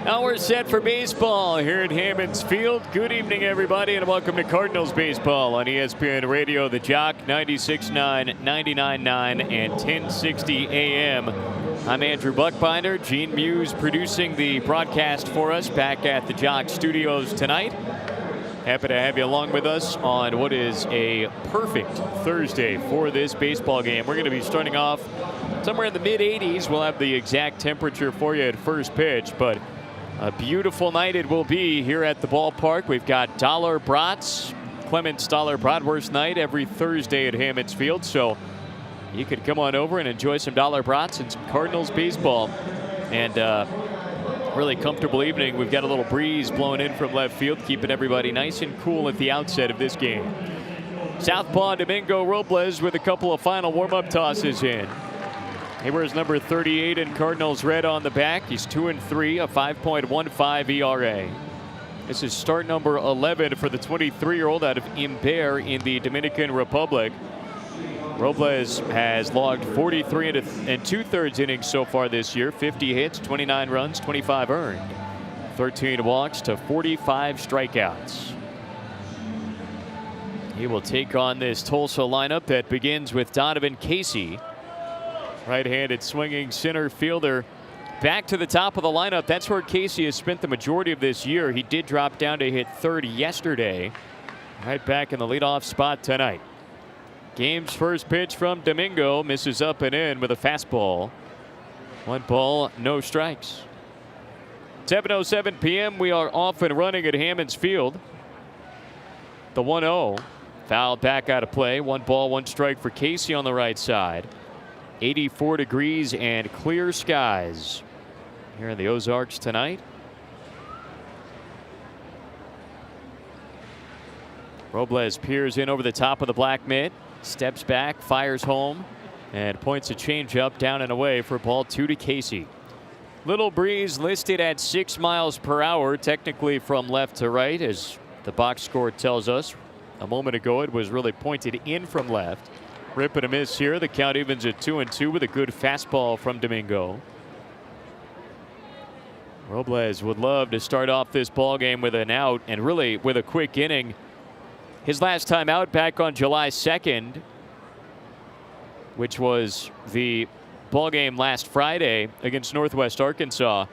Now we're set for baseball here at Hammons Field. Good evening, everybody, and welcome to Cardinals baseball on ESPN Radio, The Jock, 96.9, 99.9, and 1060 AM. I'm Andrew Buckbinder. Gene Muse producing the broadcast for us back at the Jock Studios tonight. Happy to have you along with us on what is a perfect Thursday for this baseball game. We're going to be starting off somewhere in the mid-80s. We'll have the exact temperature for you at first pitch, but a beautiful night it will be here at the ballpark. We've got Dollar Brats, Clements Dollar Bratwurst night every Thursday at Hammons Field, so you could come on over and enjoy some Dollar Brats and some Cardinals baseball. And really comfortable evening. We've got a little breeze blowing in from left field, keeping everybody nice and cool at the outset of this game. Southpaw Domingo Robles with a couple of final warm-up tosses in. He wears number 38 in Cardinals red on the back. He's 2-3, a 5.15 ERA. This is start number 11 for the 23-year-old out of Imber in the Dominican Republic. Robles has logged 43 and 2/3 innings so far this year. 50 hits, 29 runs, 25 earned. 13 walks to 45 strikeouts. He will take on this Tulsa lineup that begins with Donovan Casey. Right-handed swinging center fielder back to the top of the lineup. That's where Casey has spent the majority of this year. He did drop down to hit third yesterday. Right back in the leadoff spot tonight. Game's first pitch from Domingo misses up and in with a fastball. 1 ball, no strikes. 7:07 p.m. We are off and running at Hammons Field. The 1-0 fouled back out of play. 1 ball, 1 strike for Casey on the right side. 84 degrees and clear skies here in the Ozarks tonight. Robles peers in over the top of the black mitt, steps back, fires home, and points a changeup down and away for ball 2 to Casey. Little breeze listed at 6 miles per hour, technically from left to right, as the box score tells us. A moment ago, it was really pointed in from left. Rip and a miss here. The count evens at 2-2 with a good fastball from Domingo. Robles would love to start off this ball game with an out and really with a quick inning. His last time out back on July 2nd, which was the ball game last Friday against Northwest Arkansas.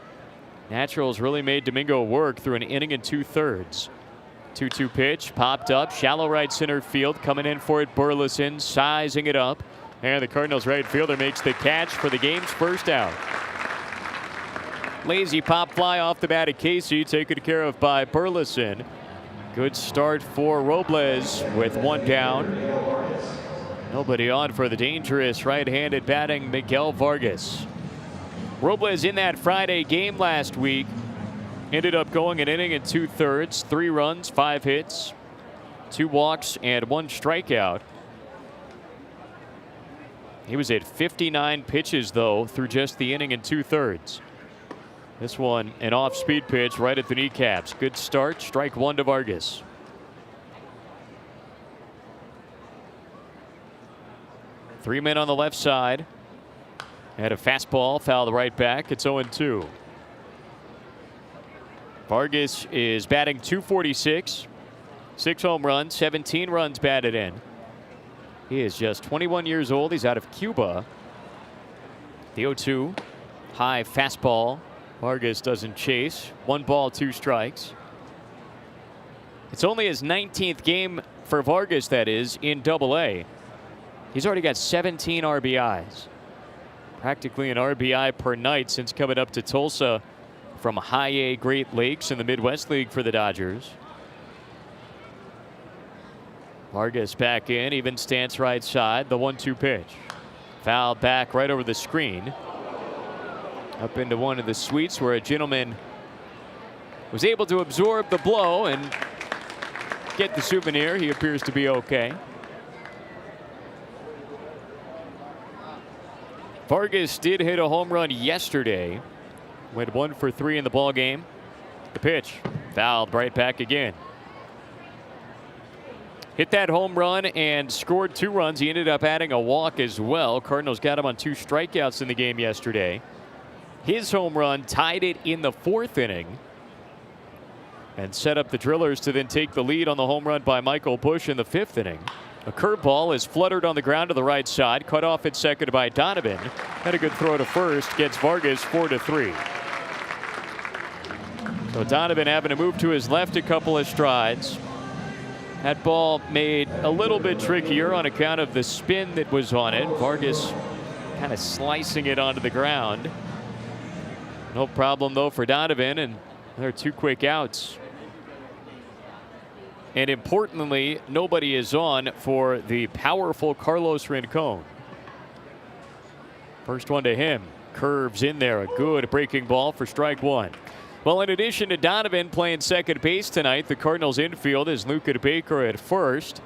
Naturals really made Domingo work through an inning and 2/3. 2-2 pitch popped up, shallow right center field. Coming in for it, Burleson sizing it up, and the Cardinals right fielder makes the catch for the game's first out. Lazy pop fly off the bat of Casey, taken care of by Burleson. Good start for Robles with 1 down. Nobody on for the dangerous right-handed batting Miguel Vargas. Robles in that Friday game last week ended up going an inning and 2/3, 3 runs, 5 hits, 2 walks, and 1 strikeout. He was at 59 pitches, though, through just the inning and 2/3. This one, an off-speed pitch right at the kneecaps. Good start, strike 1 to Vargas. Three men on the left side. Had a fastball, fouled right back. It's 0-2. Vargas is batting .246, 6 home runs, 17 runs batted in. He is just 21 years old. He's out of Cuba. The 0-2, high fastball. Vargas doesn't chase. 1 ball, 2 strikes. It's only his 19th game for Vargas, that is, in Double-A. He's already got 17 RBIs. Practically an RBI per night since coming up to Tulsa from High A Great Lakes in the Midwest League for the Dodgers. Vargas back in, even stance right side. The 1-2 pitch. Fouled back right over the screen. Up into one of the suites where a gentleman was able to absorb the blow and get the souvenir. He appears to be okay. Vargas did hit a home run yesterday. Went 1 for 3 in the ball game. The pitch fouled right back again. Hit that home run and scored 2 runs. He ended up adding a walk as well. Cardinals got him on 2 strikeouts in the game yesterday. His home run tied it in the 4th inning and set up the Drillers to then take the lead on the home run by Michael Busch in the 5th inning. A curveball is fluttered on the ground to the right side, cut off at second by Donovan. Had a good throw to first, gets Vargas 4-3. So Donovan having to move to his left a couple of strides. That ball made a little bit trickier on account of the spin that was on it. Vargas kind of slicing it onto the ground. No problem though for Donovan, and there are 2 quick outs. And importantly, nobody is on for the powerful Carlos Rincon. First one to him. Curves in there. A good breaking ball for strike 1. Well, in addition to Donovan playing second base tonight, the Cardinals infield is Luca Baker at first.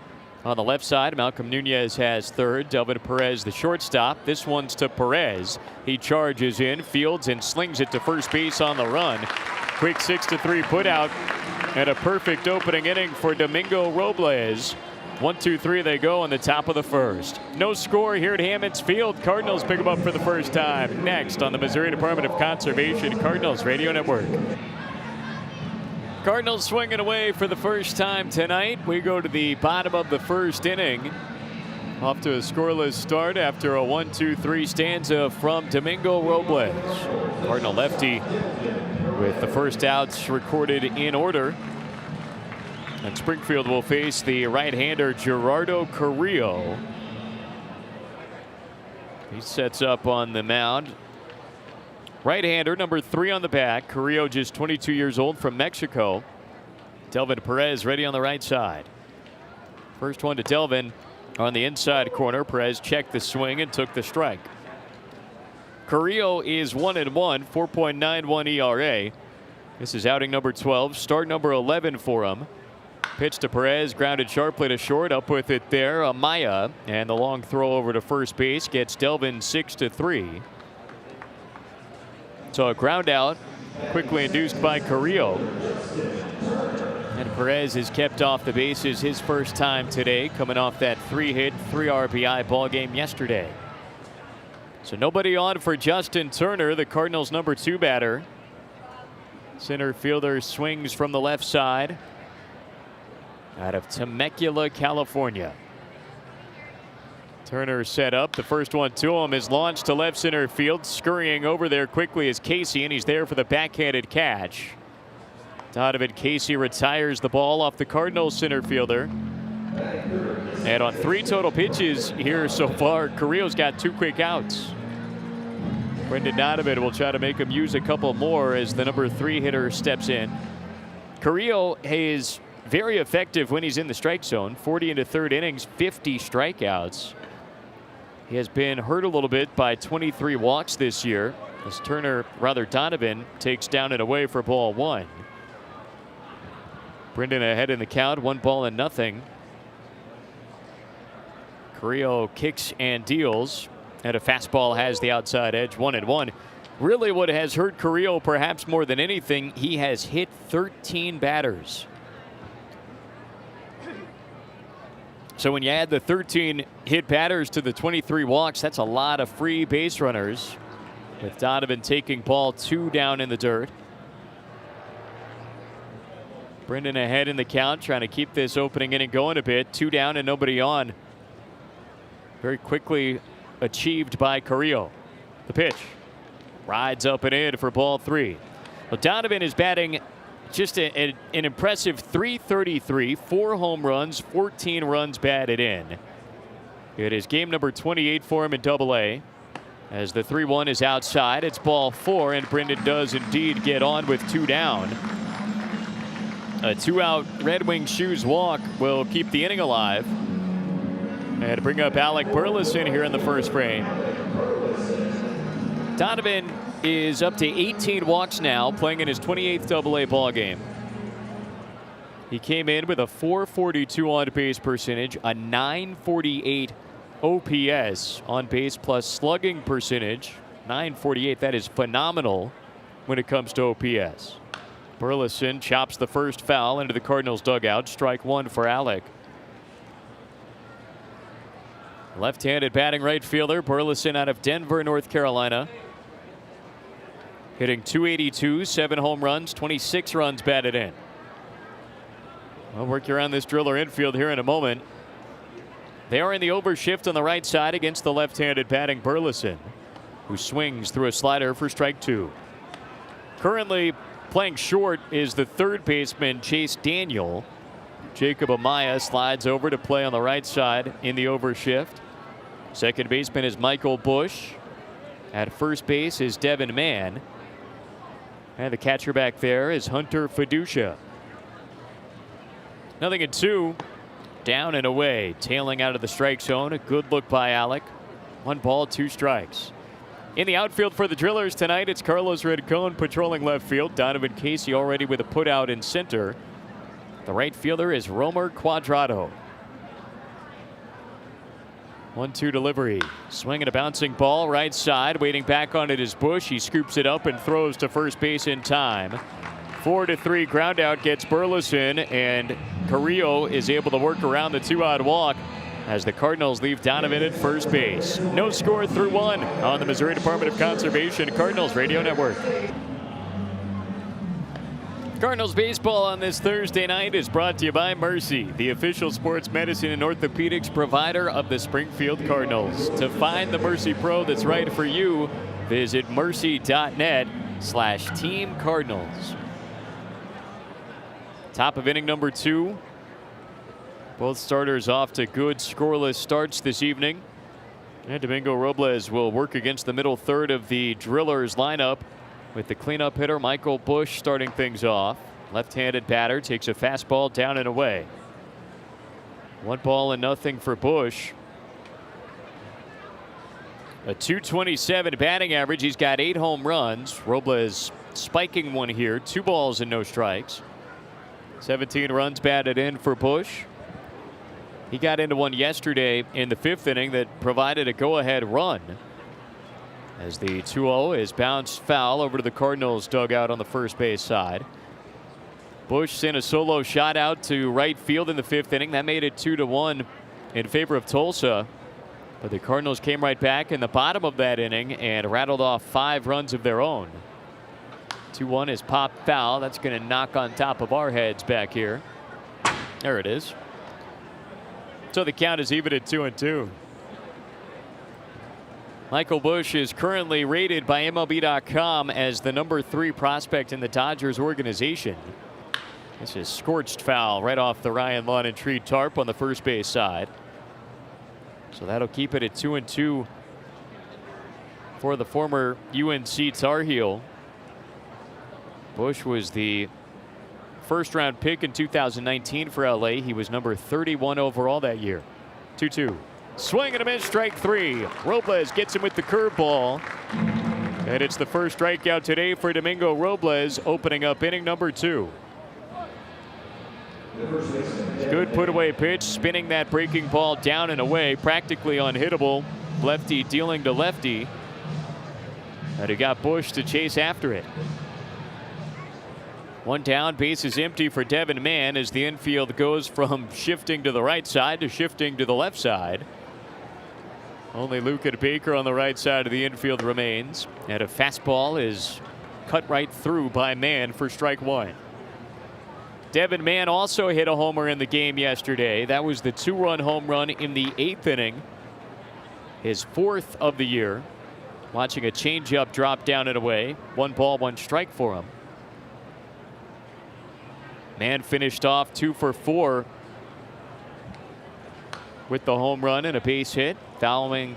On the left side, Malcolm Nunez has third. Delvin Perez the shortstop. This one's to Perez. He charges in, fields, and slings it to first base on the run. Quick 6-3 put out. And a perfect opening inning for Domingo Robles. 1-2-3 they go in the top of the first. No score here at Hammons Field. Cardinals pick them up for the first time. Next on the Missouri Department of Conservation Cardinals Radio Network. Cardinals swinging away for the first time tonight. We go to the bottom of the first inning. Off to a scoreless start after a 1-2-3 stanza from Domingo Robles. Cardinal lefty with the first outs recorded in order. And Springfield will face the right-hander Gerardo Carrillo. He sets up on the mound. Right-hander, number 3 on the back. Carrillo just 22 years old from Mexico. Delvin Perez ready on the right side. First one to Delvin on the inside corner. Perez checked the swing and took the strike. Carrillo is 1-1, 4.91 ERA. This is outing number 12, start number 11 for him. Pitch to Perez, grounded sharply to short, up with it there, Amaya, and the long throw over to first base gets Delvin 6-3. So a ground out, quickly induced by Carrillo. And Perez is kept off the bases his first time today, coming off that 3-hit, 3 RBI ball game yesterday. So nobody on for Justin Turner, the Cardinals' number 2 batter. Center fielder swings from the left side out of Temecula, California. Turner set up. The first one to him is launched to left center field. Scurrying over there quickly is Casey, and he's there for the backhanded catch. Donovan Casey retires the ball off the Cardinals center fielder. And on 3 total pitches here so far, Carrillo's got 2 quick outs. Brendan Donovan will try to make him use a couple more as the number 3 hitter steps in. Carrillo is very effective when he's in the strike zone. 40 into 3rd innings, 50 strikeouts. He has been hurt a little bit by 23 walks this year as Donovan takes down and away for ball 1. Brendan ahead in the count, 1-0. Carrillo kicks and deals, and a fastball has the outside edge, 1-1. Really what has hurt Carrillo perhaps more than anything, he has hit 13 batters. So when you add the 13 hit batters to the 23 walks, that's a lot of free base runners, with Donovan taking ball 2 down in the dirt. Brendan ahead in the count, trying to keep this opening inning going a bit. 2 down and nobody on. Very quickly achieved by Carrillo. The pitch rides up and in for ball 3. Well, Donovan is batting just an impressive .333, 4 home runs, 14 runs batted in. It is game number 28 for him in Double-A. As the 3-1 is outside, it's ball 4, and Brendan does indeed get on with 2 down. A 2-out Red Wing Shoes walk will keep the inning alive. And bring up Alec Burleson here in the first frame. Donovan is up to 18 walks now, playing in his 28th Double-A ball game. He came in with a .442 on base percentage, a .948 OPS on base plus slugging percentage. .948, that is phenomenal when it comes to OPS. Burleson chops the first foul into the Cardinals dugout. Strike 1 for Alec. Left-handed batting right fielder Burleson out of Denver, North Carolina. hitting .282, 7 home runs, 26 runs batted in. I'll work you around this Driller infield here in a moment. They are in the overshift on the right side against the left-handed batting Burleson, who swings through a slider for strike 2. Currently playing short is the third baseman Chase Daniel. Jacob Amaya slides over to play on the right side in the overshift. Second baseman is Michael Bush. At first base is Devin Mann. And the catcher back there is Hunter Fiducia. 0-2. Down and away, tailing out of the strike zone. A good look by Alec. 1 ball, 2 strikes. In the outfield for the Drillers tonight, it's Carlos Rincon patrolling left field. Donovan Casey already with a putout in center. The right fielder is Romer Cuadrado. 1-2 delivery. Swinging a bouncing ball right side. Waiting back on it is Bush. He scoops it up and throws to first base in time. 4-3 ground out gets Burleson, and Carrillo is able to work around the 2-out walk as the Cardinals leave Donovan at first base. No score through 1 on the Missouri Department of Conservation Cardinals Radio Network. Cardinals baseball on this Thursday night is brought to you by Mercy, the official sports medicine and orthopedics provider of the Springfield Cardinals. To find the Mercy Pro that's right for you, visit mercy.net/Team Cardinals. Top of inning number 2. Both starters off to good scoreless starts this evening. And Domingo Robles will work against the middle third of the Drillers lineup with the cleanup hitter Michael Bush starting things off. Left-handed batter takes a fastball down and away. 1-0 for Bush. A .227 batting average. He's got 8 home runs. Robles spiking one here. 2 balls and no strikes. 17 runs batted in for Bush. He got into one yesterday in the 5th inning that provided a go-ahead run, as the 2-0 is bounced foul over to the Cardinals dugout on the first base side. Bush sent a solo shot out to right field in the 5th inning. That made it 2-1 in favor of Tulsa. But the Cardinals came right back in the bottom of that inning and rattled off 5 runs of their own. 2-1 is popped foul. That's going to knock on top of our heads back here. There it is. So the count is even at 2-2. Michael Bush is currently rated by MLB.com as the number 3 prospect in the Dodgers organization. This is scorched foul right off the Ryan Lawn and Tree tarp on the first base side. So that'll keep it at 2-2 for the former UNC Tar Heel. Bush was the first-round pick in 2019 for LA. He was number 31 overall that year. 2-2. Swing and a miss, strike 3. Robles gets him with the curveball. And it's the first strikeout today for Domingo Robles, opening up inning number 2. Good put-away pitch, spinning that breaking ball down and away, practically unhittable. Lefty dealing to lefty. And he got Bush to chase after it. 1 down, base is empty for Devin Mann as the infield goes from shifting to the right side to shifting to the left side. Only Luca Baker on the right side of the infield remains, and a fastball is cut right through by Mann for strike 1. Devin Mann also hit a homer in the game yesterday. That was the 2-run home run in the 8th inning, his 4th of the year. Watching a changeup drop down and away. 1 ball, 1 strike for him. Mann finished off 2 for 4 with the home run and a base hit, fouling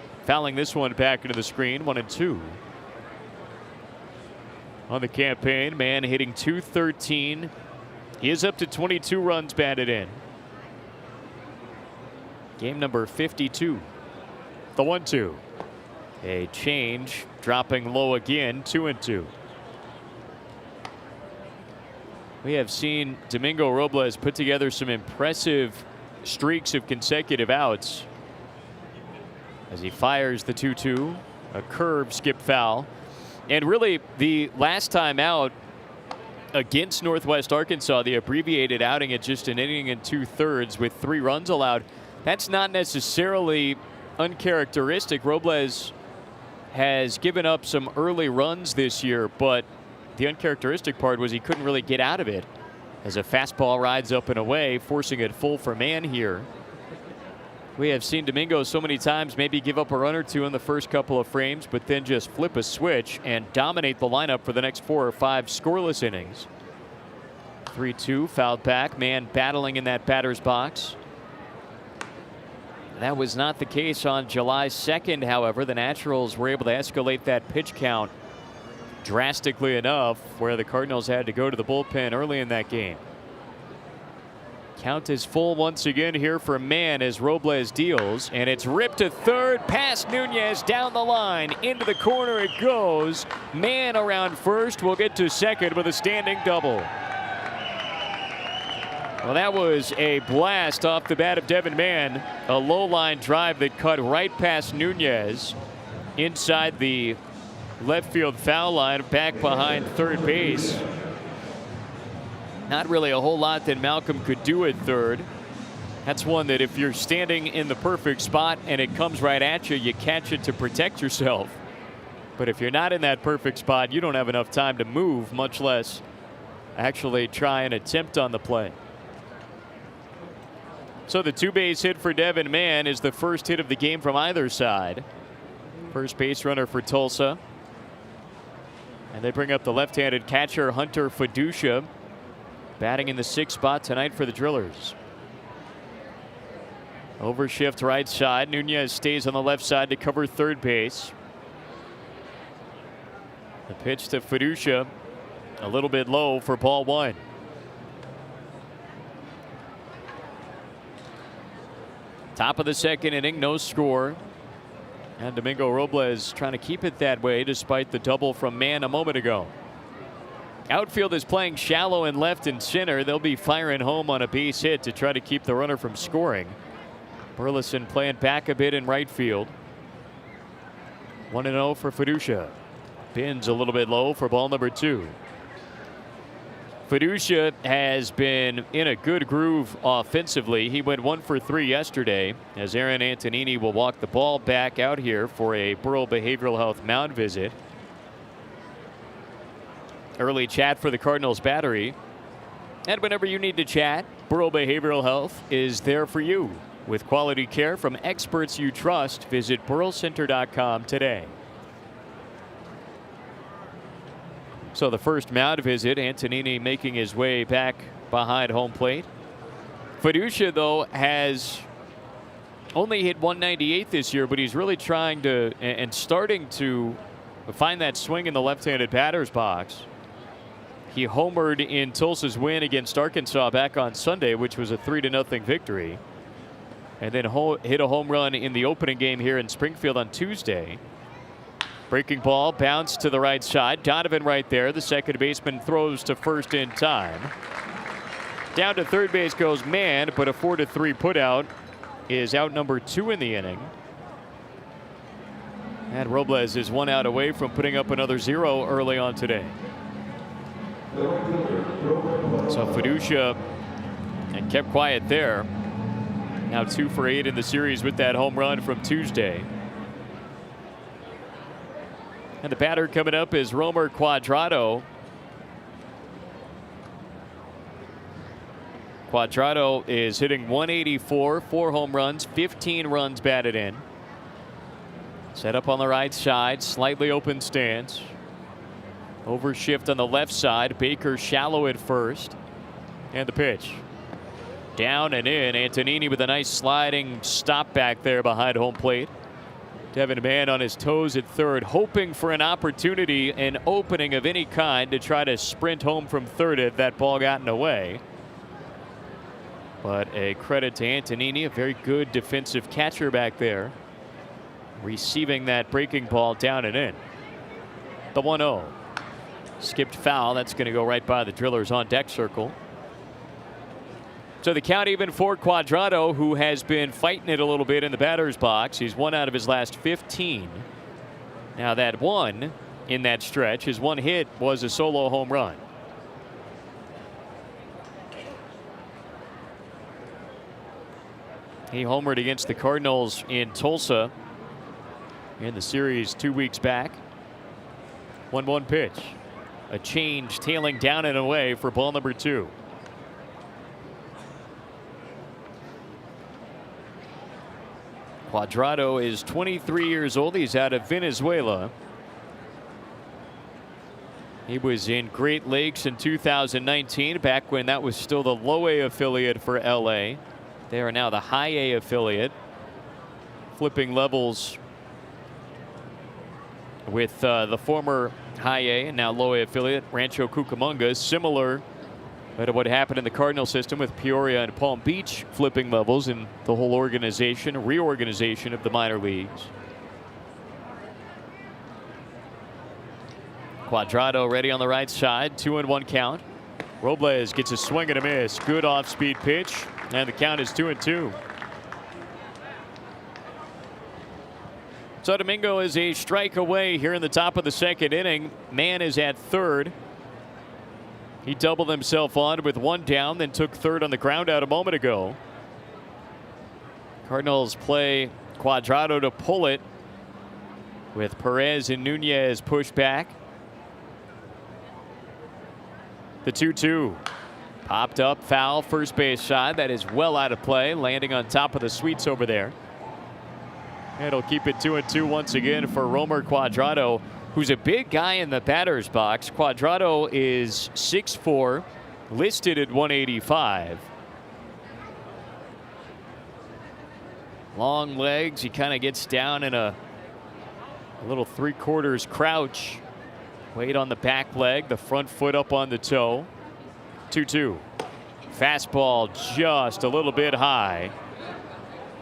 this one back into the screen. 1-2 on the campaign. Mann hitting .213. He is up to 22 runs batted in. Game number 52. The 1-2. A change, dropping low again. 2-2. We have seen Domingo Robles put together some impressive streaks of consecutive outs as he fires the 2-2. A curve skip foul. And really, the last time out against Northwest Arkansas, the abbreviated outing at just an inning and 2/3 with 3 runs allowed, that's not necessarily uncharacteristic. Robles has given up some early runs this year, but the uncharacteristic part was he couldn't really get out of it as a fastball rides up and away, forcing it full for man here. We have seen Domingo so many times maybe give up a run or two in the first couple of frames, but then just flip a switch and dominate the lineup for the next 4 or 5 scoreless innings. 3-2, fouled back, man battling in that batter's box. That was not the case on July 2nd, however. The Naturals were able to escalate that pitch count drastically enough where the Cardinals had to go to the bullpen early in that game. Count is full once again here for Mann as Robles deals, and it's ripped to third, past Nunez, down the line, into the corner it goes. Mann around first will get to second with a standing double. Well, that was a blast off the bat of Devin Mann, a low line drive that cut right past Nunez inside the left field foul line, back behind third base. Not really a whole lot that Malcolm could do at third. That's one that if you're standing in the perfect spot and it comes right at you, you catch it to protect yourself. But if you're not in that perfect spot, you don't have enough time to move, much less actually try and attempt on the play. So the 2-base hit for Devin Mann is the first hit of the game from either side. First base runner for Tulsa. And they bring up the left-handed catcher Hunter Fiducia, batting in the 6th spot tonight for the Drillers. Overshift right side. Nunez stays on the left side to cover third base. The pitch to Fiducia a little bit low for ball 1. Top of the 2nd inning, no score. And Domingo Robles trying to keep it that way despite the double from Mann a moment ago. Outfield is playing shallow in left and center. They'll be firing home on a base hit to try to keep the runner from scoring. Burleson playing back a bit in right field. 1-0 for Fiducia. Bins a little bit low for ball number 2. Fiducia has been in a good groove offensively. He went 1 for 3 yesterday as Aaron Antonini will walk the ball back out here for a Burrow Behavioral Health mound visit. Early chat for the Cardinals battery. And whenever you need to chat, Burrow Behavioral Health is there for you. With quality care from experts you trust, visit burrowcenter.com today. So the first mound visit, Antonini making his way back behind home plate. Fiducia, though, has only hit 198 this year, but he's really trying to and starting to find that swing in the left-handed batter's box. He homered in Tulsa's win against Arkansas back on Sunday, which was a 3-0 victory. And then hit a home run in the opening game here in Springfield on Tuesday. Breaking ball, bounce to the right side. Donovan right there. The second baseman throws to first in time. Down to third base goes Mann, but a 4-3 putout is out number 2 in the inning. And Robles is 1 out away from putting up another 0 early on today. So Fiducia and kept quiet there. Now 2 for 8 in the series with that home run from Tuesday. And the batter coming up is Romer Cuadrado. Cuadrado is hitting 184, 4 home runs, 15 runs batted in. Set up on the right side, slightly open stance. Overshift on the left side. Baker shallow at first. And the pitch. Down and in. Antonini with a nice sliding stop back there behind home plate. Devin Mann on his toes at third, hoping for an opportunity, an opening of any kind to try to sprint home from third if that ball got in the way. But a credit to Antonini, a very good defensive catcher back there, receiving that breaking ball down and in. The 1-0. Skipped foul. That's going to go right by the Drillers on deck circle. So the count even for Cuadrado, who has been fighting it a little bit in the batter's box. He's 1 out of his last 15. Now that one in that stretch, his one hit was a solo home run. He homered against the Cardinals in Tulsa in the series 2 weeks back. 1-1 pitch. A change, tailing down and away for ball number 2. Cuadrado is 23 years old. He's out of Venezuela. He was in Great Lakes in 2019, back when that was still the low A affiliate for LA. They are now the high A affiliate, flipping levels with the former high A and now low A affiliate Rancho Cucamonga, similar to what happened in the Cardinal system with Peoria and Palm Beach flipping levels in the whole organization, reorganization of the minor leagues. Cuadrado ready on the right side, 2-1 count. Robles gets a swing and a miss. Good off-speed pitch, and the count is 2-2. So Domingo is a strike away here in the top of the second inning. Mann is at third. He doubled himself on with one down, then took third on the ground out a moment ago. Cardinals play Cuadrado to pull it with Perez and Nunez pushed back. The 2-2. Popped up, foul, first base side. That is well out of play, landing on top of the sweets over there. And it'll keep it 2-2 once again for Romer Cuadrado, who's a big guy in the batter's box. Cuadrado is 6'4", listed at 185. Long legs. He kind of gets down in a little 3/4 crouch. Weight on the back leg, the front foot up on the toe. 2-2. Fastball just a little bit high.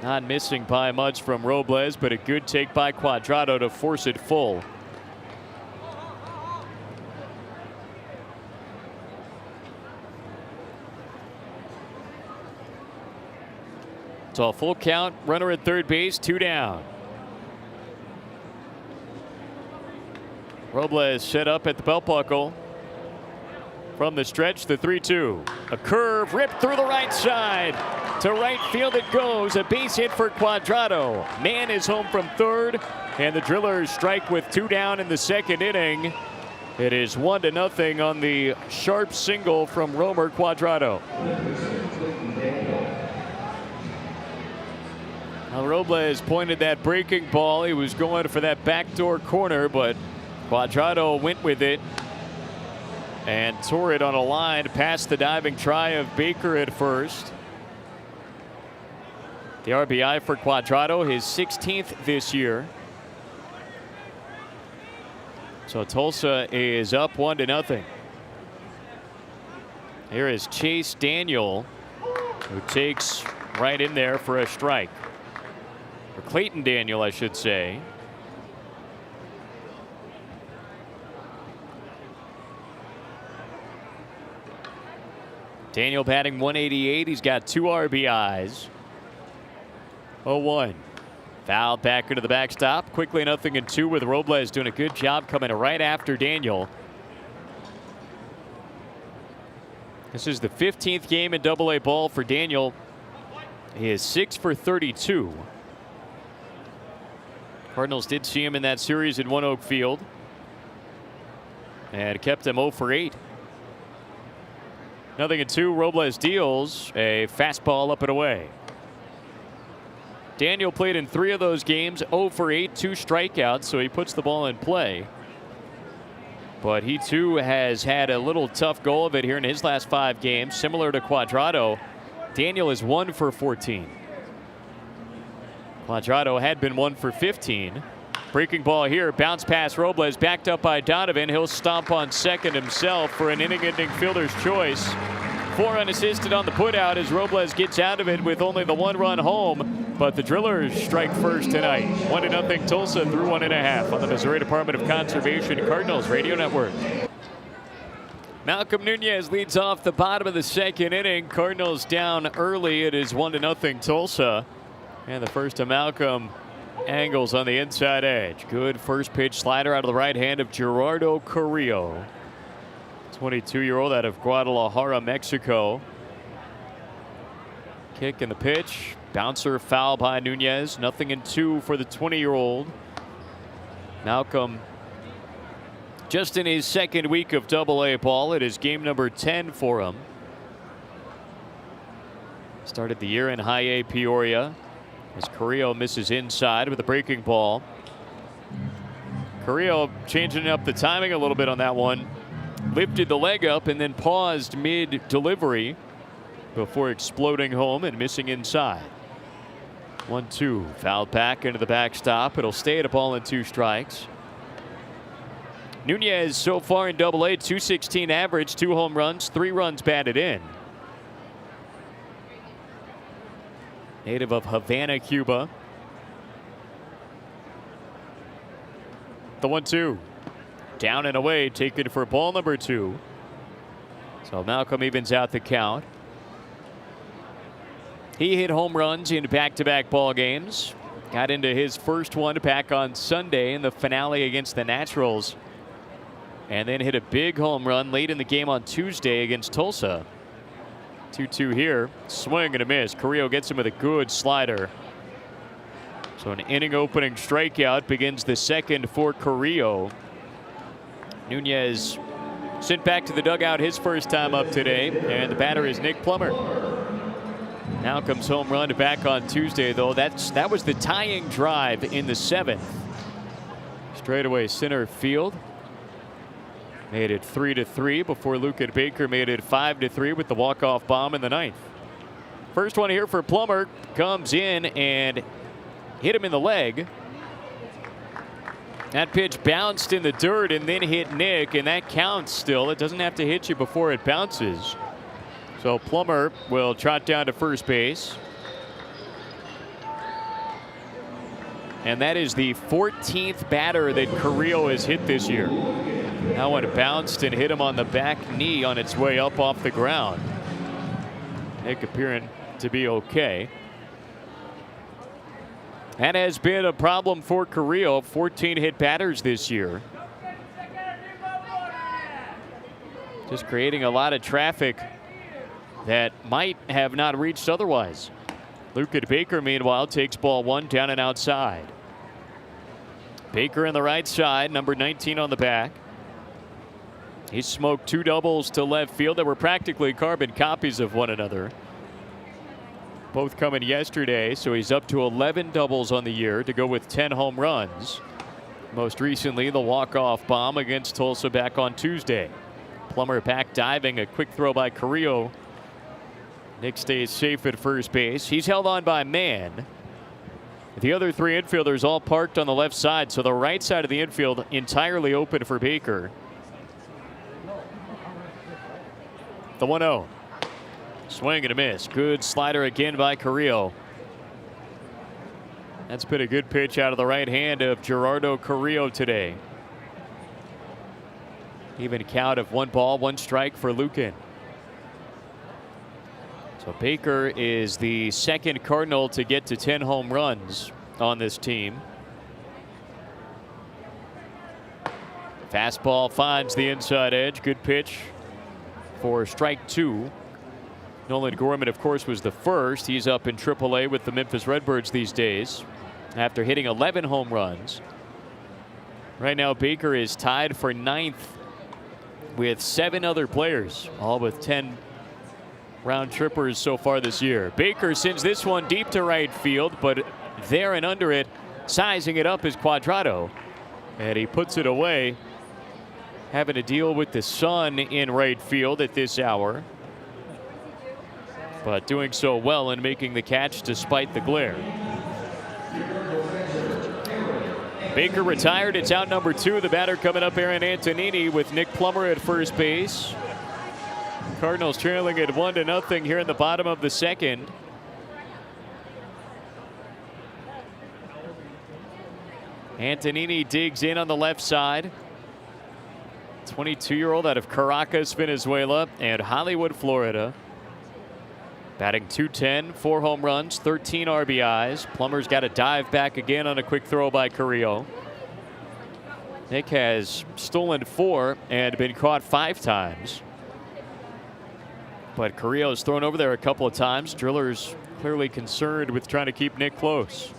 Not missing by much from Robles, but a good take by Cuadrado to force it full. So a full count, runner at third base, 2 down. Robles set up at the belt buckle. From the stretch, the 3-2. A curve ripped through the right side. To right field it goes. A base hit for Cuadrado. Mann is home from third, and the Drillers strike with 2 down in the second inning. It is 1-0 on the sharp single from Romer Cuadrado. Now Robles pointed that breaking ball. He was going for that backdoor corner, but Cuadrado went with it and tore it on a line past the diving try of Baker at first. The RBI for Cuadrado, his 16th this year. So Tulsa is up 1-0. Here is Chase Daniel, who takes right in there for a strike. Or Clayton Daniel, I should say. Daniel batting 188. He's got 2 RBIs. 0-1. Fouled back into the backstop. Quickly 0-2 with Robles doing a good job coming right after Daniel. This is the 15th game in AA ball for Daniel. He is 6 for 32. Cardinals did see him in that series at One Oak Field and kept him 0 for 8. 0-2. Robles deals a fastball up and away. Daniel played in 3 of those games, 0 for 8, 2 strikeouts, so he puts the ball in play. But he too has had a little tough go of it here in his last 5 games. Similar to Cuadrado, Daniel is 1 for 14. Cuadrado had been 1 for 15. Breaking ball here, bounce pass Robles, backed up by Donovan. He'll stomp on second himself for an inning-ending fielder's choice. 4 unassisted on the putout as Robles gets out of it with only the 1 run home. But the Drillers strike first tonight. 1-0 Tulsa through 1.5 on the Missouri Department of Conservation Cardinals Radio Network. Malcolm Nunez leads off the bottom of the second inning. Cardinals down early. It is 1-0 Tulsa. And the first to Malcolm angles on the inside edge. Good first pitch slider out of the right hand of Gerardo Carrillo. 22-year-old out of Guadalajara, Mexico. Kick and the pitch. Bouncer foul by Nunez. 0-2 for the 20-year-old. Malcolm just in his second week of Double-A ball. It is game number 10 for him. Started the year in High A Peoria as Carrillo misses inside with a breaking ball. Carrillo changing up the timing a little bit on that one. Lifted the leg up and then paused mid-delivery before exploding home and missing inside. 1-2. Fouled back into the backstop. It'll stay at a ball and 2 strikes. Nunez so far in Double-A, .216 average, 2 home runs, 3 runs batted in. Native of Havana, Cuba. The 1-2. Down and away, taken for ball number 2. So Malcolm evens out the count. He hit home runs in back-to-back ball games. Got into his first one back on Sunday in the finale against the Naturals. And then hit a big home run late in the game on Tuesday against Tulsa. 2-2 here. Swing and a miss. Carrillo gets him with a good slider. So an inning opening strikeout begins the second for Carrillo. Nunez sent back to the dugout his first time up today. And the batter is Nick Plummer. Now comes home run back on Tuesday, though. That was the tying drive in the 7th. Straightaway center field. Made it 3-3 before Lucan Baker made it 5-3 with the walk-off bomb in the 9th. First one here for Plummer comes in and hit him in the leg. That pitch bounced in the dirt and then hit Nick, and that counts still. It doesn't have to hit you before it bounces. So Plummer will trot down to first base. And that is the 14th batter that Carrillo has hit this year. That one bounced and hit him on the back knee on its way up off the ground. Nick appearing to be okay. That has been a problem for Carrillo. 14 hit batters this year. Just creating a lot of traffic that might have not reached otherwise. Lucan Baker, meanwhile, takes ball 1 down and outside. Baker in the right side, number 19 on the back. He smoked 2 doubles to left field that were practically carbon copies of one another. Both coming yesterday, so he's up to 11 doubles on the year to go with 10 home runs. Most recently, the walk-off bomb against Tulsa back on Tuesday. Plummer back diving, a quick throw by Carrillo. Nick stays safe at first base. He's held on by Mann. The other 3 infielders all parked on the left side, so the right side of the infield entirely open for Baker. The 1-0. Swing and a miss. Good slider again by Carrillo. That's been a good pitch out of the right hand of Gerardo Carrillo today. Even count of 1 ball, 1 strike for Lucan. So Baker is the second Cardinal to get to 10 home runs on this team. Fastball finds the inside edge. Good pitch for strike 2. Nolan Gorman, of course, was the first. He's up in AAA with the Memphis Redbirds these days after hitting 11 home runs. Right now, Baker is tied for 9th with 7 other players, all with 10 round trippers so far this year. Baker sends this one deep to right field, but there and under it, sizing it up is Cuadrado. And he puts it away, having to deal with the sun in right field at this hour, but doing so well and making the catch despite the glare. Baker retired. It's out number 2. The batter coming up, Aaron Antonini, with Nick Plummer at first base. Cardinals trailing at 1-0 here in the bottom of the 2nd. Antonini digs in on the left side. 22-year-old out of Caracas, Venezuela, and Hollywood, Florida. Batting .210, 4 home runs, 13 RBIs. Plummer's got a dive back again on a quick throw by Carrillo. Nick has stolen 4 and been caught 5 times. But Carrillo's thrown over there a couple of times. Drillers clearly concerned with trying to keep Nick close.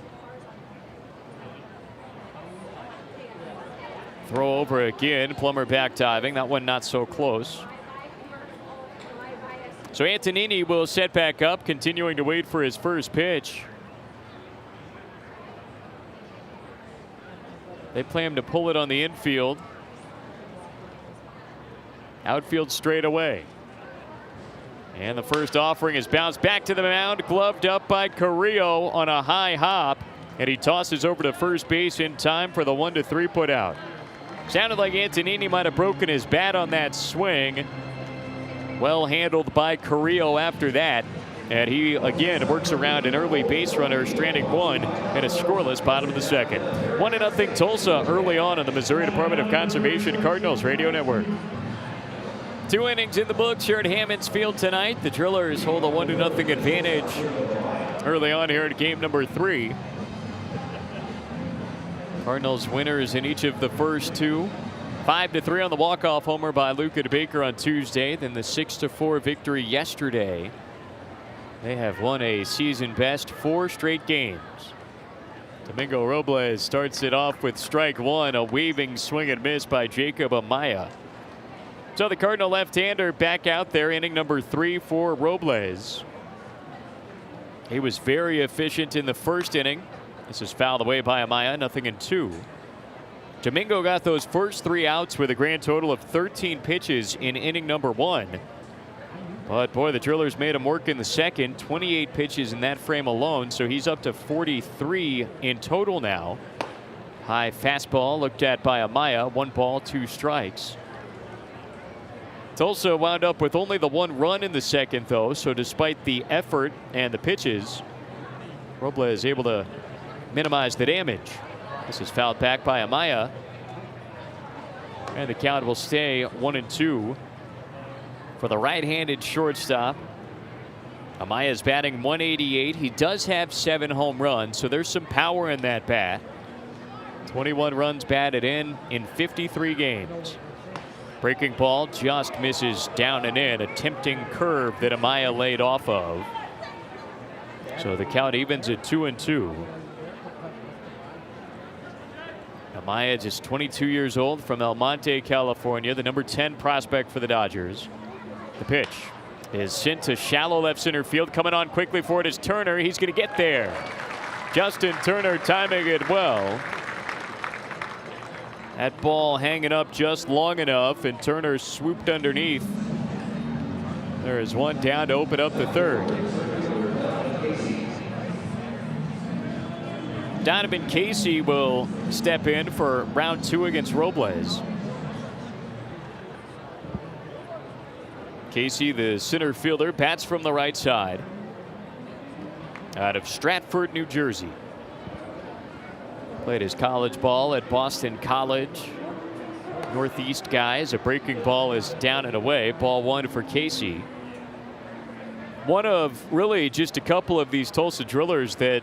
Throw over again. Plummer back diving. That one not so close. So Antonini will set back up, continuing to wait for his first pitch. They plan him to pull it on the infield. Outfield straight away. And the first offering is bounced back to the mound, gloved up by Carrillo on a high hop. And he tosses over to first base in time for the 1-3 put out. Sounded like Antonini might have broken his bat on that swing. Well handled by Carrillo after that. And he again works around an early base runner, stranding one and a scoreless bottom of the second. 1-0 Tulsa early on in the Missouri Department of Conservation Cardinals Radio Network. 2 innings in the books here at Hammons Field tonight. The Drillers hold a 1-0 advantage early on here at game number 3. Cardinals winners in each of the first 2. 5-3 on the walk-off homer by Luca Baker on Tuesday. Then the 6-4 victory yesterday. They have won a season best 4 straight games. Domingo Robles starts it off with strike 1, a waving swing and miss by Jacob Amaya. So the Cardinal left-hander back out there, inning number 3 for Robles. He was very efficient in the first inning. This is fouled away by Amaya, 0-2. Domingo got those first 3 outs with a grand total of 13 pitches in inning number 1. But boy, the Drillers made him work in the second. 28 pitches in that frame alone, so he's up to 43 in total now. High fastball looked at by Amaya. 1 ball, 2 strikes. Tulsa wound up with only the 1 run in the second, though, so despite the effort and the pitches, Robles able to minimize the damage. This is fouled back by Amaya. And the count will stay 1-2 for the right-handed shortstop. Amaya's batting .188. He does have 7 home runs, so there's some power in that bat. 21 runs batted in 53 games. Breaking ball just misses down and in. A tempting curve that Amaya laid off of. So the count evens at 2-2. Amaya, just 22 years old, from El Monte, California, the number 10 prospect for the Dodgers. The pitch is sent to shallow left center field. Coming on quickly for it is Turner. He's going to get there. Justin Turner timing it well. That ball hanging up just long enough, and Turner swooped underneath. There is one down to open up the third. Donovan Casey will step in for round 2 against Robles. Casey, the center fielder, bats from the right side. Out of Stratford, New Jersey. Played his college ball at Boston College. Northeast guys. A breaking ball is down and away. Ball 1 for Casey. One of really just a couple of these Tulsa Drillers that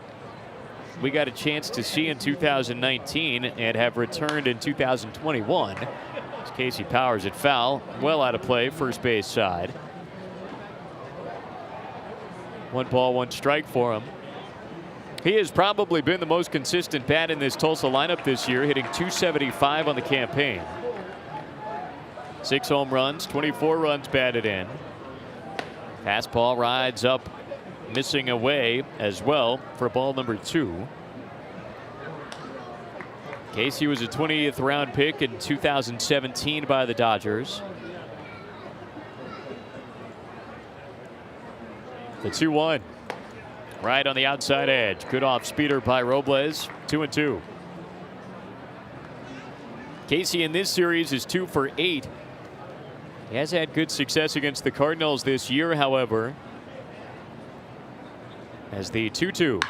we got a chance to see in 2019 and have returned in 2021. As Casey powers it foul. Well out of play, first base side. 1 ball, 1 strike for him. He has probably been the most consistent bat in this Tulsa lineup this year, hitting .275 on the campaign. 6 home runs, 24 runs batted in. Fastball rides up, missing away as well for ball number 2. Casey was a 20th round pick in 2017 by the Dodgers. The 2-1. Right on the outside edge. Good off speeder by Robles. 2-2. Casey in this series is 2 for 8. He has had good success against the Cardinals this year, however. As the 2-2.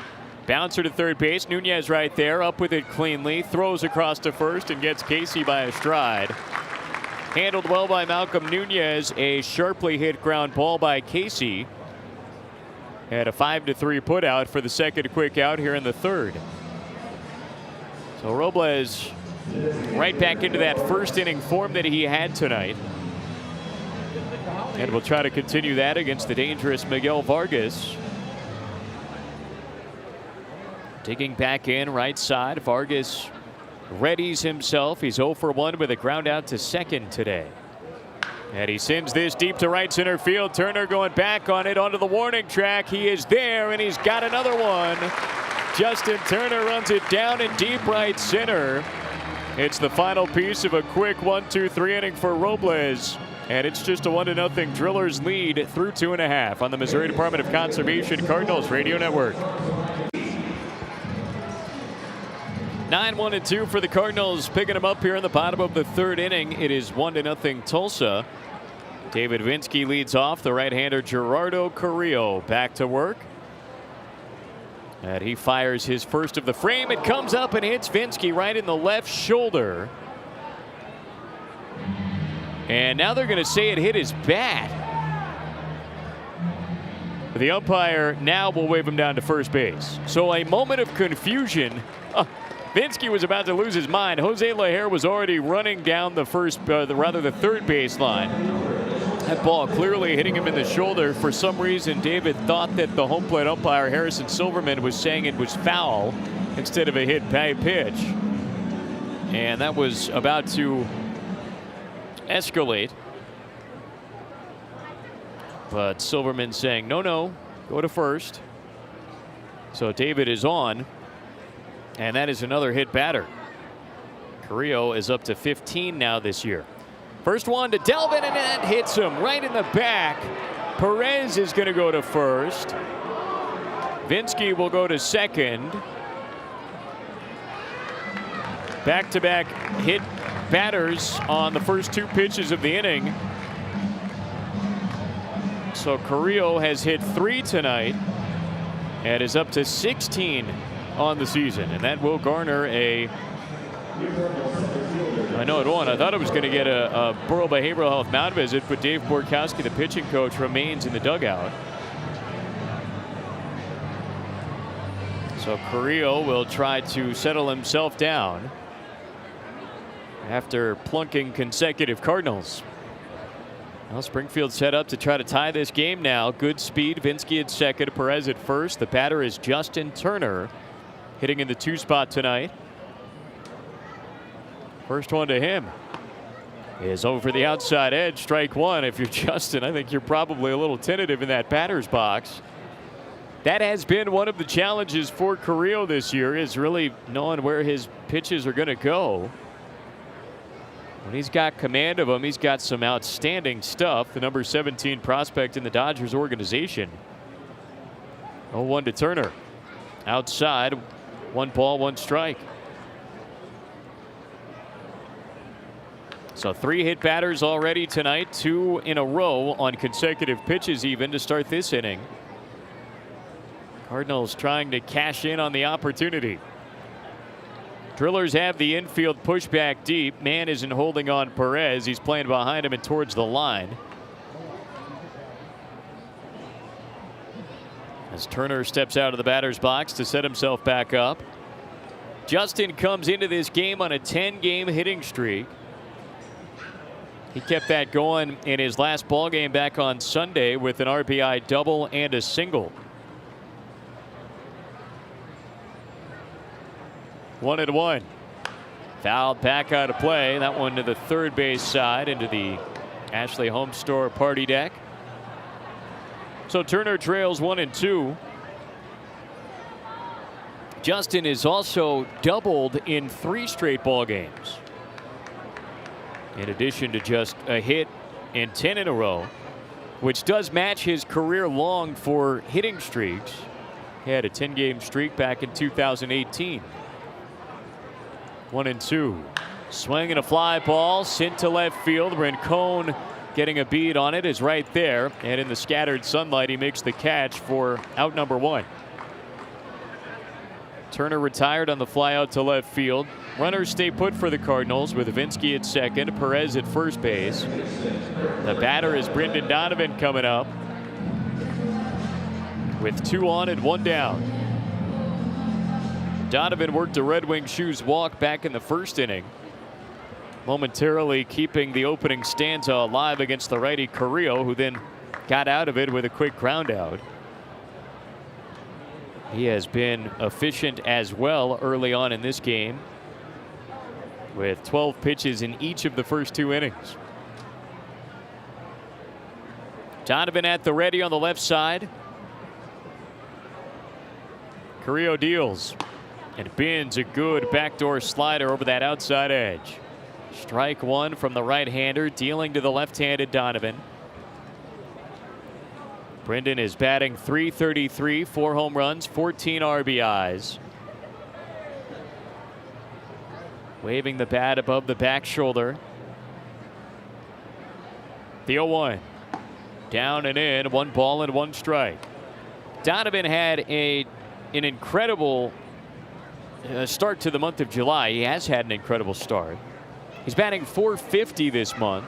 Bouncer to third base. Nunez right there. Up with it cleanly. Throws across to first and gets Casey by a stride. Handled well by Malcolm Nunez. A sharply hit ground ball by Casey. And a 5-3 put out for the second quick out here in the third. So Robles right back into that first inning form that he had tonight. And we'll try to continue that against the dangerous Miguel Vargas. Digging back in right side. Vargas readies himself. He's 0 for 1 with a ground out to second today. And he sends this deep to right center field. Turner going back on it onto the warning track. He is there, and he's got another one. Justin Turner runs it down in deep right center. It's the final piece of a quick 1-2-3 inning for Robles. And it's just a 1-0 Drillers lead through 2.5 on the Missouri Department of Conservation Cardinals Radio Network. 9-1-2 for the Cardinals, picking them up here in the bottom of the third inning. It is 1-0 Tulsa. David Vinsky leads off. The right-hander Gerardo Carrillo back to work. And he fires his first of the frame. It comes up and hits Vinsky right in the left shoulder. And now they're going to say it hit his bat. The umpire now will wave him down to first base. So a moment of confusion. Vinsky was about to lose his mind. Jose Lajer was already running down the the third baseline. That ball clearly hitting him in the shoulder. For some reason, David thought that the home plate umpire, Harrison Silverman, was saying it was foul instead of a hit pitch. And that was about to escalate. But Silverman saying, no, go to first. So David is on. And that is another hit batter. Carrillo is up to 15 now this year. First one to Delvin, and that hits him right in the back. Perez is going to go to first. Vinsky will go to second. Back-to-back hit batters on the first two pitches of the inning. So Carrillo has hit 3 tonight and is up to 16 on the season, and that will garner a, I know it won't. I thought it was going to get a Borough Behavioral Health mound visit, but Dave Borkowski, the pitching coach, remains in the dugout. So Carrillo will try to settle himself down after plunking consecutive Cardinals. Well, Springfield set up to try to tie this game now. Good speed. Vinsky at second, Perez at first. The batter is Justin Turner, hitting in the 2 spot tonight. First one to him is over the outside edge. Strike one. If you're Justin, I think you're probably a little tentative in that batter's box. That has been one of the challenges for Carrillo this year, is really knowing where his pitches are going to go. When he's got command of them, he's got some outstanding stuff. The number 17 prospect in the Dodgers organization. 0-1 to Turner. Outside, 1 ball, 1 strike. So 3 hit batters already tonight, 2 in a row on consecutive pitches even to start this inning. Cardinals trying to cash in on the opportunity. Drillers have the infield pushback deep. Man isn't holding on Perez. He's playing behind him and towards the line. As Turner steps out of the batter's box to set himself back up. Justin comes into this game on a 10-game hitting streak. He kept that going in his last ball game back on Sunday with an RBI double and a single. 1-1. Fouled back out of play. That one to the third base side into the Ashley Home Store party deck. So Turner trails 1-2. Justin is also doubled in 3 straight ball games. In addition to just a hit in 10 in a row, which does match his career long for hitting streaks. He had a 10-game streak back in 2018. 1-2. Swing and a fly ball sent to left field. Rincon getting a bead on it is right there, and in the scattered sunlight he makes the catch for out number 1. Turner retired on the fly out to left field. Runners stay put for the Cardinals with Vinsky at second, Perez at first base. The batter is Brendan Donovan coming up with 2 on and 1 down. Donovan worked a Red Wing shoes walk back in the first inning, momentarily keeping the opening stanza alive against the righty Carrillo, who then got out of it with a quick ground out. He has been efficient as well early on in this game. with 12 pitches in each of the first 2 innings. Donovan at the ready on the left side. Carrillo deals and bins a good backdoor slider over that outside edge. Strike one from the right-hander, dealing to the left-handed Donovan. Brendan is batting .333, 4 home runs, 14 RBIs. Waving the bat above the back shoulder. The 0-1. Down and in, 1 ball and 1 strike. Donovan had an incredible start to the month of July. He has had an incredible start. He's batting .450 this month,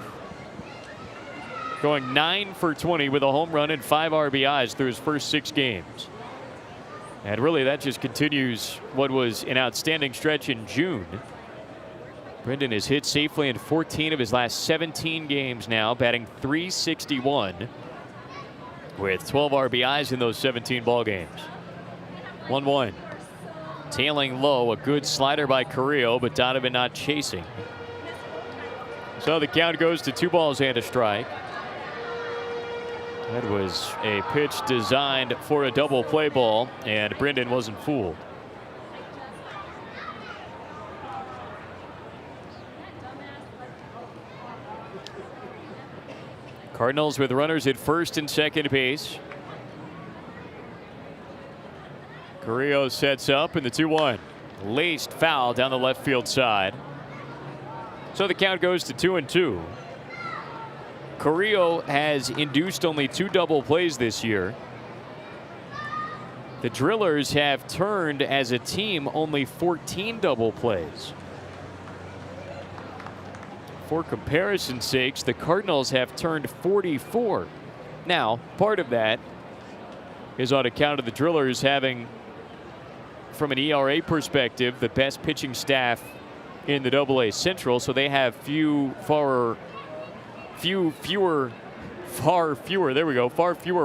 going 9 for 20 with a home run and 5 RBIs through his first 6 games. And really, that just continues what was an outstanding stretch in June. Brendan has hit safely in 14 of his last 17 games now, batting .361 with 12 RBIs in those 17 ball games. 1-1. Tailing low, a good slider by Carrillo, but Donovan not chasing. So the count goes to 2 balls and a strike. That was a pitch designed for a double play ball, and Brendan wasn't fooled. Cardinals with runners at first and second base. Carrillo sets up in the 2-1. Laced foul down the left field side. So the count goes to 2-2. Carrillo has induced only 2 double plays this year. The Drillers have turned as a team only 14 double plays. For comparison's sakes, the Cardinals have turned 44. Now, part of that is on account of the Drillers having, from an ERA perspective, the best pitching staff in the AA Central, so they have far fewer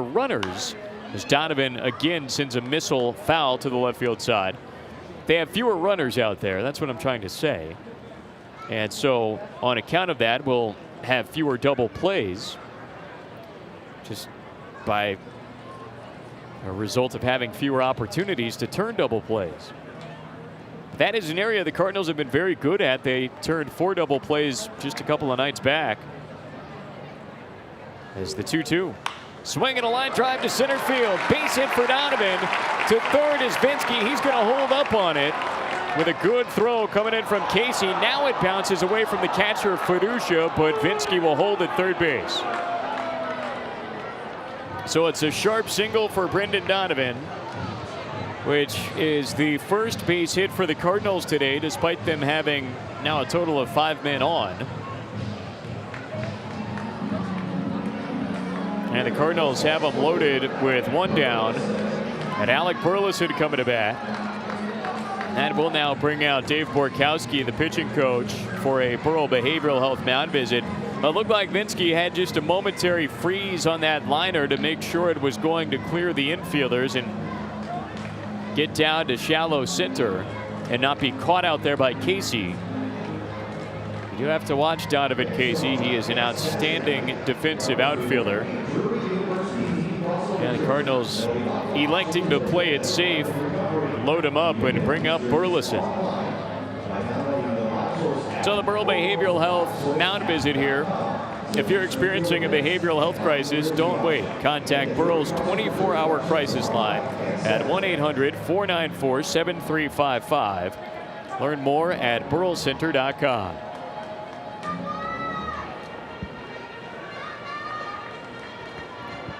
runners, as Donovan again sends a missile foul to the left field side. They have fewer runners out there. That's what I'm trying to say. And so on account of that, we'll have fewer double plays just by a result of having fewer opportunities to turn double plays. That is an area the Cardinals have been very good at. They turned 4 double plays just a couple of nights back. As the 2-2. Swinging a line drive to center field. Base hit for Donovan. To third is Vinsky. He's going to hold up on it with a good throw coming in from Casey. Now it bounces away from the catcher, Fiducia, but Vinsky will hold at third base. So it's a sharp single for Brendan Donovan, which is the first base hit for the Cardinals today, despite them having now a total of 5 men on. And the Cardinals have them loaded with 1 down. And Alec Burleson coming to bat. That will now bring out Dave Borkowski, the pitching coach, for a Burl behavioral health mound visit. It looked like Vinsky had just a momentary freeze on that liner to make sure it was going to clear the infielders and get down to shallow center and not be caught out there by Casey. You do have to watch Donovan Casey. He is an outstanding defensive outfielder. And the Cardinals electing to play it safe, load him up and bring up Burleson. So the Burl Behavioral Health mound visit here. If you're experiencing a behavioral health crisis, don't wait. Contact Burl's 24-hour crisis line at 1-800-494-7355. Learn more at burlcenter.com.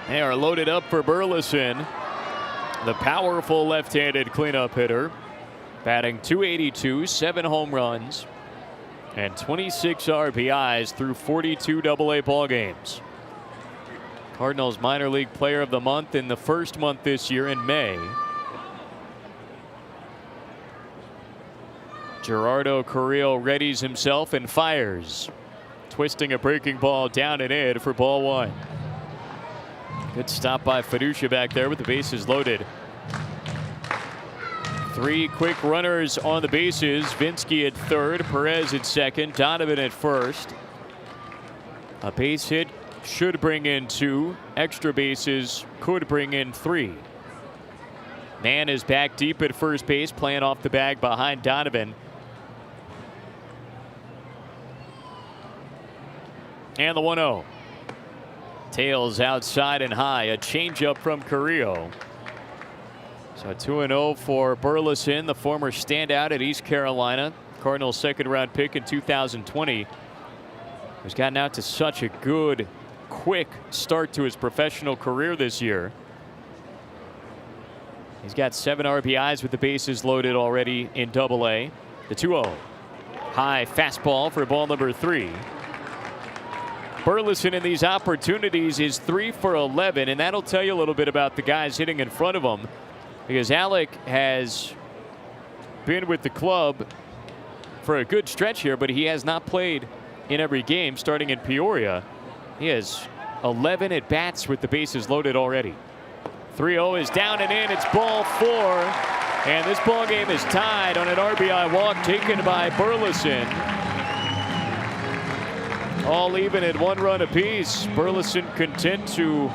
They are loaded up for Burleson, the powerful left-handed cleanup hitter, batting .282, 7 home runs, and 26 RBIs through 42 AA ball games. Cardinals minor league player of the month in the first month this year in May. Gerardo Carrillo readies himself and fires, twisting a breaking ball down and in for ball 1. Good stop by Fiducia back there with the bases loaded. Three quick runners on the bases. Vinsky at third, Perez at second, Donovan at first. A base hit should bring in 2. Extra bases could bring in 3. Mann is back deep at first base, playing off the bag behind Donovan. And the 1-0. Tails outside and high. A changeup from Carrillo. So 2-0 for Burleson, the former standout at East Carolina. Cardinals' second-round pick in 2020. Has gotten out to such a good, quick start to his professional career this year. He's got 7 RBIs with the bases loaded already in Double-A. The 2-0. High fastball for ball number 3. Burleson in these opportunities is 3 for 11, and that'll tell you a little bit about the guys hitting in front of him, because Alec has been with the club for a good stretch here, but he has not played in every game starting in Peoria. He has 11 at bats with the bases loaded already. 3-0 is down and in. It's ball 4, and this ball game is tied on an RBI walk taken by Burleson. All even at 1 run apiece. Burleson content to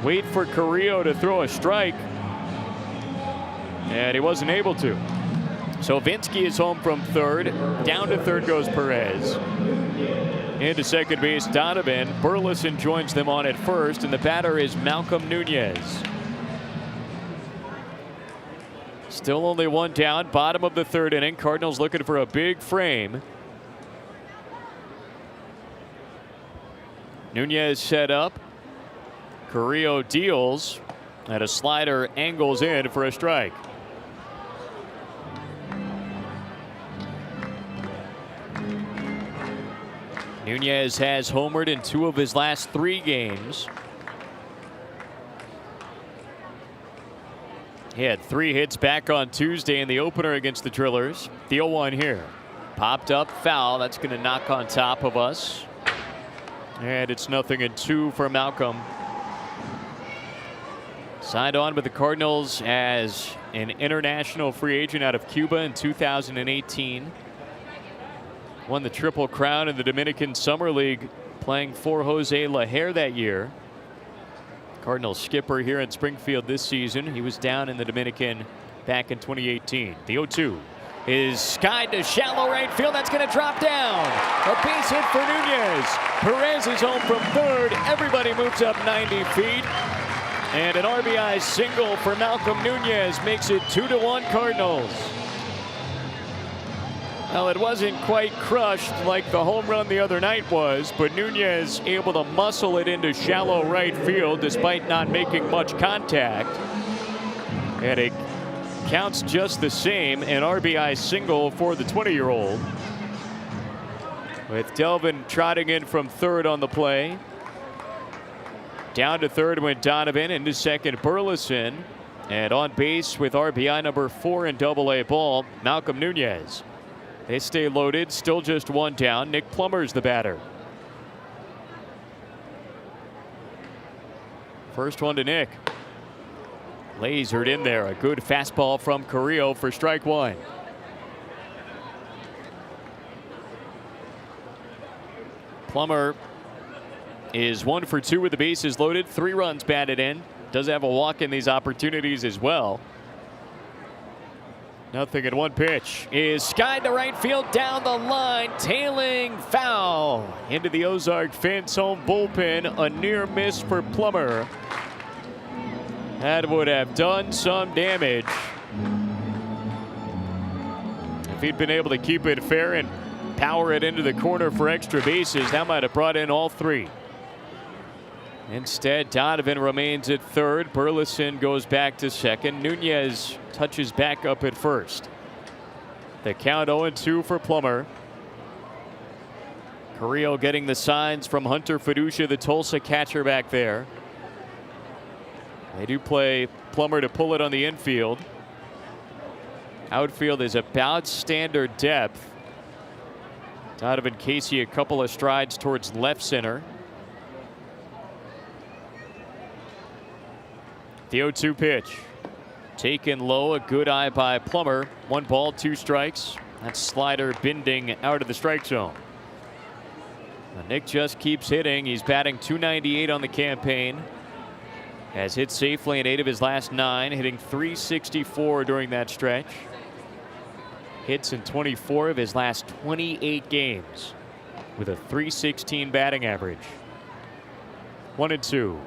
wait for Carrillo to throw a strike, and he wasn't able to. So Vinsky is home from third. Down to third goes Perez. Into second base, Donovan. Burleson joins them on at first, and the batter is Malcolm Nunez. Still only 1 down, bottom of the 3rd inning. Cardinals looking for a big frame. Nunez set up. Carrillo deals, and a slider angles in for a strike. Nunez has homered in 2 of his last 3 games. He had 3 hits back on Tuesday in the opener against the Drillers. The 0-1 here. Popped up foul. That's going to knock on top of us. And it's 0-2 for Malcolm. Signed on with the Cardinals as an international free agent out of Cuba in 2018. Won the Triple Crown in the Dominican Summer League, playing for Jose Lajer that year. Cardinals skipper here in Springfield this season. He was down in the Dominican back in 2018. The 0-2 is skied to shallow right field. That's going to drop down. A base hit for Nunez. Perez is home from third. Everybody moves up 90 feet. And an RBI single for Malcolm Nunez makes it 2-1 Cardinals. Well, it wasn't quite crushed like the home run the other night was, but Nunez able to muscle it into shallow right field despite not making much contact. And it counts just the same, an RBI single for the 20-year-old. With Delvin trotting in from third on the play. Down to third went Donovan, into second Burleson. And on base with RBI number 4 in Double-A ball, Malcolm Nunez. They stay loaded, still just 1 down. Nick Plummer's the batter. First one to Nick. Lasered in there. A good fastball from Carrillo for strike 1. Plummer is 1 for 2 with the bases loaded. 3 runs batted in. Does have a walk in these opportunities as well. 0-1 pitch is skied to right field, down the line, tailing foul into the Ozark fence home bullpen. A near miss for Plummer. That would have done some damage. If he'd been able to keep it fair and power it into the corner for extra bases, that might have brought in all 3. Instead, Donovan remains at third. Burleson goes back to second. Nunez touches back up at first. The count 0-2 for Plummer. Carrillo getting the signs from Hunter Fiducia, the Tulsa catcher back there. They do play Plummer to pull it on the infield. Outfield is about standard depth. Donovan Casey a couple of strides towards left center. The 0-2 pitch. Taken low, a good eye by Plummer. 1 ball, 2 strikes. That slider bending out of the strike zone. Nick just keeps hitting. He's batting .298 on the campaign. Has hit safely in 8 of his last 9, hitting .364 during that stretch. Hits in 24 of his last 28 games with a .316 batting average. 1-2.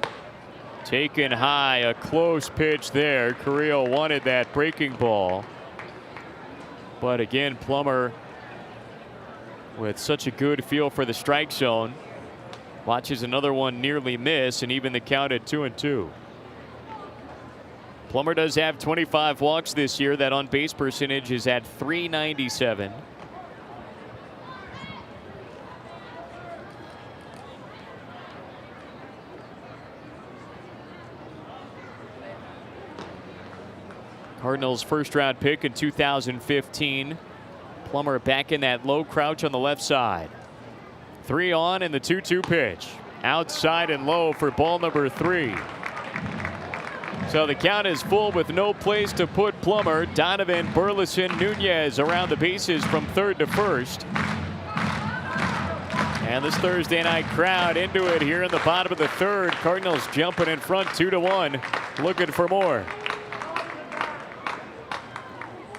Taken high, a close pitch there. Carrillo wanted that breaking ball. But again, Plummer with such a good feel for the strike zone. Watches another one nearly miss, and even the count at 2-2. Plummer does have 25 walks this year. That on base percentage is at .397. Cardinals first round pick in 2015. Plummer back in that low crouch on the left side. 3 on and the 2-2 pitch. Outside and low for ball number 3. So the count is full with no place to put Plummer. Donovan, Burleson, Nunez around the bases from third to first. And this Thursday night crowd into it here in the bottom of the third. Cardinals jumping in front 2-1. Looking for more.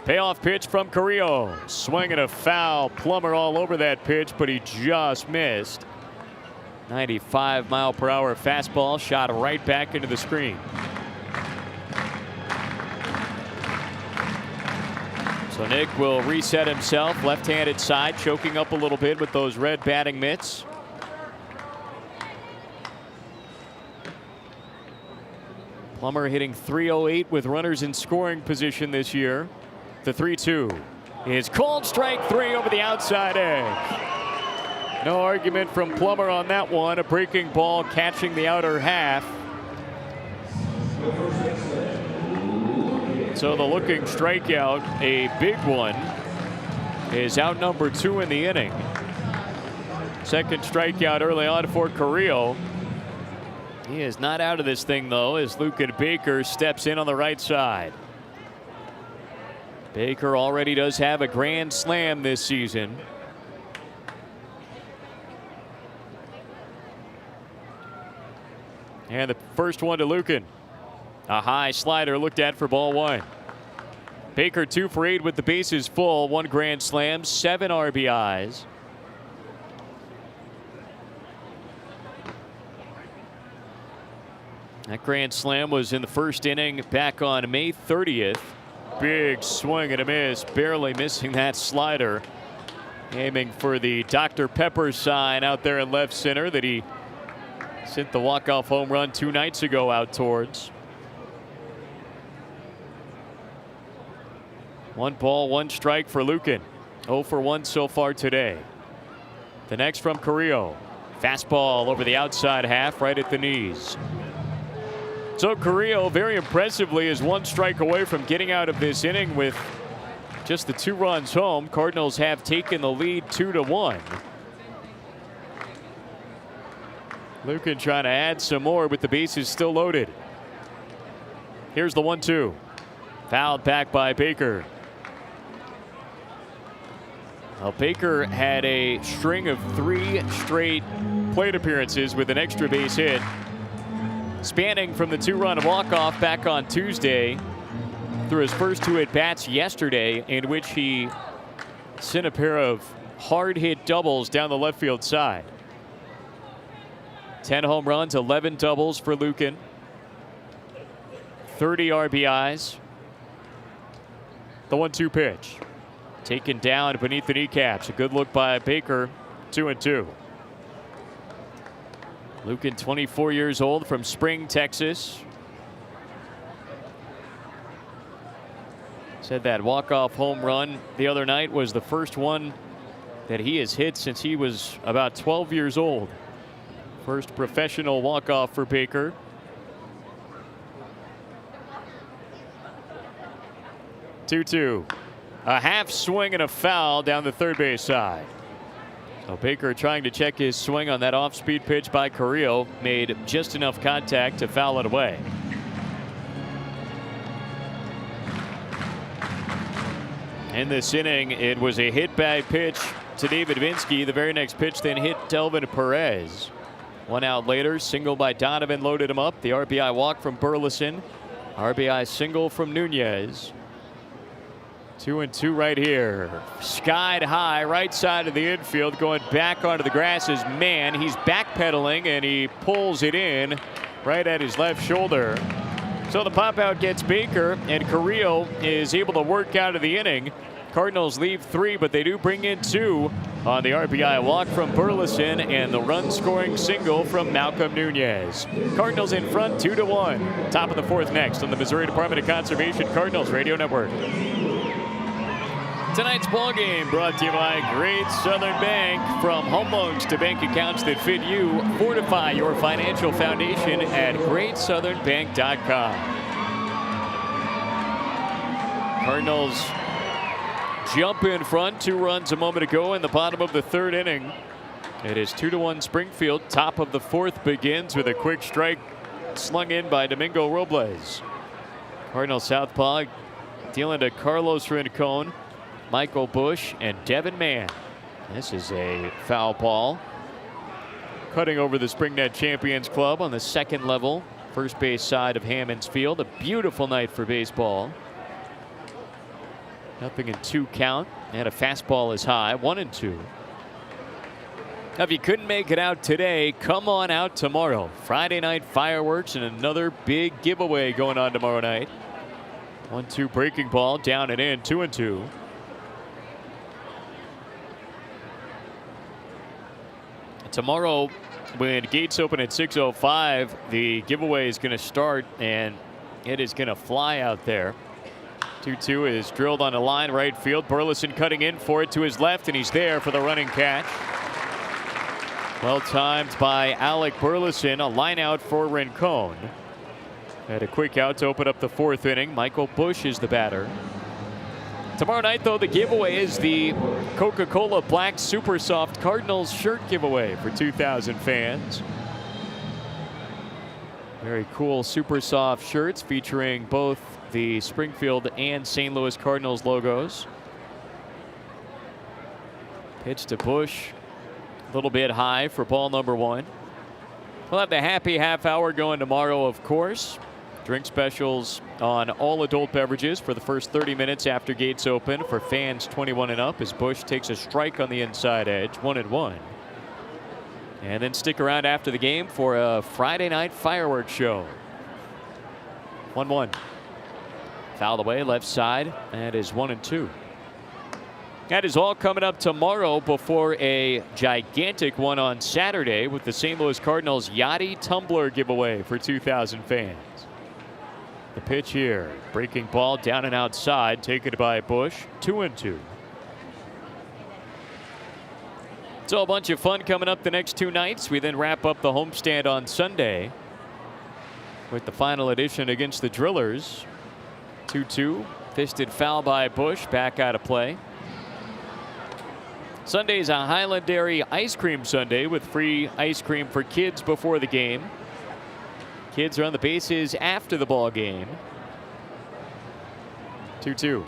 Payoff pitch from Carrillo. Swinging a foul. Plummer all over that pitch, but he just missed. 95-mile-per-hour fastball shot right back into the screen. So Nick will reset himself. Left-handed side, choking up a little bit with those red batting mitts. Plummer hitting .308 with runners in scoring position this year. The 3-2 is called strike 3 over the outside edge. No argument from Plummer on that one. A breaking ball catching the outer half. So the looking strikeout, a big one, is out number 2 in the inning. Second strikeout early on for Carrillo. He is not out of this thing though, as Lucan Baker steps in on the right side. Baker already does have a grand slam this season. And the first one to Lucan. A high slider looked at for ball 1. Baker 2 for 8 with the bases full. 1 grand slam, 7 RBIs. That grand slam was in the first inning back on May 30th. Big swing and a miss, barely missing that slider. Aiming for the Dr. Pepper sign out there in left center that he sent the walk-off home run 2 nights ago out towards. 1 ball, 1 strike for Lucan. 0 for 1 so far today. The next from Carrillo. Fastball over the outside half, right at the knees. So Carrillo very impressively is 1 strike away from getting out of this inning with just the 2 runs home. Cardinals have taken the lead 2-1. Lucan trying to add some more with the bases still loaded. Here's the 1-2. Fouled back by Baker. Well, Baker had a string of 3 straight plate appearances with an extra base hit, spanning from the 2-run walk-off back on Tuesday through his first 2 at-bats yesterday, in which he sent a pair of hard-hit doubles down the left field side. 10 home runs, 11 doubles for Lucan. 30 RBIs. The 1-2 pitch. Taken down beneath the kneecaps. A good look by Baker. 2-2. Lucan, 24 years old, from Spring, Texas. Said that walk-off home run the other night was the first one that he has hit since he was about 12 years old. First professional walk-off for Baker. Two-two. A half swing and a foul down the third base side. So Baker trying to check his swing on that off-speed pitch by Carrillo. Made just enough contact to foul it away. In this inning, it was a hit by pitch to David Vinsky. The very next pitch then hit Delvin Perez. 1 out later, single by Donovan loaded him up. The RBI walk from Burleson. RBI single from Nunez. 2-2 right here. Skied high, right side of the infield, going back onto the grass is Mann. He's backpedaling and he pulls it in right at his left shoulder. So the pop out gets Baker, and Carrillo is able to work out of the inning. Cardinals leave 3, but they do bring in 2 on the RBI walk from Burleson and the run scoring single from Malcolm Nunez. Cardinals in front 2-1. Top of the 4th next on the Missouri Department of Conservation Cardinals Radio Network. Tonight's ball game brought to you by Great Southern Bank. From home loans to bank accounts that fit you, fortify your financial foundation at GreatSouthernBank.com. Cardinals jump in front, 2 runs a moment ago in the bottom of the 3rd inning. It is 2-1 Springfield. Top of the 4th begins with a quick strike slung in by Domingo Robles. Cardinal southpaw dealing to Carlos Rincon, Michael Bush, and Devin Mann. This is a foul ball. Cutting over the SpringNet Champions Club on the 2nd level, first base side of Hammons Field. A beautiful night for baseball. Nothing in 2 count, and a fastball is high, 1-2. Now, if you couldn't make it out today, come on out tomorrow. Friday night fireworks and another big giveaway going on tomorrow night. 1-2 breaking ball, down and in, 2-2. Tomorrow, when gates open at 6:05, the giveaway is going to start, and it is going to fly out there. 2-2 is drilled on the line, right field. Burleson cutting in for it to his left, and he's there for the running catch. Well timed by Alec Burleson. A line out for Rincon. Had a quick out to open up the 4th inning. Michael Bush is the batter. Tomorrow night, though, the giveaway is the Coca-Cola Black Super Soft Cardinals shirt giveaway for 2,000 fans. Very cool Super Soft shirts featuring both the Springfield and St. Louis Cardinals logos. Pitch to Bush, a little bit high for ball number 1. We'll have the happy half hour going tomorrow, of course. Drink specials on all adult beverages for the first 30 minutes after gates open for fans 21 and up, as Bush takes a strike on the inside edge, 1-1. And then stick around after the game for a Friday night fireworks show. 1-1. Fouled away left side. That is 1-2. That is all coming up tomorrow before a gigantic one on Saturday with the St. Louis Cardinals Yachty Tumbler giveaway for 2,000 fans. The pitch here, breaking ball down and outside, taken by Bush, 2-2. So a bunch of fun coming up the next 2 nights. We then wrap up the homestand on Sunday with the final edition against the Drillers. 2-2, fisted foul by Bush, back out of play. Sunday's a Highland Dairy Ice Cream Sunday with free ice cream for kids before the game. Kids are on the bases after the ball game. 2-2.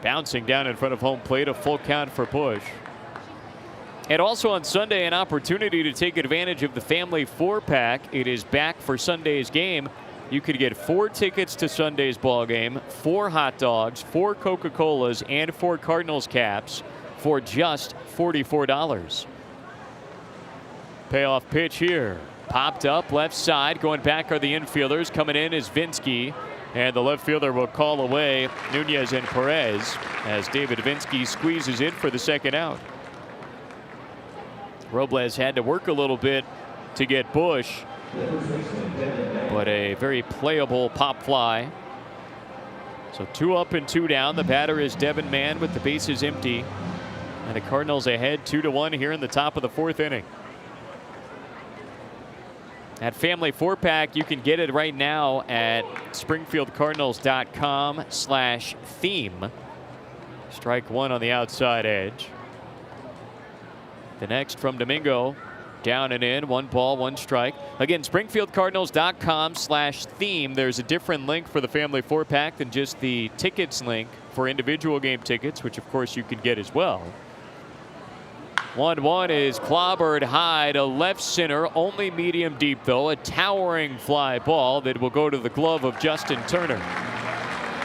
Bouncing down in front of home plate, a full count for Bush. And also on Sunday, an opportunity to take advantage of the family 4-pack. It is back for Sunday's game. You could get 4 tickets to Sunday's ball game, 4 hot dogs, 4 Coca-Colas, and 4 Cardinals caps for just $44. Payoff pitch here. Popped up left side. Going back are the infielders. Coming in is Vinsky. And the left fielder will call away Nunez and Perez as David Vinsky squeezes in for the 2nd out. Robles had to work a little bit to get Bush, but a very playable pop fly. So 2 up and 2 down. The batter is Devin Mann with the bases empty. And the Cardinals ahead 2-1 here in the top of the 4th inning. That family 4-pack, you can get it right now at SpringfieldCardinals.com/theme. Strike 1 on the outside edge. The next from Domingo. Down and in. 1 ball, 1 strike. Again, SpringfieldCardinals.com/theme. There's a different link for the family 4-pack than just the tickets link for individual game tickets, which of course you can get as well. 1-1 is clobbered high to left center, only medium deep though. A towering fly ball that will go to the glove of Justin Turner.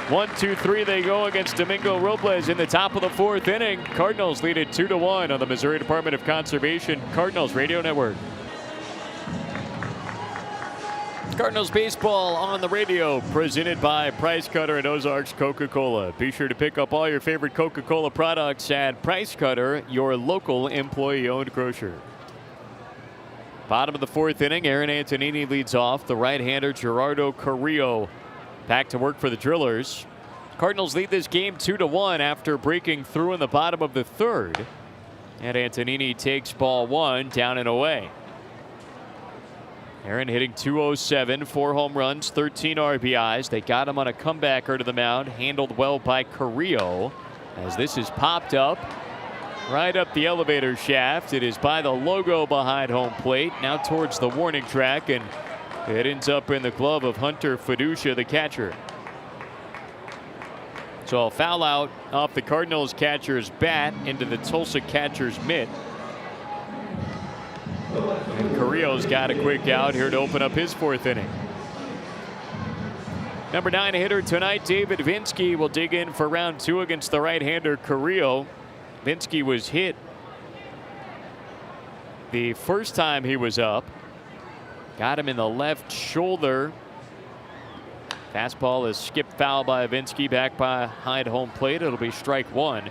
1-2-3 they go against Domingo Robles in the top of the 4th inning. Cardinals lead it 2-1 on the Missouri Department of Conservation Cardinals Radio Network. Cardinals baseball on the radio, presented by Price Cutter and Ozarks Coca-Cola. Be sure to pick up all your favorite Coca-Cola products at Price Cutter, your local employee-owned grocer. Bottom of the 4th inning, Aaron Antonini leads off. The right-hander Gerardo Carrillo back to work for the Drillers. Cardinals lead this game 2-1 after breaking through in the bottom of the 3rd. And Antonini takes ball 1 down and away. Aaron hitting .207, 4 home runs, 13 RBIs. They got him on a comebacker to the mound, handled well by Carrillo. As this is popped up right up the elevator shaft. It is by the logo behind home plate, now towards the warning track, and it ends up in the glove of Hunter Fiducia, the catcher. So a foul out off the Cardinals catcher's bat into the Tulsa catcher's mitt. And Carrillo's got a quick out here to open up his 4th inning. Number 9 hitter tonight, David Vinsky, will dig in for round 2 against the right-hander Carrillo. Vinsky was hit the first time he was up. Got him in the left shoulder. Fastball is skipped foul by Vinsky back behind home plate. It'll be strike 1.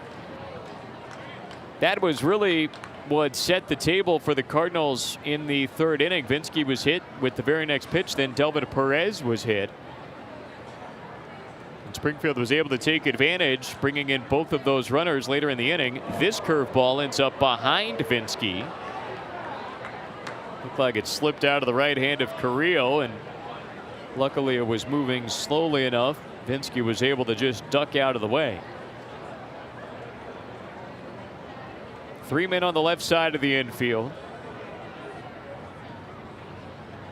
That was really what set the table for the Cardinals in the 3rd inning. Vinsky was hit with the very next pitch. Then Delvin Perez was hit. And Springfield was able to take advantage, bringing in both of those runners later in the inning. This curveball ends up behind Vinsky. Looked like it slipped out of the right hand of Carrillo, and luckily it was moving slowly enough. Vinsky was able to just duck out of the way. 3 men on the left side of the infield.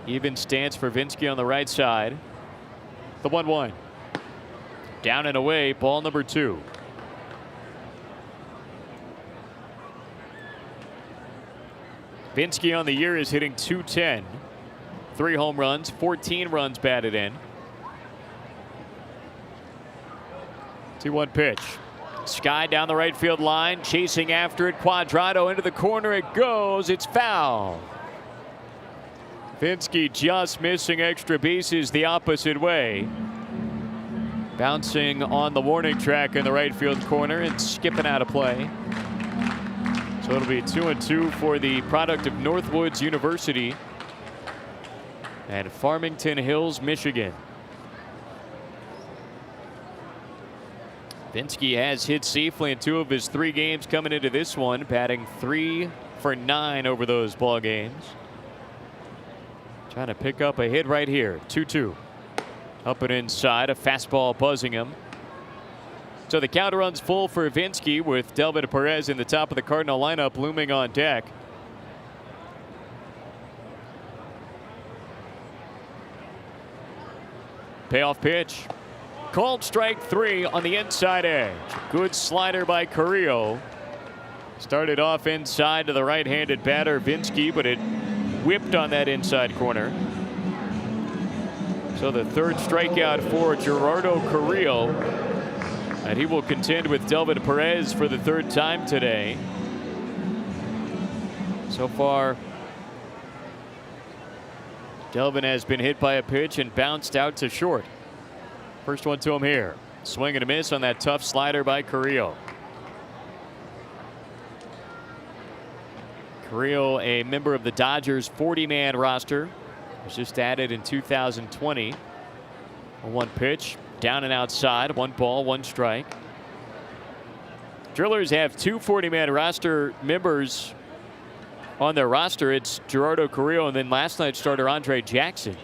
Even stance for Vinsky on the right side. The 1-1. Down and away, ball number 2. Vinsky on the year is hitting .210. 3 home runs, 14 runs batted in. 2-1 pitch. Sky down the right field line, chasing after it. Quadrado into the corner. It goes. It's foul. Vinsky just missing extra bases the opposite way. Bouncing on the warning track in the right field corner and skipping out of play. So it'll be 2-2 for the product of Northwoods University and Farmington Hills, Michigan. Vinsky has hit safely in 2 of his 3 games coming into this one, batting 3 for 9 over those ball games. Trying to pick up a hit right here. 2-2. Up and inside, a fastball buzzing him. So the count runs full for Vinsky with Delvin Perez in the top of the Cardinal lineup looming on deck. Payoff pitch. Called strike 3 on the inside edge. Good slider by Carrillo. Started off inside to the right-handed batter Vinsky, but it whipped on that inside corner. So the 3rd strikeout for Gerardo Carrillo. And he will contend with Delvin Perez for the 3rd time today. So far, Delvin has been hit by a pitch and bounced out to short. First one to him here. Swing and a miss on that tough slider by Carrillo. Carrillo, a member of the Dodgers 40-man roster, was just added in 2020. A 1 pitch, down and outside, 1 ball, 1 strike. Drillers have 2 40-man roster members on their roster. It's Gerardo Carrillo and then last night's starter Andre Jackson.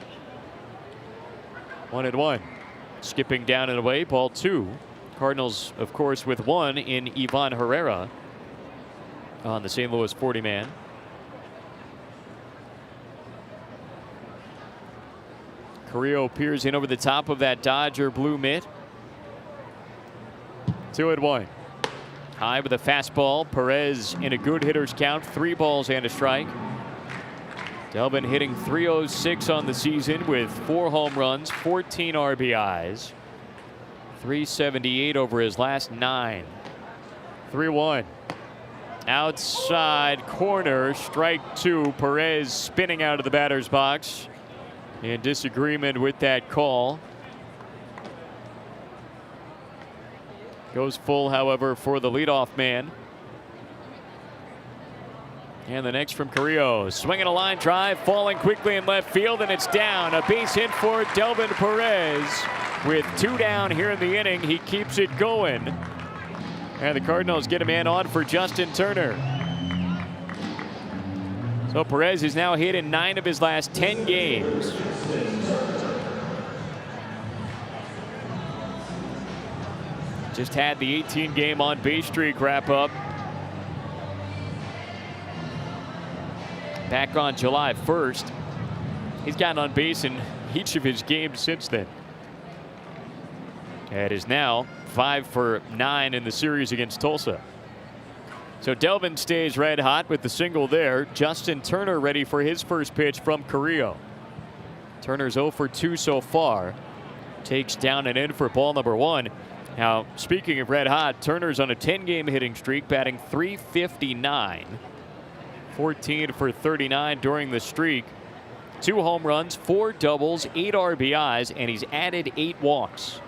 1-1. Skipping down and away, ball 2. Cardinals, of course, with 1 in Ivan Herrera on the St. Louis 40-man. Carrillo peers in over the top of that Dodger blue mitt. 2-1. High with a fastball. Perez in a good hitter's count. 3 balls and a strike. Delvin hitting .306 on the season with 4 home runs, 14 RBIs. .378 over his last 9. 3-1. Outside corner, strike 2. Perez spinning out of the batter's box in disagreement with that call. Goes full, however, for the leadoff man. And the next from Carrillo, swinging a line drive, falling quickly in left field, and it's down. A base hit for Delvin Perez. With 2 down here in the inning, he keeps it going. And the Cardinals get a man on for Justin Turner. So Perez is now hit in 9 of his last 10 games. Just had the 18-game on-base streak wrap up back on July 1st. He's gotten on base in each of his games since then. It is now 5 for 9 in the series against Tulsa. So Delvin stays red hot with the single there. Justin Turner ready for his first pitch from Carrillo. Turner's 0 for 2 so far. Takes down and in for ball number 1. Now, speaking of red hot, Turner's on a 10-game hitting streak, batting .359. 14 for 39 during the streak. 2 home runs, 4 doubles, 8 RBIs, and he's added 8 walks.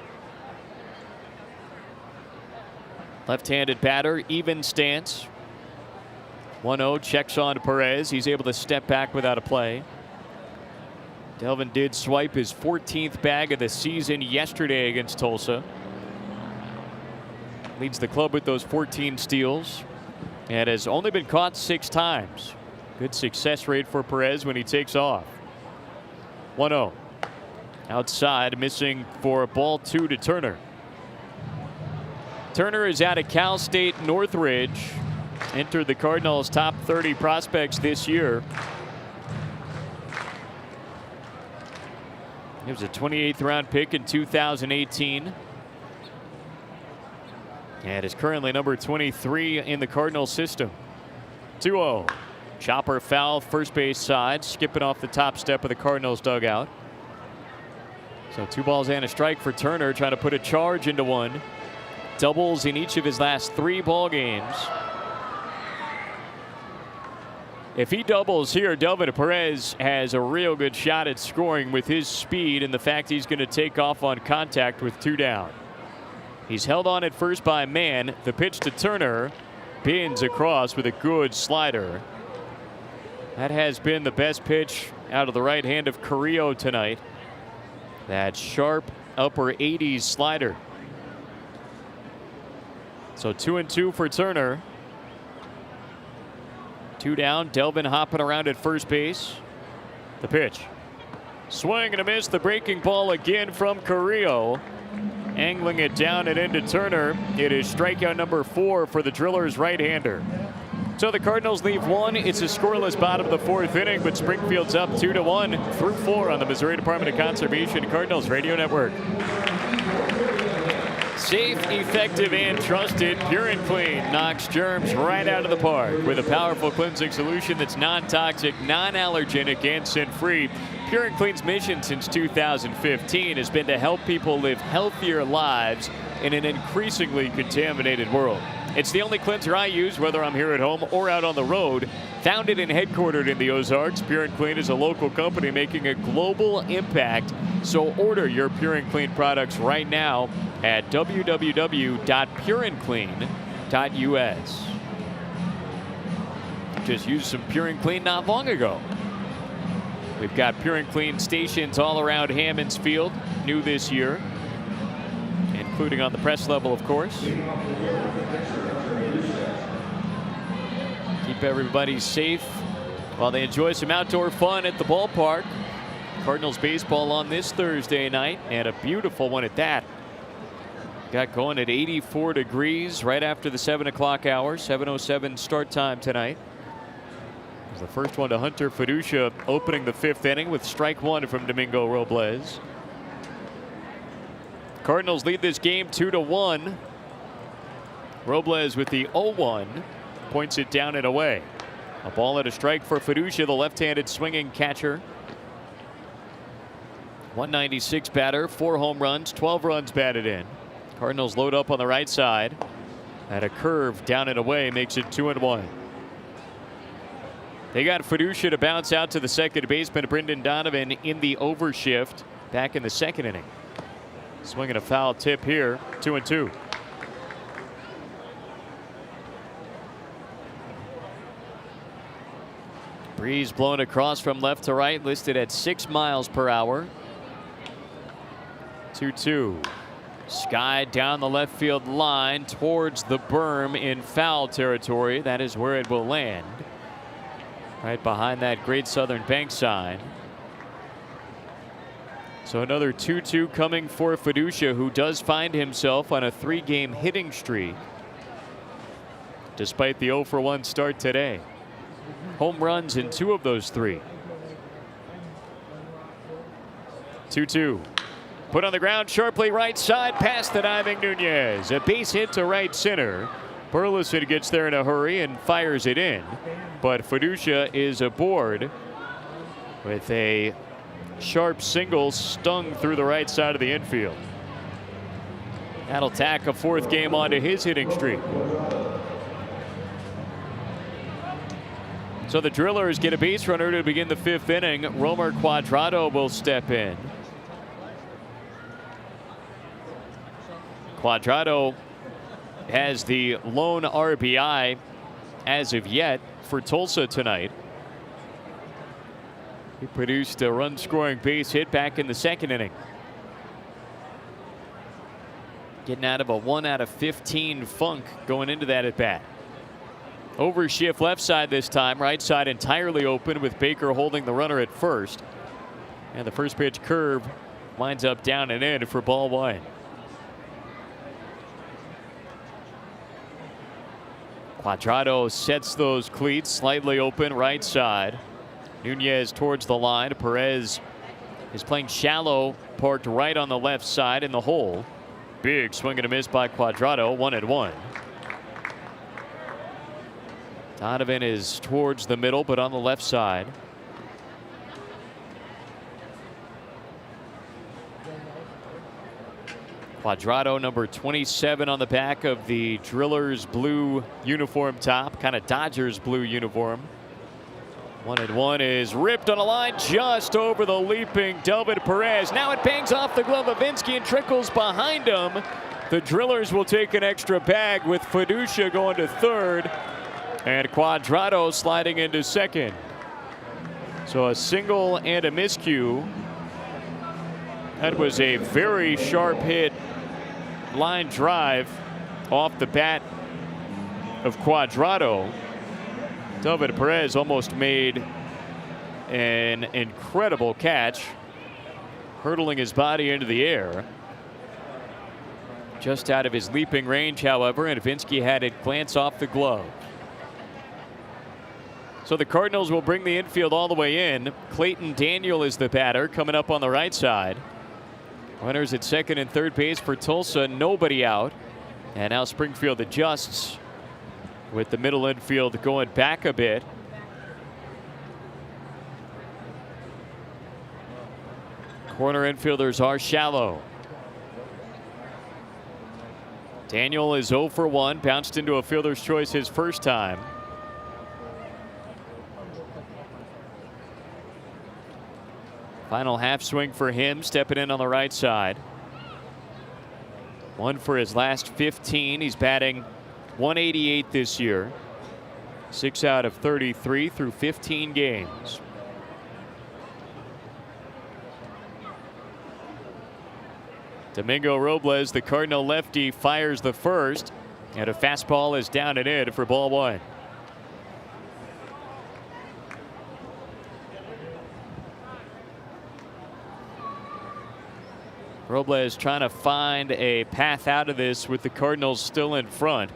Left-handed batter, even stance. 1-0, checks on Perez. He's able to step back without a play. Delvin did swipe his 14th bag of the season yesterday against Tulsa. Leads the club with those 14 steals and has only been caught 6 times. Good success rate for Perez when he takes off. 1-0. Outside, missing for ball 2 to Turner. Turner is out of Cal State Northridge. Entered the Cardinals' top 30 prospects this year. He was a 28th round pick in 2018. And is currently number 23 in the Cardinals system. 2-0. Chopper foul, first base side, skipping off the top step of the Cardinals dugout. So 2 balls and a strike for Turner, trying to put a charge into 1. Doubles in each of his last 3 ball games. If he doubles here, Delvin Perez has a real good shot at scoring with his speed and the fact he's going to take off on contact with 2 down. He's held on at first by Mann. The pitch to Turner. Bins across with a good slider. That has been the best pitch out of the right hand of Carrillo tonight. That sharp upper 80s slider. So 2-2 for Turner. 2 down. Delvin hopping around at first base. The pitch. Swing and a miss. The breaking ball again from Carrillo. Angling it down and into Turner. It is strikeout number 4 for the Drillers right-hander. So the Cardinals leave 1. It's a scoreless bottom of the 4th inning, but Springfield's up 2-1 through 4 on the Missouri Department of Conservation Cardinals Radio Network. Safe, effective, and trusted. Pure and Clean knocks germs right out of the park with a powerful cleansing solution that's non-toxic, non-allergenic, and scent-free. Pure and Clean's mission since 2015 has been to help people live healthier lives in an increasingly contaminated world. It's the only cleanser I use, whether I'm here at home or out on the road. Founded and headquartered in the Ozarks, Pure and Clean is a local company making a global impact. So order your Pure and Clean products right now at www.pureandclean.us. Just used some Pure and Clean not long ago. We've got Pure and Clean stations all around Hammons Field, new this year, including on the press level, of course. Keep everybody safe while they enjoy some outdoor fun at the ballpark. Cardinals baseball on this Thursday night, and a beautiful one at that. Got going at 84 degrees right after the 7 o'clock hour. 7:07 start time tonight. was the first one to Hunter Fiducia, opening the 5th inning with strike 1 from Domingo Robles. Cardinals lead this game 2-1. Robles with the 0-1 points it down and away. A ball and a strike for Fiducia, the left-handed swinging catcher. 196 batter, 4 home runs, 12 runs batted in. Cardinals load up on the right side. And a curve down and away makes it 2-1. They got Fiducia to bounce out to the second baseman, Brendan Donovan, in the overshift back in the 2nd inning. Swinging a foul tip here, 2-2. Breeze blowing across from left to right, listed at 6 miles per hour. 2-2. Sky down the left field line towards the berm in foul territory. That is where it will land. Right behind that Great Southern Bank sign. So another 2-2 coming for Fiducia, who does find himself on a 3-game hitting streak despite the 0-for-1 start today. Home runs in 2 of those 3. 2-2. Put on the ground sharply right side past the diving Nunez. A base hit to right center. Burleson gets there in a hurry and fires it in. But Fiducia is aboard with a sharp single stung through the right side of the infield. That'll tack a 4th game onto his hitting streak. So the Drillers get a base runner to begin the 5th inning. Romer Cuadrado will step in. Cuadrado has the lone RBI as of yet for Tulsa tonight. He produced a run-scoring base hit back in the 2nd inning. Getting out of a 1 out of 15 funk going into that at bat. Overshift left side this time, right side entirely open with Baker holding the runner at first. And the first pitch curve winds up down and in for ball 1. Cuadrado sets those cleats slightly open right side. Nunez towards the line. Perez is playing shallow, parked right on the left side in the hole. Big swing and a miss by Cuadrado, 1-1. Donovan is towards the middle, but on the left side. Cuadrado, number 27 on the back of the Drillers blue uniform top, kind of Dodgers blue uniform. 1-1 is ripped on a line just over the leaping Delvin Perez. Now it bangs off the glove of Vinsky and trickles behind him. The Drillers will take an extra bag with Fiducia going to 3rd and Cuadrado sliding into 2nd. So a single and a miscue. That was a very sharp hit line drive off the bat of Cuadrado. Delvin Perez almost made an incredible catch, hurtling his body into the air. Just out of his leaping range, however, and Vinsky had it glance off the glove. So the Cardinals will bring the infield all the way in. Clayton Daniel is the batter coming up on the right side. Runners at 2nd and 3rd base for Tulsa, nobody out. And now Springfield adjusts with the middle infield going back a bit. Corner infielders are shallow. Daniel is 0 for 1, bounced into a fielder's choice his first time. Final half swing for him, stepping in on the right side. 1 for his last 15. He's batting .188 this year. 6 out of 33 through 15 games. Domingo Robles, the Cardinal lefty, fires the first, and a fastball is down and in for ball 1. Robles trying to find a path out of this with the Cardinals still in front.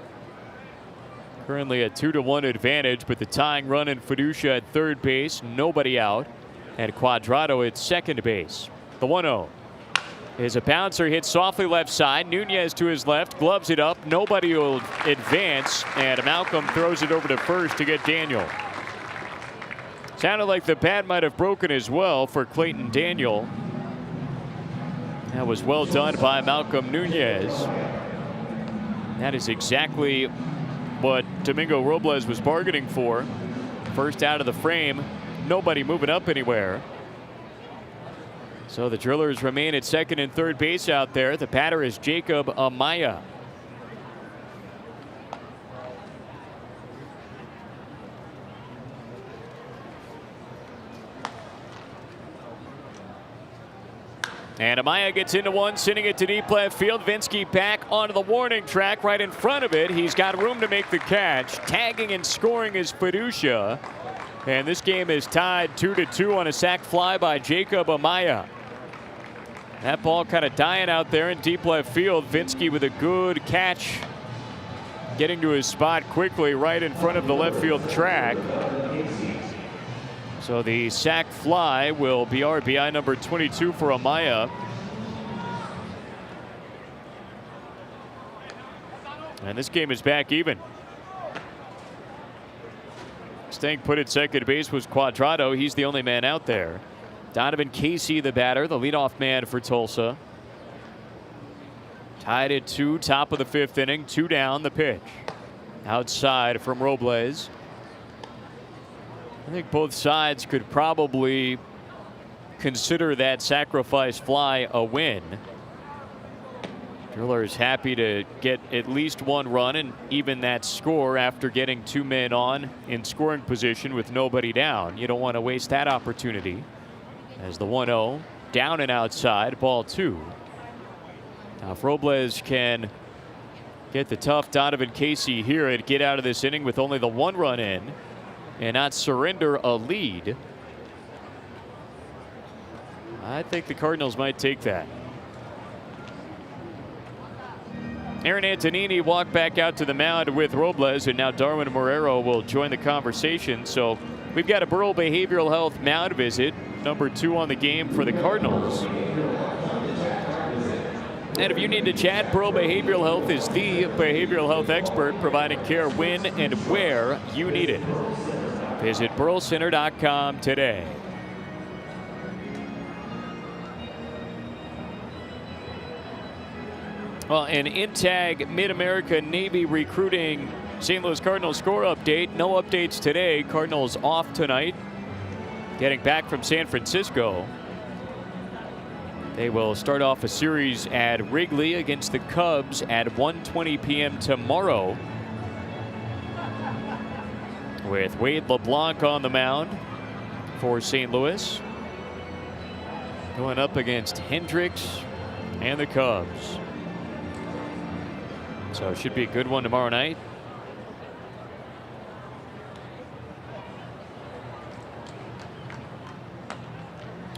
Currently a 2-1 advantage, but the tying run in Fiducia at third base, nobody out. And Quadrado at second base. The 1-0 is a bouncer hit softly left side. Nunez to his left, gloves it up. Nobody will advance, and Malcolm throws it over to first to get Daniel. Sounded like the bat might have broken as well for Clayton Daniel. That was well done by Malcolm Nunez. That is exactly what Domingo Robles was bargaining for. First out of the frame, nobody moving up anywhere. So the Drillers remain at second and third base out there. The batter is Jacob Amaya. And Amaya gets into one, sending it to deep left field. Vinsky back onto the warning track right in front of it. He's got room to make the catch. Tagging and scoring is Fiducia. And this game is tied 2-2 on a sac fly by Jacob Amaya. That ball kind of dying out there in deep left field. Vinsky with a good catch, getting to his spot quickly right in front of the left field track. So the sac fly will be RBI number 22 for Amaya. And this game is back even. Staying put at second base was Quadrado. He's the only man out there. Donovan Casey, the batter, the leadoff man for Tulsa. Tied at 2, top of the fifth inning, 2 down, the pitch. Outside from Robles. I think both sides could probably consider that sacrifice fly a win. Drillers happy to get at least one run and even that score after getting 2 men on in scoring position with nobody down. You don't want to waste that opportunity. As the 1-0 down and outside, ball 2. Now if Robles can get the tough Donovan Casey here and get out of this inning with only the 1 run in and not surrender a lead, I think the Cardinals might take that. Aaron Antonini walked back out to the mound with Robles, and now Darwin Marrero will join the conversation. So we've got a Burl Behavioral Health mound visit, number 2 on the game for the Cardinals. And if you need to chat, Burl Behavioral Health is the behavioral health expert, providing care when and where you need it. Visit burlcenter.com today. Well, an InTag Mid-America Navy recruiting St. Louis Cardinals score update. No updates today. Cardinals off tonight. Getting back from San Francisco. They will start off a series at Wrigley against the Cubs at 1:20 p.m. tomorrow. With Wade LeBlanc on the mound for St. Louis. Going up against Hendricks and the Cubs. So it should be a good one tomorrow night.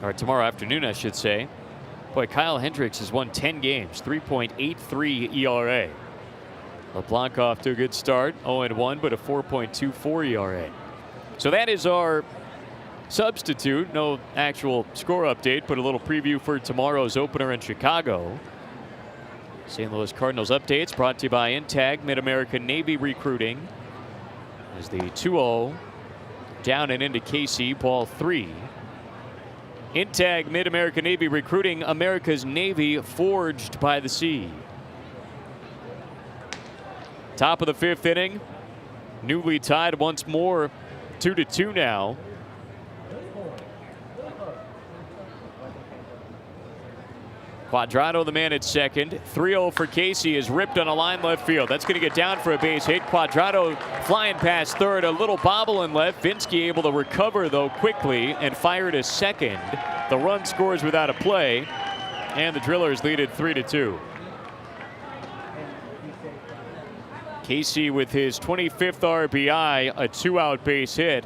Or tomorrow afternoon, I should say. Boy, Kyle Hendricks has won 10 games, 3.83 ERA. LeBlanc off to a good start, 0-1, but a 4.24 ERA. So that is our substitute. No actual score update, but a little preview for tomorrow's opener in Chicago. St. Louis Cardinals updates brought to you by InTag Mid-American Navy Recruiting. As the 2-0 down and into Casey, ball 3. InTag Mid-American Navy Recruiting, America's Navy forged by the sea. Top of the fifth inning, newly tied once more, 2-2 now. Quadrado, the man at second. 3-0 for Casey, is ripped on a line left field. That's going to get down for a base hit. Quadrado flying past third. A little bobble in left. Vinsky able to recover, though, quickly and fire to second. The run scores without a play, and the Drillers lead it 3-2. Casey with his 25th RBI, a 2-out base hit.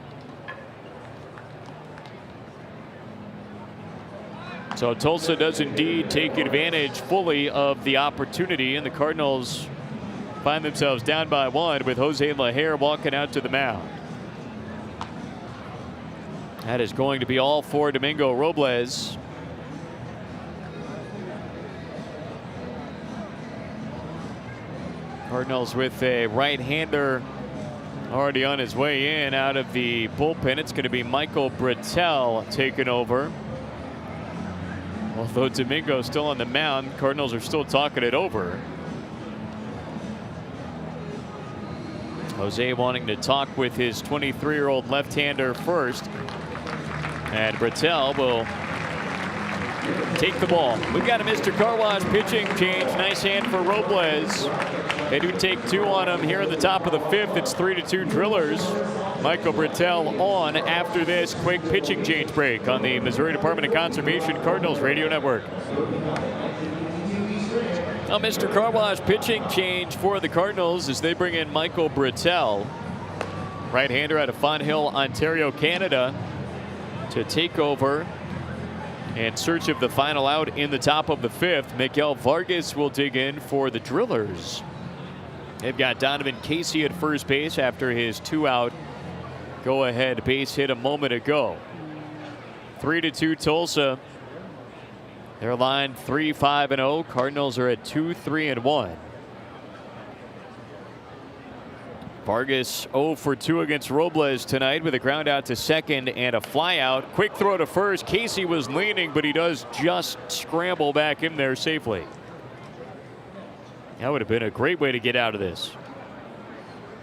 So Tulsa does indeed take advantage fully of the opportunity, and the Cardinals find themselves down by 1 with Jose LaHare walking out to the mound. That is going to be all for Domingo Robles. Cardinals with a right-hander already on his way in out of the bullpen. It's going to be Michael Britell taking over. Although Domingo's still on the mound, Cardinals are still talking it over. Jose wanting to talk with his 23-year-old left-hander first. And Britell will take the ball. We've got a Mr. Car Wash pitching change. Nice hand for Robles. They do take 2 on him here in the top of the 5th. It's 3-2 Drillers. Michael Britell on after this quick pitching change break on the Missouri Department of Conservation Cardinals Radio Network. Now Mr. Car Wash pitching change for the Cardinals as they bring in Michael Britell, right-hander out of Fonthill, Ontario, Canada, to take over in search of the final out in the top of the 5th. Miguel Vargas will dig in for the Drillers. They've got Donovan Casey at first base after his 2-out go-ahead base hit a moment ago. 3-2 Tulsa. Their line 3-5-0. Cardinals are at 2-3-1. Vargas 0 for 2 against Robles tonight with a ground out to second and a fly out. Quick throw to first. Casey was leaning, but he does just scramble back in there safely. That would have been a great way to get out of this.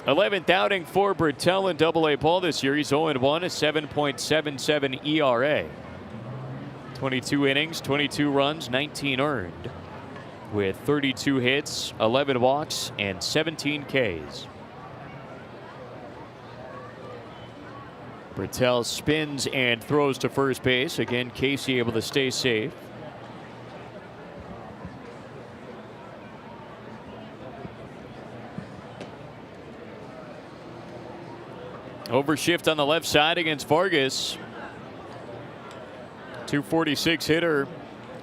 11th outing for Britell in AA ball this year. He's 0-1, a 7.77 ERA. 22 innings, 22 runs, 19 earned, with 32 hits, 11 walks, and 17 Ks. Britell spins and throws to first base. Again, Casey able to stay safe. Overshift on the left side against Vargas. 246 hitter,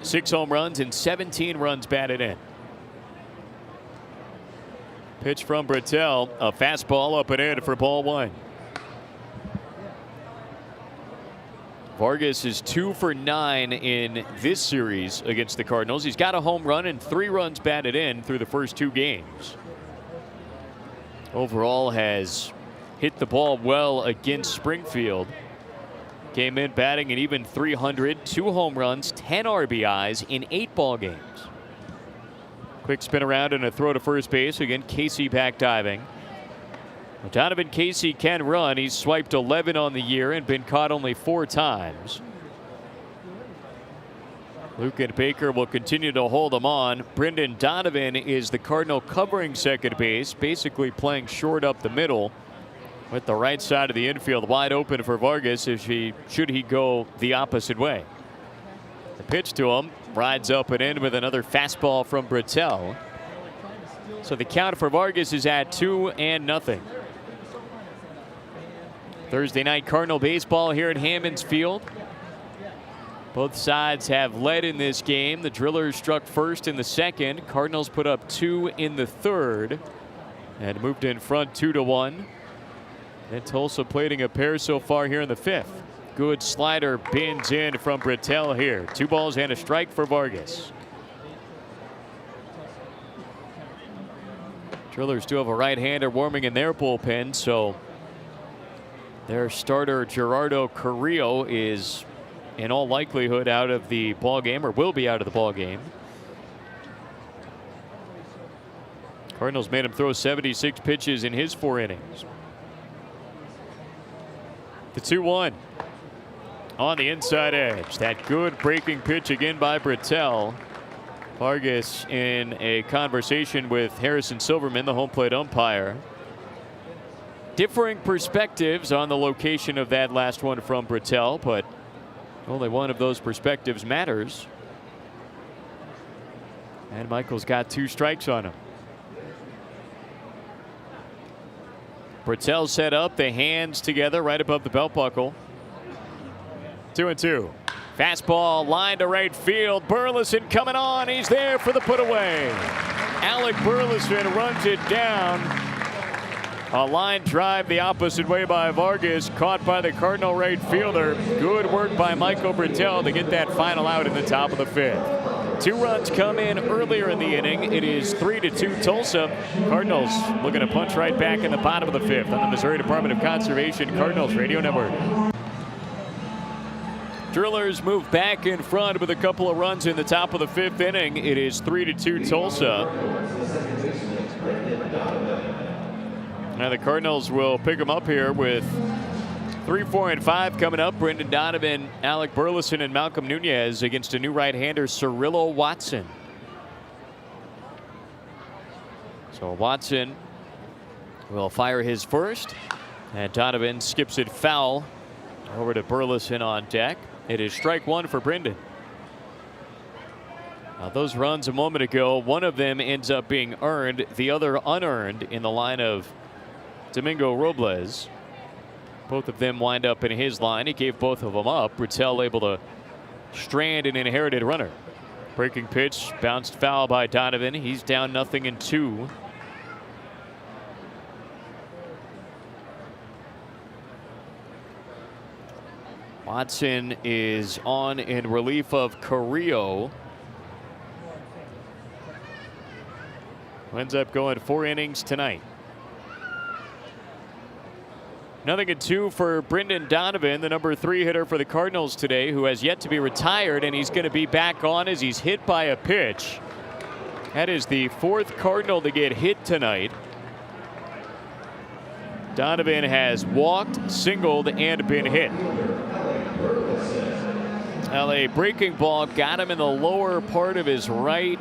6 home runs and 17 runs batted in. Pitch from Britell, a fastball up and in for ball 1. Vargas is 2 for 9 in this series against the Cardinals. He's got a home run and 3 runs batted in through the first 2 games. Overall has hit the ball well against Springfield. Came in batting an even 300, 2 home runs, 10 RBIs in 8 ball games. Quick spin around and a throw to first base. Again, Casey back diving. Donovan Casey can run. He's swiped 11 on the year and been caught only 4 times. Luke Baker will continue to hold him on. Brendan Donovan is the Cardinal covering second base, basically playing short up the middle, with the right side of the infield wide open for Vargas should he go the opposite way. The pitch to him rides up and in with another fastball from Britell. So the count for Vargas is at 2-0. Thursday night Cardinal baseball here at Hammons Field. Both sides have led in this game. The Drillers struck first in the second. Cardinals put up 2 in the third and moved in front 2-1. And Tulsa plating a pair so far here in the 5th. Good slider bins in from Britell here. 2 balls and a strike for Vargas. Drillers do have a right-hander warming in their bullpen, so their starter Gerardo Carrillo is in all likelihood out of the ball game, or will be out of the ball game. Cardinals made him throw 76 pitches in his 4 innings. The 2-1 on the inside edge. That good breaking pitch again by Britell. Vargas in a conversation with Harrison Silverman, the home plate umpire. Differing perspectives on the location of that last one from Britell, but only one of those perspectives matters. And Michael's got 2 strikes on him. Britell set up, the hands together right above the belt buckle. 2-2. Fastball line to right field. Burleson coming on. He's there for the put away. Alec Burleson runs it down. A line drive the opposite way by Vargas, caught by the Cardinal right fielder. Good work by Michael Britell to get that final out in the top of the 5th. 2 runs come in earlier in the inning. It is 3-2 Tulsa. Cardinals looking to punch right back in the bottom of the 5th on the Missouri Department of Conservation Cardinals Radio Network. Drillers move back in front with a couple of runs in the top of the 5th inning. It is 3-2 Tulsa. Now the Cardinals will pick them up here with 3, 4, and 5 coming up. Brendan Donovan, Alec Burleson, and Malcolm Nunez against a new right-hander, Cirillo Watson. So Watson will fire his first, and Donovan skips it foul over to Burleson on deck. It is strike 1 for Brendan. Now those runs a moment ago, one of them ends up being earned, the other unearned in the line of Domingo Robles. Both of them wind up in his line. He gave both of them up. Britell able to strand an inherited runner. Breaking pitch, bounced foul by Donovan. He's down 0-2. Watson is on in relief of Carrillo. Ends up going 4 innings tonight. 0-2 for Brendan Donovan, the number 3 hitter for the Cardinals today, who has yet to be retired, and he's going to be back on as he's hit by a pitch. That is the 4th Cardinal to get hit tonight. Donovan has walked, singled, and been hit. Well, a breaking ball got him in the lower part of his right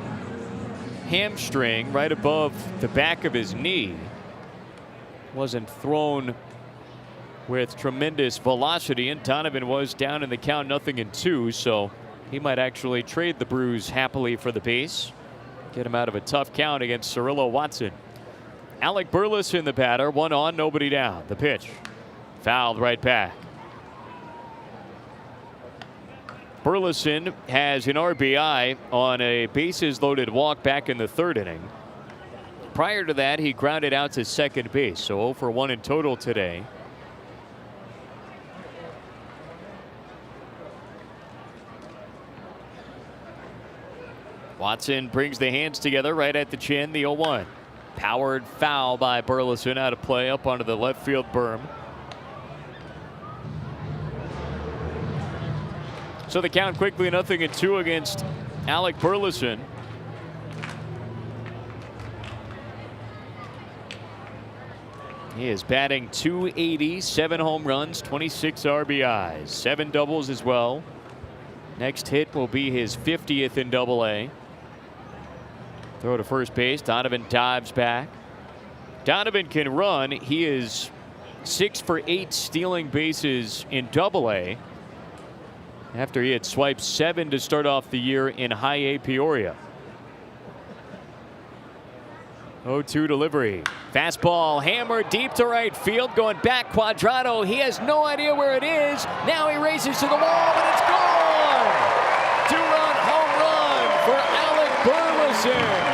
hamstring, right above the back of his knee. Wasn't thrown with tremendous velocity, and Donovan was down in the count 0-2, so he might actually trade the bruise happily for the base, get him out of a tough count against Cirillo Watson. Alec Burleson, the batter, 1 on, nobody down. The pitch fouled right back. Burleson has an RBI on a bases loaded walk back in the 3rd inning. Prior to that, he grounded out to second base, so 0 for 1 in total today. Watson brings the hands together right at the chin, the 0-1. Powered foul by Burleson, out of play up onto the left field berm. So the count quickly 0-2 against Alec Burleson. He is batting .280, 7 home runs, 26 RBIs, 7 doubles as well. Next hit will be his 50th in Double-A. Throw to first base. Donovan dives back. Donovan can run. He is 6 for 8 stealing bases in Double-A, after he had swiped 7 to start off the year in High A Peoria. 0-2 delivery. Fastball hammered deep to right field, going back. Quadrado, he has no idea where it is. Now he races to the wall, and it's gone. 2-run home run for Alec Burleson.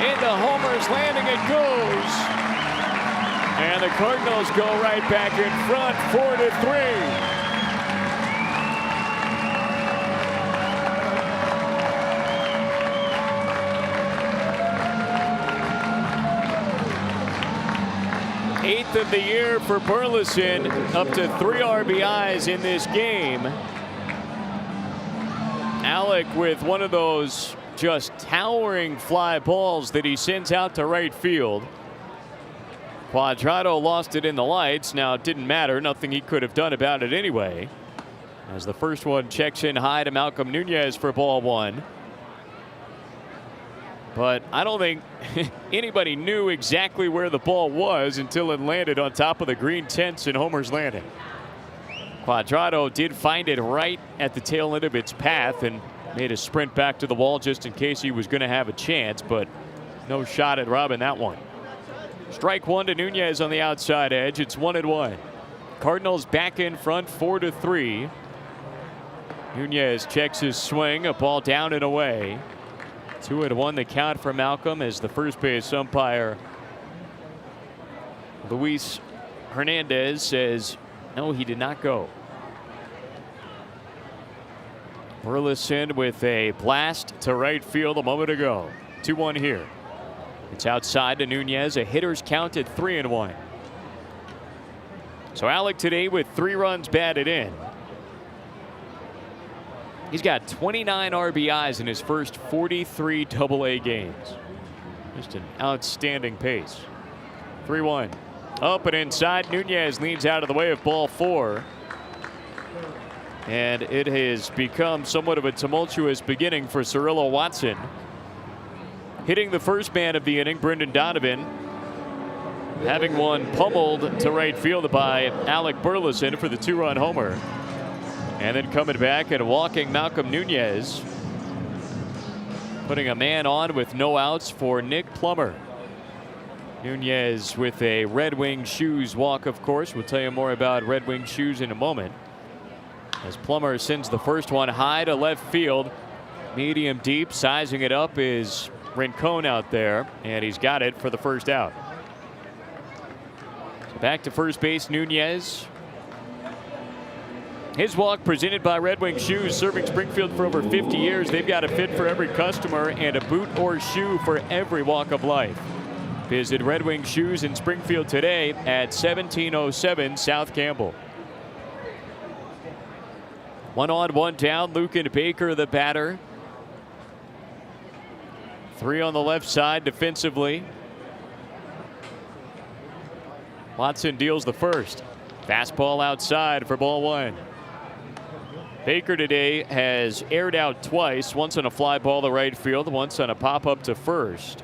Into Homer's Landing it goes. And the Cardinals go right back in front, 4-3. Eighth of the year for Burleson, up to 3 RBIs in this game. Alec with one of those just towering fly balls that he sends out to right field. Quadrado lost it in the lights. Now it didn't matter, nothing he could have done about it anyway, as the first one checks in high to Malcolm Nunez for ball 1. But I don't think anybody knew exactly where the ball was until it landed on top of the green tents in Homer's Landing. Quadrado did find it right at the tail end of its path and made a sprint back to the wall just in case he was going to have a chance, but no shot at robbing that one. Strike 1 to Nunez on the outside edge. It's 1-1. Cardinals back in front, 4-3. Nunez checks his swing, a ball down and away. 2-1 the count for Malcolm as the first base umpire Luis Hernandez says no, he did not go. Burleson with a blast to right field a moment ago. 2-1 here. It's outside to Nunez. A hitter's count at 3-1. So Alec today with 3 runs batted in. He's got 29 RBIs in his first 43 AA games. Just an outstanding pace. 3-1. Up and inside. Nunez leans out of the way of ball 4. And it has become somewhat of a tumultuous beginning for Cirillo Watson. Hitting the first man of the inning, Brendan Donovan, having one pummeled to right field by Alec Burleson for the 2-run homer. And then coming back and walking Malcolm Nunez, putting a man on with no outs for Nick Plummer. Nunez with a Red Wing Shoes walk, of course. We'll tell you more about Red Wing Shoes in a moment. As Plummer sends the first one high to left field, medium deep, sizing it up is Rincon out there, and he's got it for the first out. So back to first base, Nunez. His walk presented by Red Wing Shoes, serving Springfield for over 50 years. They've got a fit for every customer and a boot or shoe for every walk of life. Visit Red Wing Shoes in Springfield today at 1707 South Campbell. 1 on, 1 down. Lucan Baker, the batter. 3 on the left side defensively. Watson deals the first. Fastball outside for ball 1. Baker today has aired out twice, once on a fly ball to right field, once on a pop up to first.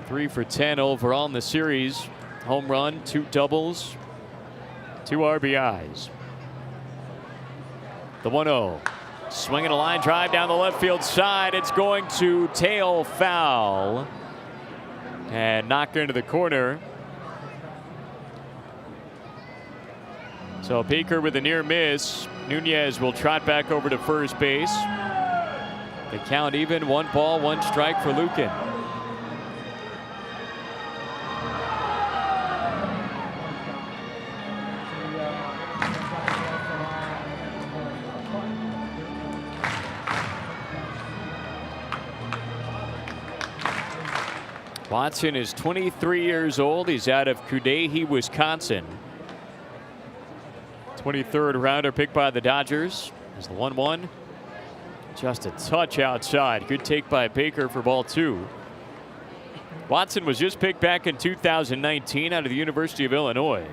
3 for 10 overall in the series. Home run, 2 doubles, 2 RBIs. The 1-0. Swinging a line drive down the left field side. It's going to tail foul and knocked into the corner. So Baker with a near miss. Nunez will trot back over to first base. The count even. 1 ball, 1 strike for Lucan. Watson is 23 years old. He's out of Cudahy, Wisconsin. 23rd rounder picked by the Dodgers. As the 1-1. Just a touch outside. Good take by Baker for ball 2. Watson was just picked back in 2019 out of the University of Illinois.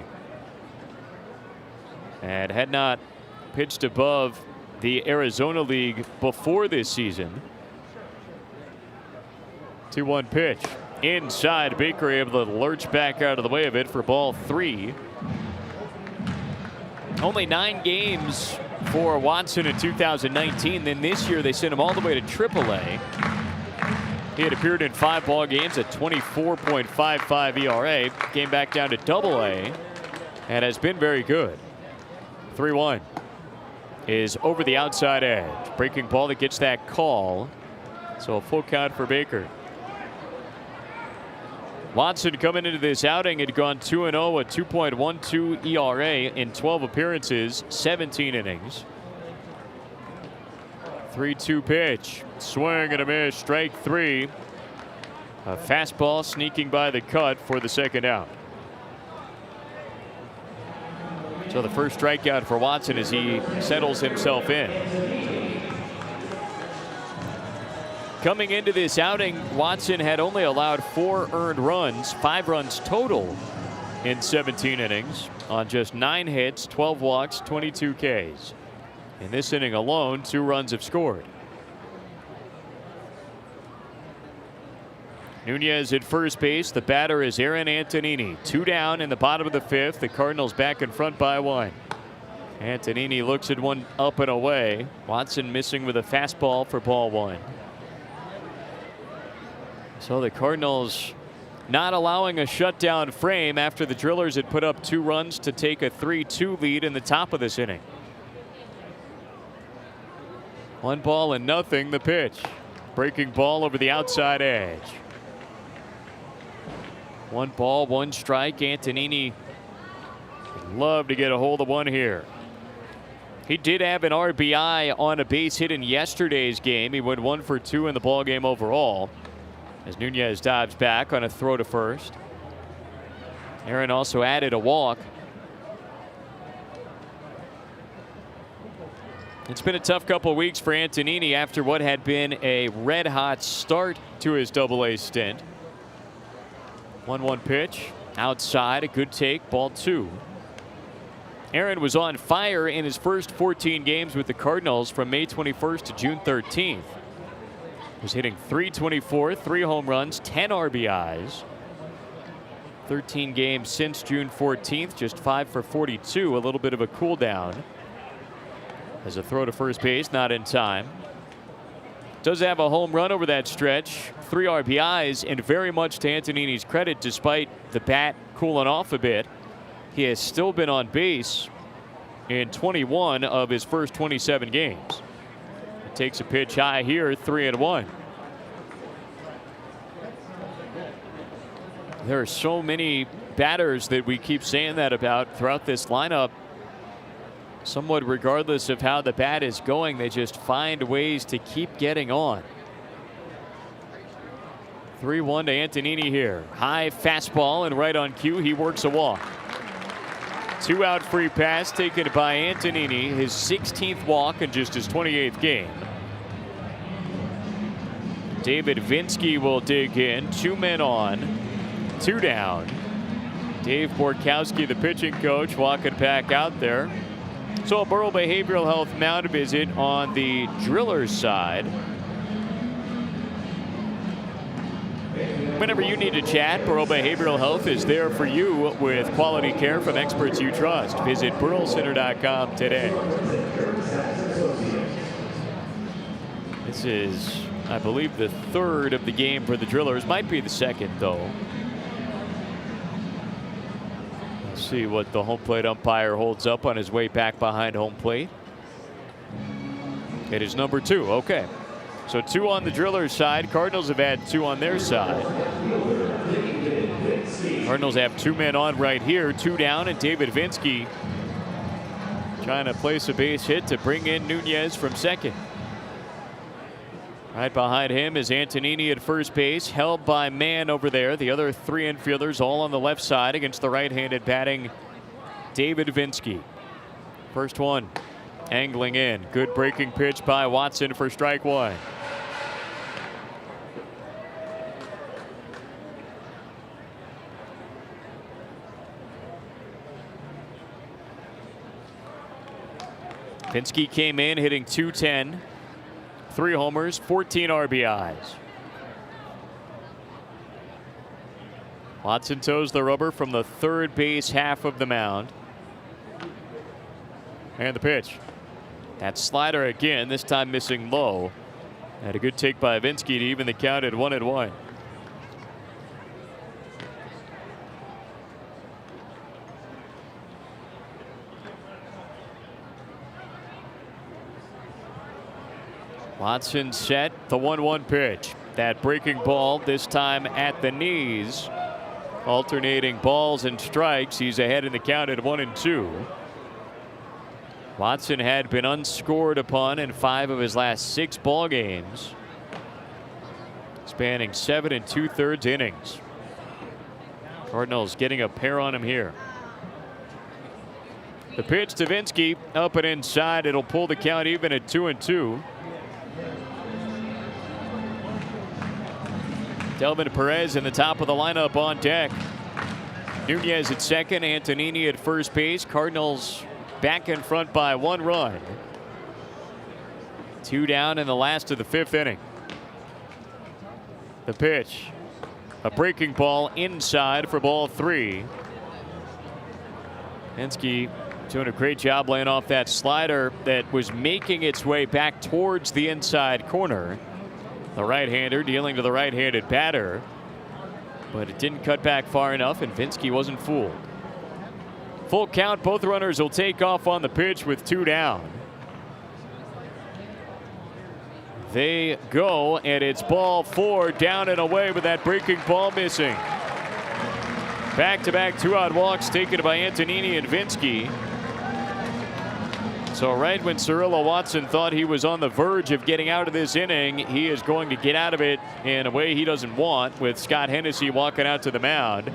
And had not pitched above the Arizona League before this season. 2-1 pitch. Inside, Baker able to lurch back out of the way of it for ball 3. Only 9 games for Watson in 2019. Then this year they sent him all the way to AAA. He had appeared in 5 ball games at 24.55 ERA. Came back down to AA and has been very good. 3-1 is over the outside edge. Breaking ball that gets that call. So a full count for Baker. Watson coming into this outing had gone 2-0, a 2.12 ERA in 12 appearances, 17 innings. 3-2 pitch. Swing and a miss. Strike 3. A fastball sneaking by the cut for the second out. So the first strikeout for Watson as he settles himself in. Coming into this outing, Watson had only allowed 4 earned runs, 5 runs total in 17 innings on just 9 hits, 12 walks, 22 Ks. In this inning alone, 2 runs have scored. Nunez at first base. The batter is Aaron Antonini. 2 down in the bottom of the 5th. The Cardinals back in front by 1. Antonini looks at one up and away. Watson missing with a fastball for ball 1. So the Cardinals not allowing a shutdown frame after the Drillers had put up 2 runs to take a 3-2 lead in the top of this inning. 1 ball and nothing. The pitch. Breaking ball over the outside edge. 1 ball, 1 strike. Antonini would love to get a hold of one here. He did have an RBI on a base hit in yesterday's game. He went 1 for 2 in the ball game overall, as Nunez dives back on a throw to first. Aaron also added a walk. It's been a tough couple of weeks for Antonini after what had been a red-hot start to his Double-A stint. 1-1 pitch outside, a good take, ball 2. Aaron was on fire in his first 14 games with the Cardinals from May 21st to June 13th. Was hitting .324, 3 home runs, 10 RBIs. 13 games since June 14th, just 5 for 42, a little bit of a cool down. As a throw to first base, not in time. Does have a home run over that stretch, 3 RBIs, and very much to Antonini's credit, despite the bat cooling off a bit, he has still been on base in 21 of his first 27 games. It takes a pitch high here, 3-1. There are so many batters that we keep saying that about throughout this lineup. Somewhat regardless of how the bat is going, they just find ways to keep getting on. 3-1 to Antonini here. High fastball and right on cue, he works a walk. 2-out free pass taken by Antonini, his 16th walk in just his 28th game. David Vinsky will dig in. 2 men on, 2 down. Dave Borkowski, the pitching coach, walking back out there. So a Burrow Behavioral Health mound visit on the Drillers side. Whenever you need to chat, Burrow Behavioral Health is there for you with quality care from experts you trust. Visit burrowcenter.com today. This is, I believe, the 3rd of the game for the Drillers. Might be the 2nd, though. See what the home plate umpire holds up on his way back behind home plate. It is number 2. Okay. So 2 on the Drillers side. Cardinals have had 2 on their side. Cardinals have 2 men on right here, 2 down, and David Vinsky trying to place a base hit to bring in Nunez from second. Right behind him is Antonini at first base, held by Mann over there. The other 3 infielders all on the left side against the right-handed batting David Vinsky. First one angling in. Good breaking pitch by Watson for strike 1. Vinsky came in hitting .210. 3 homers, 14 RBIs. Watson toes the rubber from the third base half of the mound. And the pitch. That slider again, this time missing low. Had a good take by Vinsky to even the count at 1-1. Watson set the 1-1 pitch. That breaking ball this time at the knees. Alternating balls and strikes. He's ahead in the count at 1-2. Watson had been unscored upon in 5 of his last 6 ball games, spanning 7 2/3 innings. Cardinals getting a pair on him here. The pitch to Vinsky up and inside. It'll pull the count even at 2-2. Delvin Perez in the top of the lineup on deck. Nunez at second, Antonini at first base. Cardinals back in front by 1 run. 2 down in the last of the 5th inning. The pitch, a breaking ball inside for ball 3. Vinsky doing a great job laying off that slider that was making its way back towards the inside corner. The right-hander dealing to the right-handed batter, but it didn't cut back far enough, and Vinsky wasn't fooled. Full count. Both runners will take off on the pitch with 2 down. they go, and it's ball 4, down and away with that breaking ball missing. Back-to-back 2-out walks taken by Antonini and Vinsky. So right when Cirillo Watson thought he was on the verge of getting out of this inning, he is going to get out of it in a way he doesn't want, with Scott Hennessy walking out to the mound.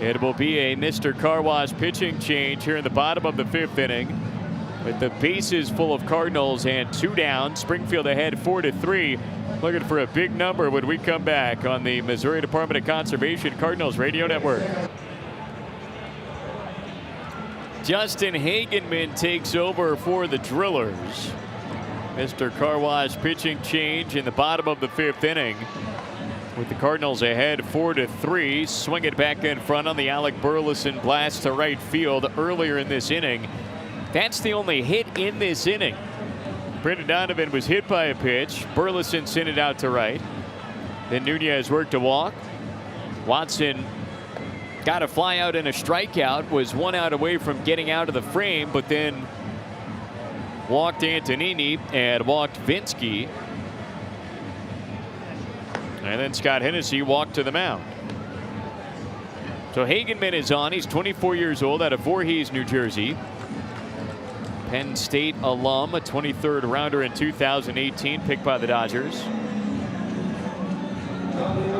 It will be a Mr. Car Wash pitching change here in the bottom of the 5th inning. With the bases full of Cardinals and 2 down, Springfield ahead 4-3. Looking for a big number when we come back on the Missouri Department of Conservation Cardinals Radio Network. Justin Hagenman takes over for the Drillers. Mr. Car Wash pitching change in the bottom of the 5th inning. With the Cardinals ahead 4-3. Swing it back in front on the Alec Burleson blast to right field earlier in this inning. That's the only hit in this inning. Brendan Donovan was hit by a pitch. Burleson sent it out to right. Then Nunez worked a walk. Watson got a fly out and a strikeout. Was 1 out away from getting out of the frame, but then walked Antonini and walked Vinsky. And then Scott Hennessy walked to the mound. So Hagenman is on. He's 24 years old, out of Voorhees, New Jersey. Penn State alum, a 23rd rounder in 2018, picked by the Dodgers.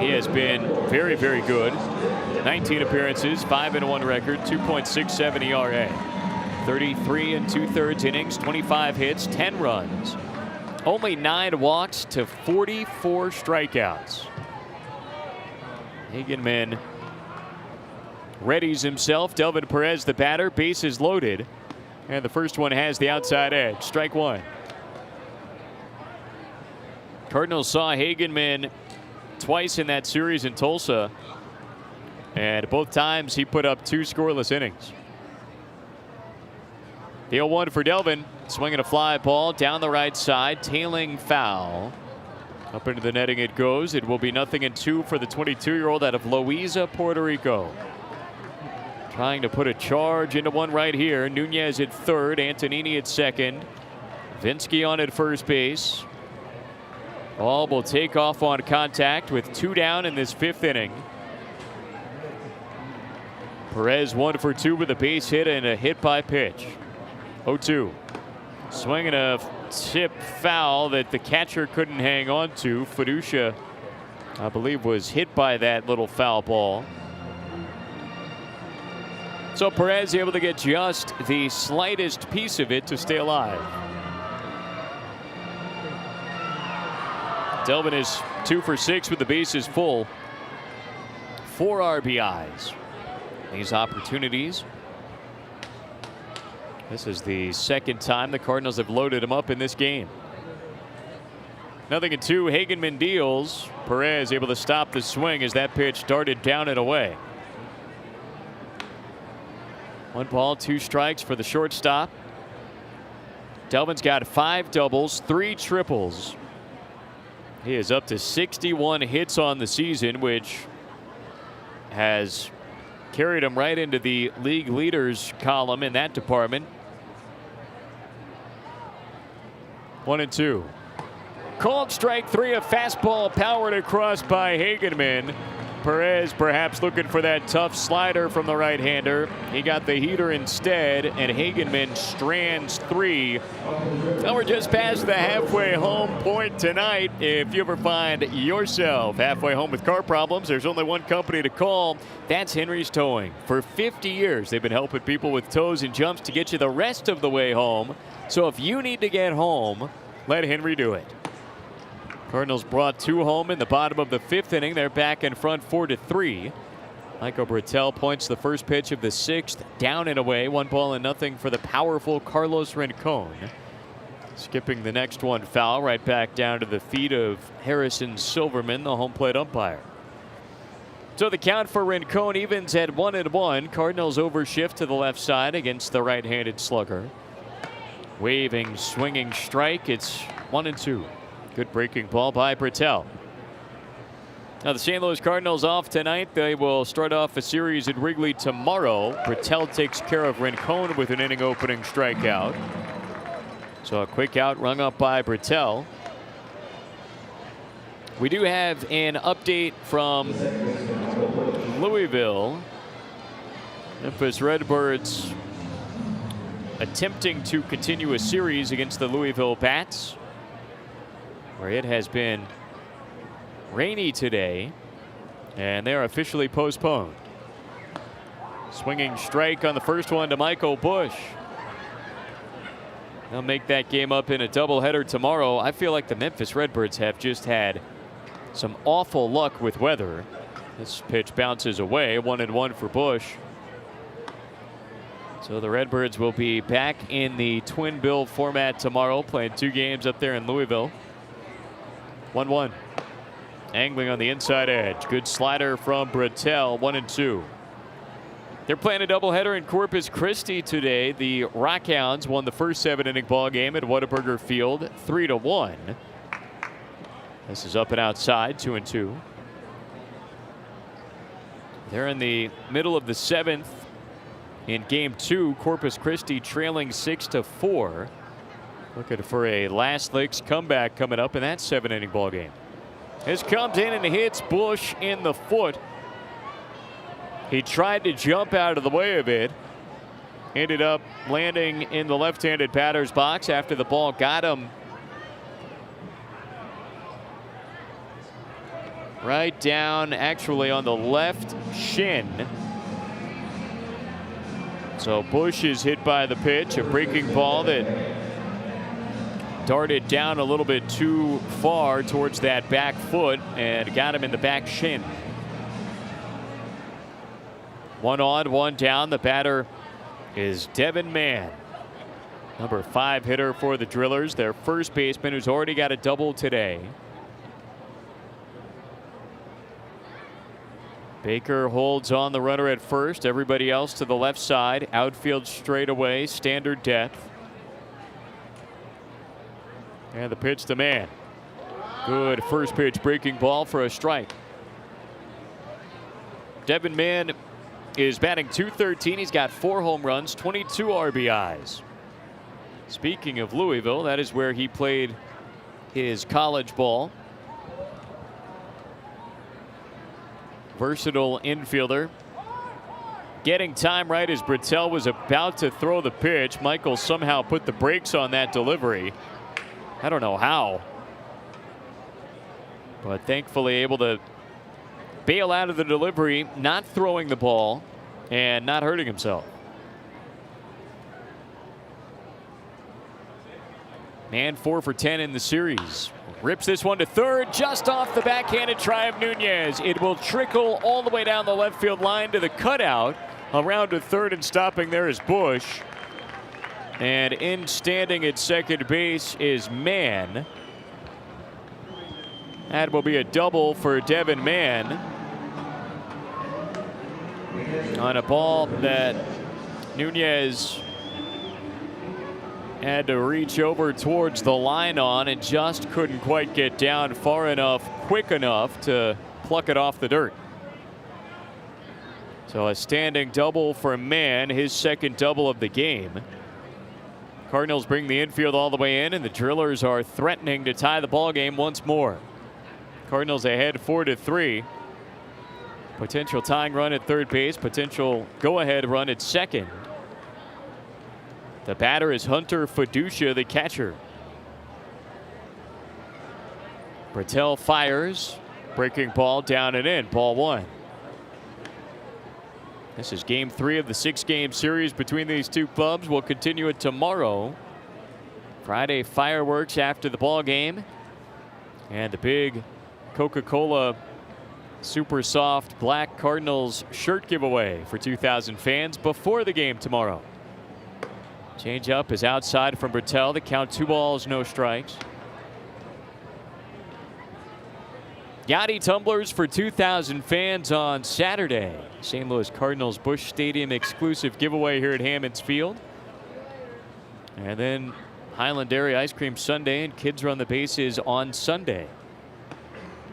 He has been very, very good. 19 appearances, 5-1 record, 2.67 ERA. 33 2/3 innings, 25 hits, 10 runs. Only 9 walks to 44 strikeouts. Hagenman readies himself. Delvin Perez, the batter, bases loaded. And the first one has the outside edge. Strike 1. Cardinals saw Hagenman twice in that series in Tulsa. And both times he put up 2 scoreless innings. The 0-1 for Delvin. Swinging a fly ball down the right side. Tailing foul. Up into the netting it goes. It will be 0-2 for the 22-year-old out of Loiza, Puerto Rico. Trying to put a charge into one right here. Nunez at third. Antonini at second. Vinsky on at first base. All will take off on contact with 2 down in this 5th inning. Perez 1 for 2 with a base hit and a hit by pitch. 0-2. Swinging a tip foul that the catcher couldn't hang on to. Fiducia, I believe, was hit by that little foul ball. So Perez able to get just the slightest piece of it to stay alive. Delvin is 2 for 6 with the bases full. 4 RBIs. These opportunities. This is the 2nd time the Cardinals have loaded him up in this game. 0-2. Hagenman deals. Perez able to stop the swing as that pitch darted down and away. 1 ball, 2 strikes for the shortstop. Delvin's got 5 doubles, 3 triples. He is up to 61 hits on the season, which has carried him right into the league leaders column in that department. 1-2. Called strike 3, a fastball powered across by Hagenman. Perez perhaps looking for that tough slider from the right-hander. He got the heater instead, and Hagenman strands 3. Now we're just past the halfway home point tonight. If you ever find yourself halfway home with car problems, there's only one company to call. That's Henry's Towing. For 50 years, they've been helping people with tows and jumps to get you the rest of the way home. So if you need to get home, let Henry do it. Cardinals brought 2 home in the bottom of the 5th inning. They're back in front 4-3. Michael Britell points the first pitch of the 6th down and away. 1-0 for the powerful Carlos Rincon. Skipping the next one foul right back down to the feet of Harrison Silverman, the home plate umpire. So the count for Rincon evens at 1-1. Cardinals overshift to the left side against the right-handed slugger. Waving, swinging strike. It's 1-2. Good breaking ball by Britell. Now the St. Louis Cardinals off tonight. They will start off a series at Wrigley tomorrow. Britell takes care of Rincon with an inning opening strikeout. So a quick out rung up by Britell. We do have an update from Louisville. Memphis Redbirds attempting to continue a series against the Louisville Bats, where it has been rainy today, and they're officially postponed. Swinging strike on the first one to Michael Bush. They'll make that game up in a doubleheader tomorrow. I feel like the Memphis Redbirds have just had some awful luck with weather. This pitch bounces away, 1-1 for Bush. So the Redbirds will be back in the twin bill format tomorrow, playing 2 games up there in Louisville. 1-1. Angling on the inside edge. Good slider from Brattel, 1-2. They're playing a doubleheader in Corpus Christi today. The Rockhounds won the first 7-inning ball game at Whataburger Field, 3-1. This is up and outside, 2-2. They're in the middle of the 7th in game 2. Corpus Christi trailing 6-4. Looking for a last licks comeback coming up in that 7-inning ball game. This comes in and hits Bush in the foot. He tried to jump out of the way of it. Ended up landing in the left-handed batter's box after the ball got him right down, actually on the left shin. So Bush is hit by the pitch, a breaking ball that darted down a little bit too far towards that back foot and got him in the back shin. 1 on, 1 down. The batter is Devin Mann, number 5 hitter for the Drillers, their first baseman, who's already got a double today. Baker holds on the runner at first. Everybody else to the left side. Outfield straightaway, standard depth. And the pitch to Mann. Good first pitch breaking ball for a strike. Devin Mann is batting .213. He's got 4 home runs, 22 RBIs. Speaking of Louisville, that is where he played his college ball. Versatile infielder. Getting time right as Brattel was about to throw the pitch. Michael somehow put the brakes on that delivery. I don't know how, but thankfully able to bail out of the delivery, not throwing the ball and not hurting himself. Mann 4 for 10 in the series. Rips this one to third, just off the backhanded try of Nunez. It will trickle all the way down the left field line to the cutout. Around to third, and stopping there is Bush. And in standing at second base is Mann. That will be a double for Devin Mann on a ball that Nunez had to reach over towards the line on and just couldn't quite get down far enough, quick enough to pluck it off the dirt. So a standing double for Mann, his second double of the game. Cardinals bring the infield all the way in, and the Drillers are threatening to tie the ball game once more. Cardinals ahead 4-3. Potential tying run at third base, potential go-ahead run at second. The batter is Hunter Fiducia, the catcher. Brattel fires. Breaking ball down and in. Ball 1. This is game 3 of the 6-game series between these two clubs. We'll continue it tomorrow. Friday fireworks after the ball game. And the big Coca-Cola Super Soft Black Cardinals shirt giveaway for 2,000 fans before the game tomorrow. Change up is outside from Brattel. The count 2 balls, no strikes. Yachty tumblers for 2,000 fans on Saturday. St. Louis Cardinals Busch Stadium exclusive giveaway here at Hammons Field. And then Highland Dairy Ice Cream Sunday and Kids Run the Bases on Sunday.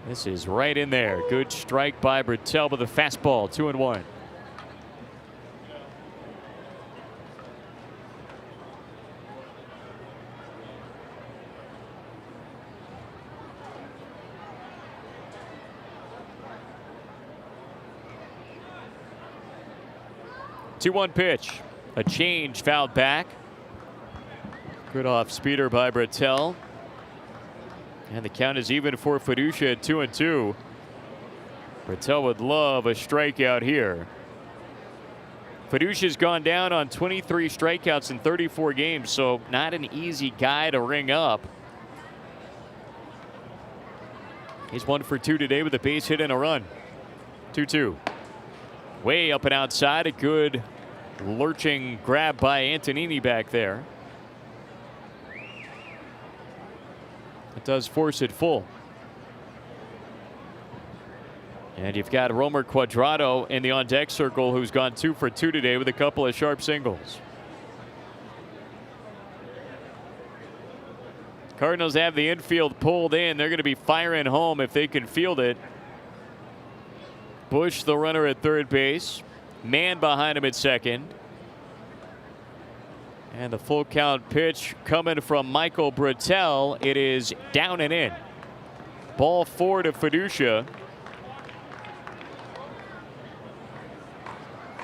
This is right in there. Good strike by Brattel with a fastball, 2-1. 2-1 pitch. A change fouled back. Good off speeder by Bertel. And the count is even for Fiducia at 2-2. Bertel would love a strikeout here. Fiducia's gone down on 23 strikeouts in 34 games, so not an easy guy to ring up. He's 1 for 2 today with a base hit and a run. 2-2. Way up and outside. A good lurching grab by Antonini back there. It does force it full. And you've got Romer Cuadrado in the on-deck circle, who's gone 2 for 2 today with a couple of sharp singles. Cardinals have the infield pulled in. They're going to be firing home if they can field it. Bush, the runner at third base. Man behind him at second. And the full count pitch coming from Michael Bertel. It is down and in. Ball 4 to Fiducia.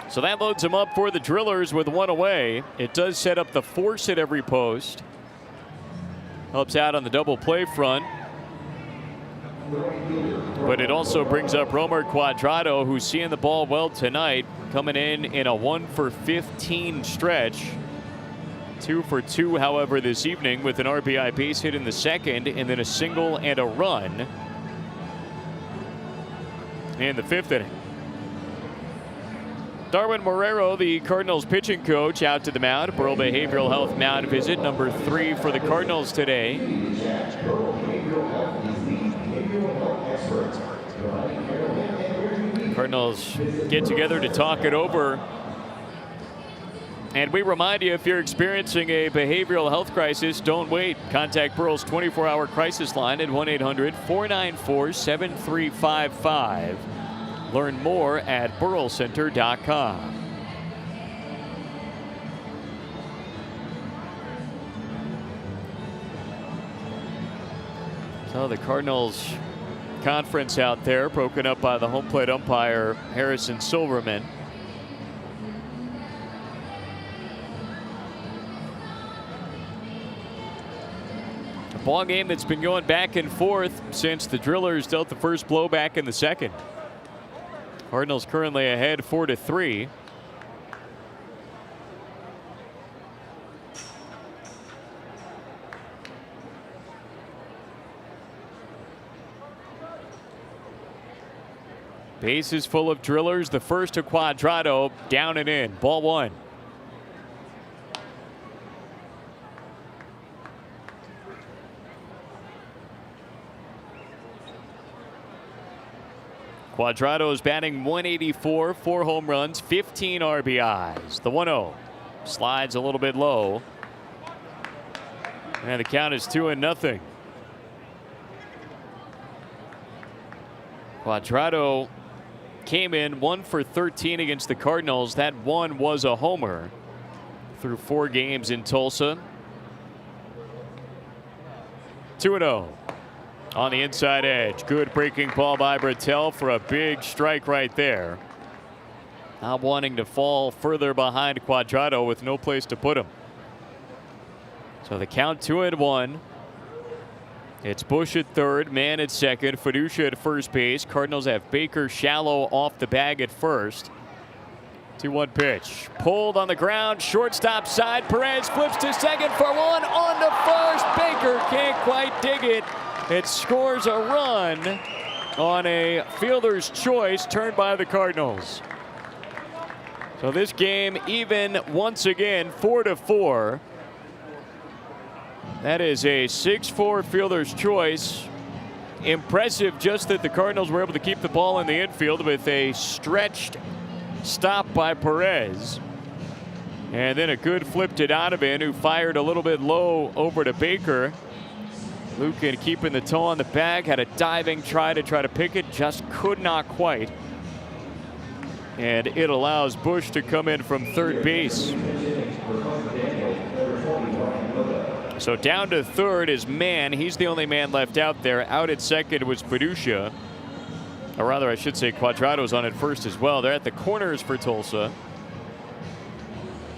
So that loads him up for the Drillers with 1 away. It does set up the force at every post. Helps out on the double play front. But it also brings up Romer Cuadrado, who's seeing the ball well tonight, coming in a 1 for 15 stretch. 2 for 2, however, this evening with an RBI base hit in the second and then a single and a run in the 5th inning. Darwin Marrero, the Cardinals pitching coach, out to the mound. Burl Behavioral Health mound visit number 3 for the Cardinals today. Cardinals get together to talk it over. And we remind you, if you're experiencing a behavioral health crisis, don't wait. Contact Burl's 24-hour crisis line at 1-800-494-7355. Learn more at burlcenter.com. So the Cardinals conference out there, broken up by the home plate umpire Harrison Silverman. A ball game that's been going back and forth since the Drillers dealt the first blow back in the second. Cardinals currently ahead 4-3. Bases full of Drillers. The first to Cuadrado, down and in. Ball 1. Cuadrado is batting .184, 4 home runs, 15 RBIs. The 1-0 slides a little bit low. And the count is 2-0. Cuadrado came in 1 for 13 against the Cardinals. That one was a homer through 4 games in Tulsa. 2-0. On the inside edge. Good breaking ball by Bertel for a big strike right there. Not wanting to fall further behind Cuadrado with no place to put him. So the count 2-1. It's Bush at third, Man at second, Fiducia at first base. Cardinals have Baker shallow off the bag at first. 2-1 pitch. Pulled on the ground, shortstop side. Perez flips to second for 1. On to first. Baker can't quite dig it. It scores a run on a fielder's choice turned by the Cardinals. So this game even once again, 4-4. That is a 6-4 fielder's choice. Impressive just that the Cardinals were able to keep the ball in the infield with a stretched stop by Perez. And then a good flip to Donovan, who fired a little bit low over to Baker. Lucan keeping the toe on the bag, had a diving try to pick it, just could not quite. And it allows Bush to come in from third base. So down to third is Man. He's the only man left out there. Out at second was Fiducia. Or rather, I should say Cuadrado's on at first as well. They're at the corners for Tulsa.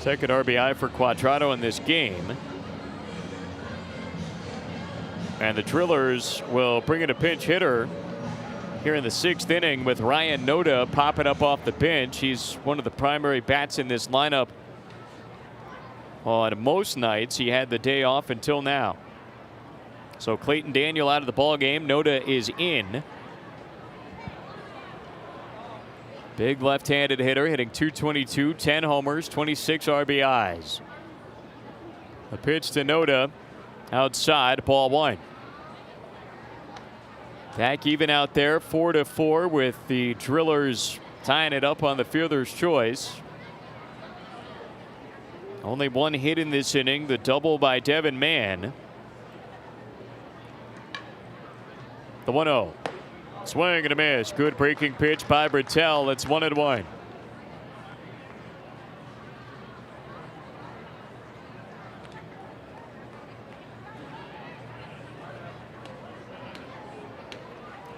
Second RBI for Quadrado in this game. And the Drillers will bring in a pinch hitter here in the 6th inning with Ryan Noda popping up off the bench. He's one of the primary bats in this lineup. On most nights, he had the day off until now. So Clayton Daniel out of the ball game. Noda is in. Big left-handed hitter, hitting .222, 10 homers, 26 RBIs. A pitch to Noda, outside, ball 1. Back even out there, 4-4 with the Drillers tying it up on the fielder's choice. Only one hit in this inning, the double by Devin Mann. The 1-0. Swing and a miss. Good breaking pitch by Bertel. It's 1-1.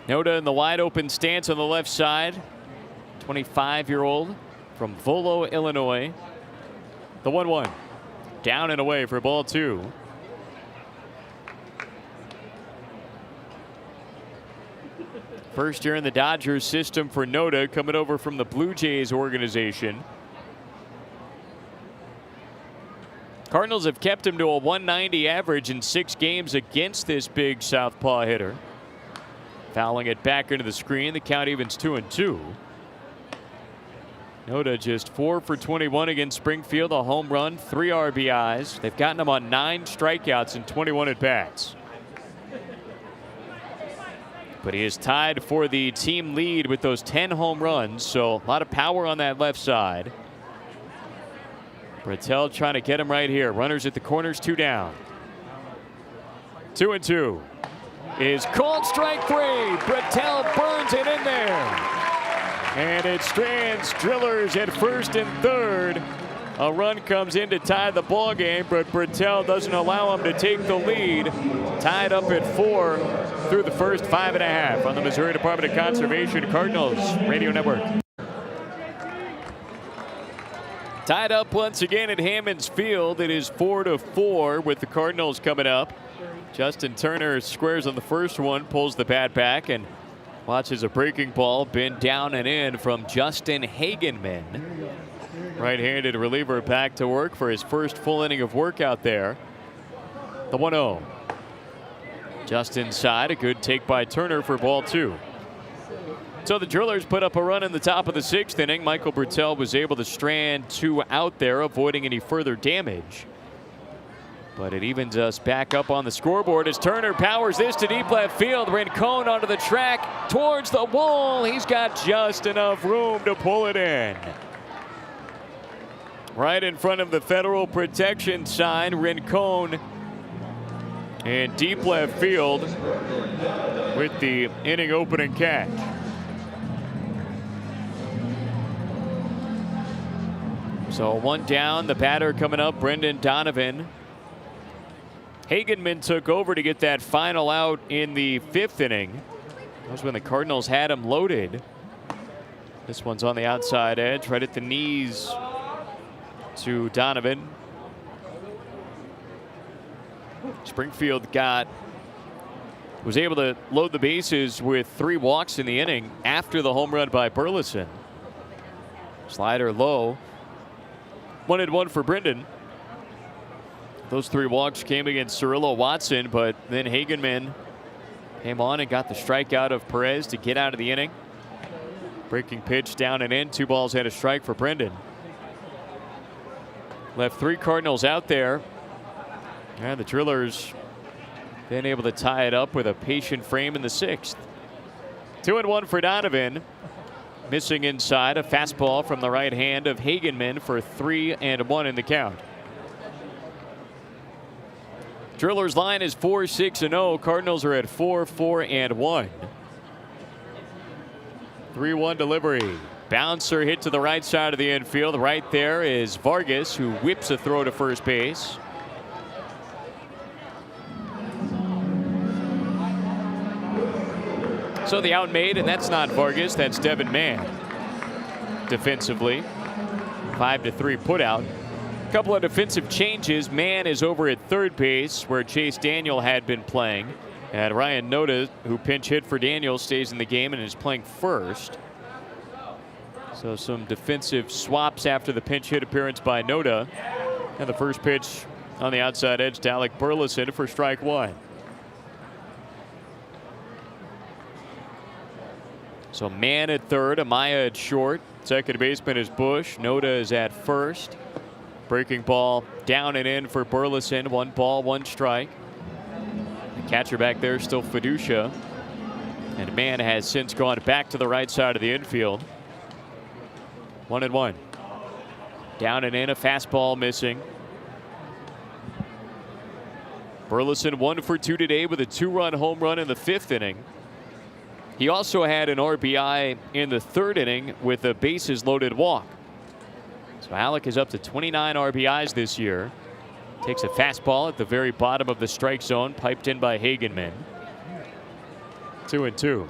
Noda in the wide open stance on the left side. 25-year-old from Volo, Illinois. The 1-1. Down and away for ball 2. First year in the Dodgers system for Noda, coming over from the Blue Jays organization. Cardinals have kept him to a 190 average in 6 games against this big southpaw hitter. Fouling it back into the screen. The count evens 2-2. Noda just 4 for 21 against Springfield, a home run, 3 RBIs. They've gotten him on 9 strikeouts and 21 at-bats. But he is tied for the team lead with those 10 home runs, so a lot of power on that left side. Bertel trying to get him right here. Runners at the corners, 2 down. 2-2. Is called strike 3. Bertel burns it in there. And it strands Drillers at first and third. A run comes in to tie the ball game, but Bertel doesn't allow him to take the lead. Tied up at 4 through the first 5.5 on the Missouri Department of Conservation Cardinals Radio Network. Tied up once again at Hammons Field. It is 4-4 with the Cardinals coming up. Justin Turner squares on the first one, pulls the bat back, and watches a breaking ball bend down and in from Justin Hagenman. Right-handed reliever back to work for his first full inning of work out there. The 1-0. Just inside, a good take by Turner for ball 2. So the Drillers put up a run in the top of the 6th inning. Michael Bertel was able to strand 2 out there, avoiding any further damage. But it evens us back up on the scoreboard as Turner powers this to deep left field. Rincon onto the track towards the wall. He's got just enough room to pull it in. Right in front of the Federal Protection sign, Rincon in deep left field with the inning opening catch. So 1 down, the batter coming up, Brendan Donovan. Hagenman took over to get that final out in the 5th inning. That was when the Cardinals had him loaded. This one's on the outside edge, right at the knees to Donovan. Springfield was able to load the bases with 3 walks in the inning after the home run by Burleson. Slider low. 1-1 for Brendan. Those 3 walks came against Cirillo Watson, but then Hagenman came on and got the strikeout of Perez to get out of the inning. Breaking pitch down and in, 2 balls and a strike for Brendan. Left 3 Cardinals out there. And the Drillers been able to tie it up with a patient frame in the 6th. 2-1 for Donovan. Missing inside, a fastball from the right hand of Hagenman for 3-1 in the count. Drillers line is 4-6-0. Cardinals are at 4-4-1. 3-1 delivery. Bouncer hit to the right side of the infield. Right there is Vargas, who whips a throw to first base. So the out made, and that's not Vargas, that's Devin Mann. Defensively, 5-3 put out. A couple of defensive changes. Mann is over at third base where Chase Daniel had been playing. And Ryan Noda, who pinch hit for Daniel, stays in the game and is playing first. So some defensive swaps after the pinch hit appearance by Noda. And the first pitch on the outside edge to Alec Burleson for strike one. So Mann at third, Amaya at short. Second baseman is Bush. Noda is at first. Breaking ball down and in for Burleson. 1 ball, 1 strike. The catcher back there still Fiducia. And Mann has since gone back to the right side of the infield. 1-1. Down and in, a fastball missing. Burleson 1 for 2 today with a 2-run home run in the 5th inning. He also had an RBI in the 3rd inning with a bases loaded walk. So Alec is up to 29 RBIs this year. Takes a fastball at the very bottom of the strike zone, piped in by Hagenman. 2-2.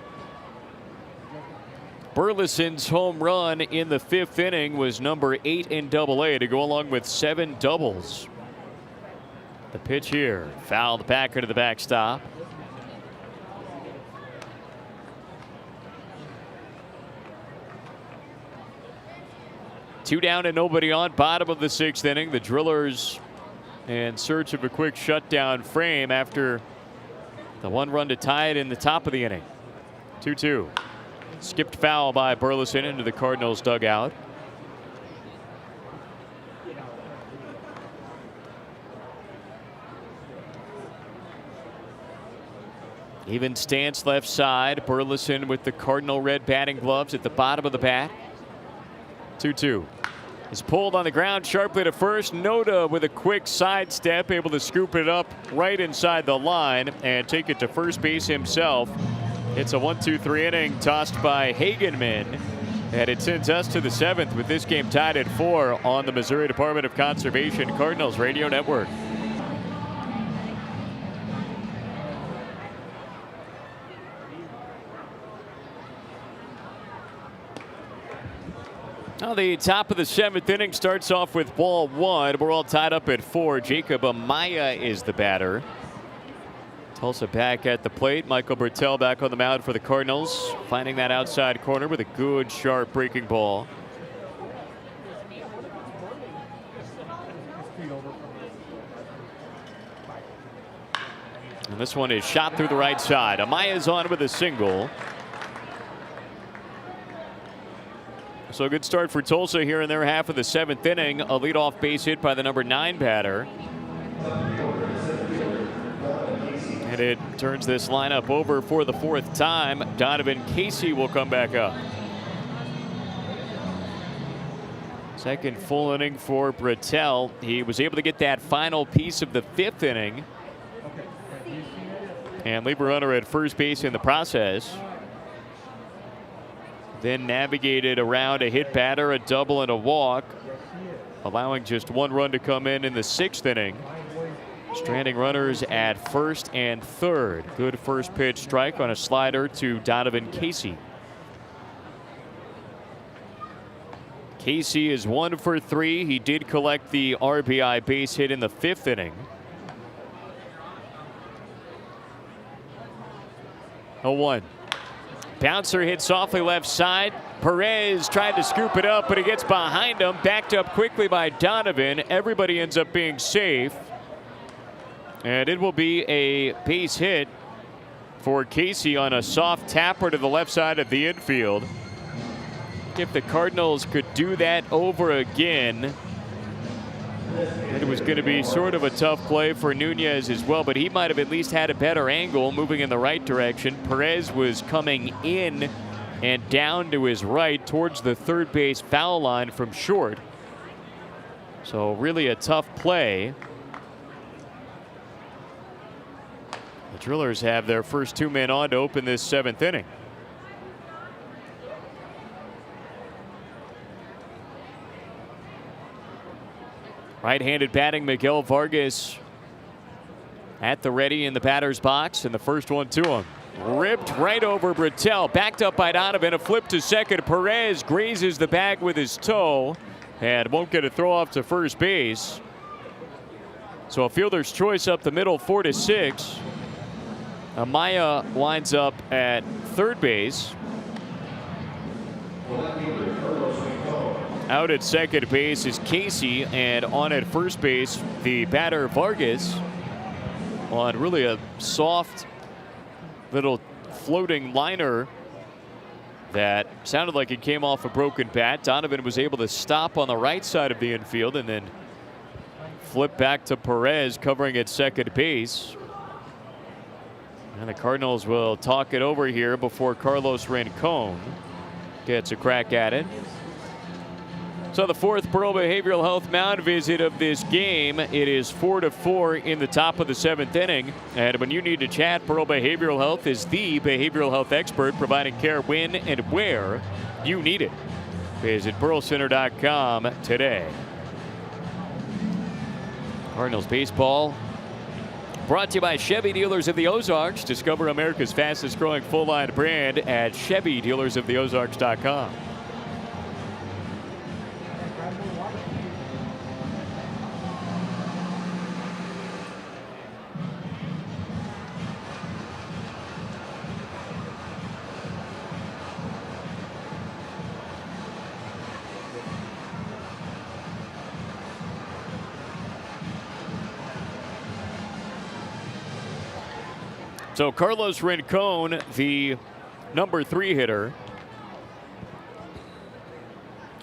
Burleson's home run in the 5th inning was number 8 in Double-A to go along with 7 doubles. The pitch here, fouled back into the backstop. Two down and nobody on, bottom of the 6th inning. The Drillers in search of a quick shutdown frame after the 1 run to tie it in the top of the inning. 2-2. Skipped foul by Burleson into the Cardinals dugout. Even stance left side. Burleson with the Cardinal red batting gloves at the bottom of the bat. 2-2. Is pulled on the ground sharply to first. Noda with a quick sidestep, able to scoop it up right inside the line and take it to first base himself. It's a 1-2-3 inning tossed by Hagenman. And it sends us to the 7th with this game tied at 4 on the Missouri Department of Conservation Cardinals Radio Network. Now the top of the 7th inning starts off with ball 1. We're all tied up at 4. Jacob Amaya is the batter. Tulsa back at the plate. Michael Bertel back on the mound for the Cardinals, finding that outside corner with a good sharp breaking ball. And this one is shot through the right side. Amaya's on with a single. So a good start for Tulsa here in their half of the 7th inning. A leadoff base hit by the number 9 batter. And it turns this lineup over for the 4th time. Donovan Casey will come back up. Second full inning for Bertel. He was able to get that final piece of the 5th inning and leave a runner at first base in the process. Then navigated around a hit batter, a double, and a walk, allowing just 1 run to come in the 6th inning. Stranding runners at first and third. Good first pitch strike on a slider to Donovan Casey. Casey is 1 for 3. He did collect the RBI base hit in the 5th inning. 0-1. Bouncer hit softly left side. Perez tried to scoop it up, but it gets behind him. Backed up quickly by Donovan. Everybody ends up being safe. And it will be a base hit for Casey on a soft tapper to the left side of the infield. If the Cardinals could do that over again, it was going to be sort of a tough play for Nunez as well, but he might have at least had a better angle moving in the right direction. Perez was coming in and down to his right towards the third base foul line from short. So really a tough play. The Drillers have their first 2 men on to open this 7th inning. Right-handed batting Miguel Vargas at the ready in the batter's box, and the first one to him. Ripped right over Bertel, backed up by Donovan. A flip to second. Perez grazes the bag with his toe, and won't get a throw off to first base. So a fielder's choice up the middle, 4-6. Amaya winds up at third base. Out at second base is Casey, and on at first base, the batter Vargas on really a soft little floating liner that sounded like it came off a broken bat. Donovan was able to stop on the right side of the infield and then flip back to Perez covering at second base. And the Cardinals will talk it over here before Carlos Rincon gets a crack at it. So the fourth Pearl Behavioral Health mound visit of this game. It is 4-4 in the top of the seventh inning. And when you need to chat, Pearl Behavioral Health is the behavioral health expert, providing care when and where you need it. Visit pearlcenter.com today. Cardinals baseball brought to you by Chevy Dealers of the Ozarks. Discover America's fastest growing full line brand at ChevyDealersOfTheOzarks.com. So Carlos Rincon, the number 3 hitter,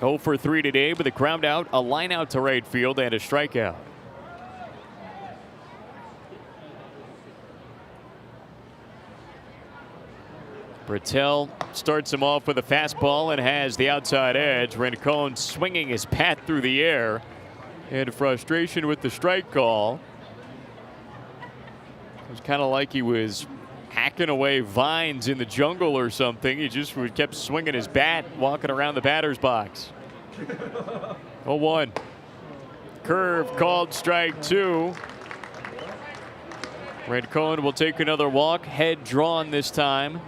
0 for 3 today with a ground out, a line out to right field, and a strikeout. Bertel starts him off with a fastball and has the outside edge. Rincon swinging his bat through the air in frustration with the strike call. It was kind of like he was hacking away vines in the jungle or something. He just kept swinging his bat, walking around the batter's box. 0-1. Curve called strike 2. Rincon will take another walk, head drawn this time.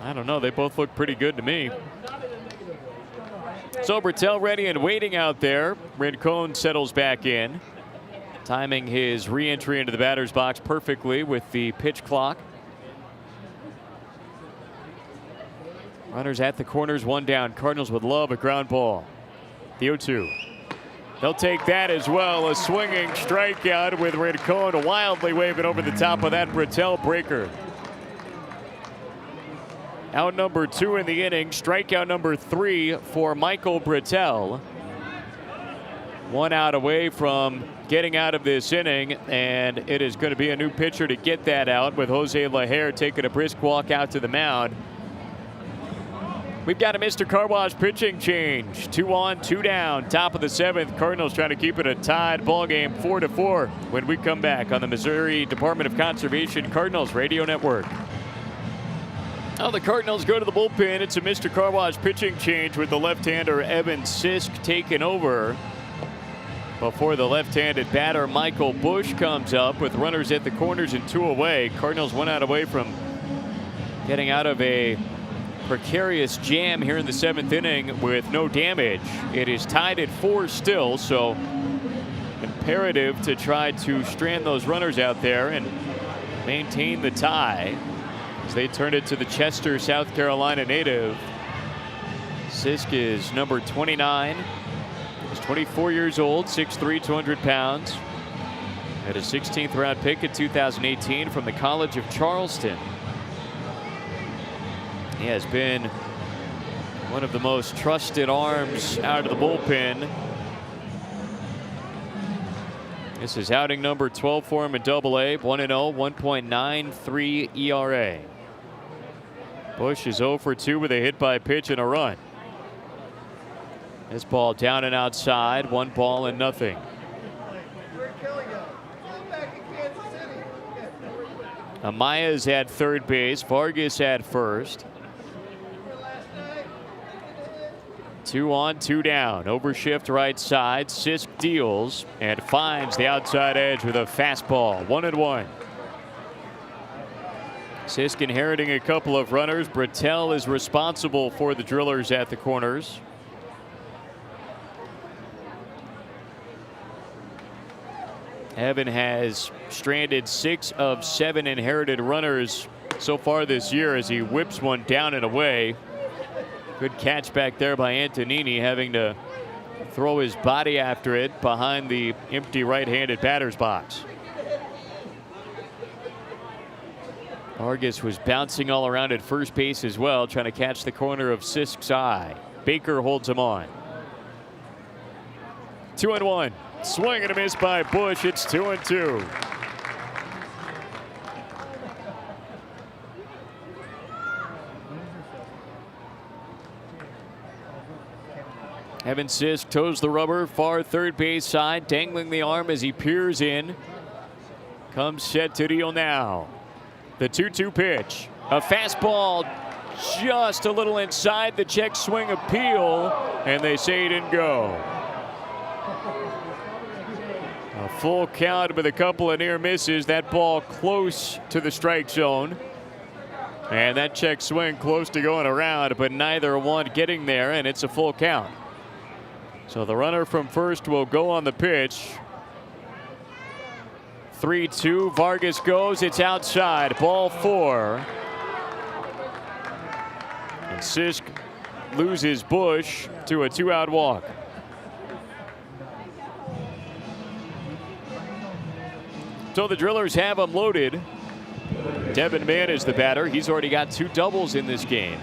I don't know. They both look pretty good to me. So Bertel ready and waiting out there. Rincon settles back in, timing his re-entry into the batter's box perfectly with the pitch clock. Runners at the corners, 1 down. Cardinals would love a ground ball. The 0-2. They'll take that as well. A swinging strikeout with Rincon wildly waving over the top of that Bertel breaker. Out number 2 in the inning. Strikeout number 3 for Michael Bertel. 1 out away from getting out of this inning, and it is going to be a new pitcher to get that out, with Jose Lajer taking a brisk walk out to the mound. We've got a Mr. Car Wash pitching change. 2 on, 2 down. Top of the 7th. Cardinals trying to keep it a tied ball game, 4-4. When we come back on the Missouri Department of Conservation Cardinals Radio Network. Now the Cardinals go to the bullpen. It's a Mr. Car Wash pitching change with the left-hander Evan Sisk taking over before the left-handed batter Michael Bush comes up with runners at the corners and 2 away. Cardinals 1 out away from getting out of a precarious jam here in the 7th inning with no damage. It is tied at 4 still, so imperative to try to strand those runners out there and maintain the tie as they turn it to the Chester, South Carolina native. Sisk is number 29. He's 24 years old, 6'3", 200 pounds. Had a 16th round pick in 2018 from the College of Charleston. He has been one of the most trusted arms out of the bullpen. This is outing number 12 for him in Double-A. 1-0, 1.93 ERA. Bush is 0 for 2 with a hit by pitch and a run. This ball down and outside, 1 ball and nothing. Amaya's at third base, Vargas at first. 2 on, 2 down. Overshift right side. Sisk deals and finds the outside edge with a fastball. 1-1. Sisk inheriting a couple of runners. Brattel is responsible for the Drillers at the corners. Evan has stranded 6 of 7 inherited runners so far this year as he whips one down and away. Good catch back there by Antonini, having to throw his body after it behind the empty right-handed batter's box. Vargas was bouncing all around at first base as well, trying to catch the corner of Sisk's eye. Baker holds him on. 2-1. Swing and a miss by Bush. It's 2-2. Evan Sisk toes the rubber, far third base side, dangling the arm as he peers in. Comes set to deal now. The 2-2 pitch. A fastball just a little inside the check swing appeal, and they say he didn't go. A full count with a couple of near misses. That ball close to the strike zone. And that check swing close to going around, but neither one getting there, and it's a full count. So the runner from first will go on the pitch. 3-2. Vargas goes. It's outside. Ball 4. And Sisk loses Bush to a 2-out walk. So the Drillers have them loaded. Devin Mann is the batter. He's already got 2 doubles in this game.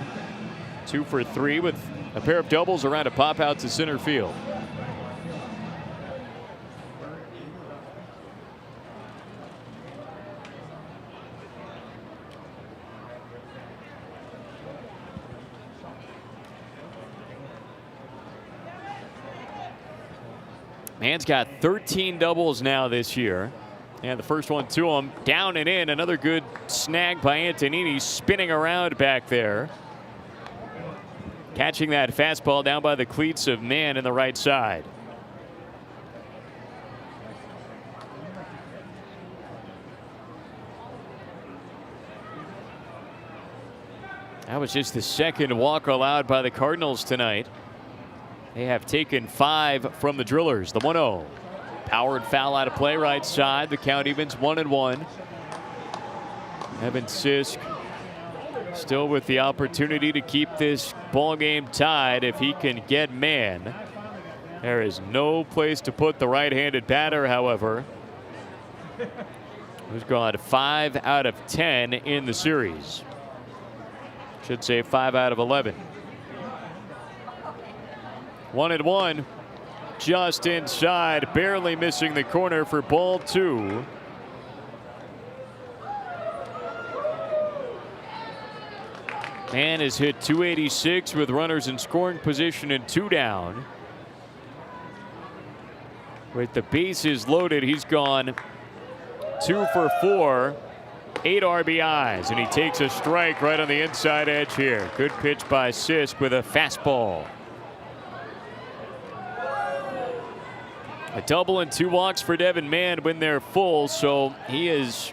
2 for 3 with a pair of doubles around a pop out to center field. Mann's got 13 doubles now this year. And the first one to him, down and in. Another good snag by Antonini, spinning around back there. Catching that fastball down by the cleats of Mann in the right side. That was just the second walk allowed by the Cardinals tonight. They have taken 5 from the Drillers. The 1-0. Powered foul out of play, right side. The count evens 1-1. Evan Sisk still with the opportunity to keep this ball game tied if he can get Mann. There is no place to put the right-handed batter, however, who's gone 5 out of 10 in the series. Should say 5 out of 11. 1-1. Just inside, barely missing the corner for ball 2. Mann has hit .286 with runners in scoring position and 2 down. With the bases loaded, he's gone 2 for 4, 8 RBIs, and he takes a strike right on the inside edge here. Good pitch by Sisk with a fastball. A double and 2 walks for Devin Mann when they're full, so he is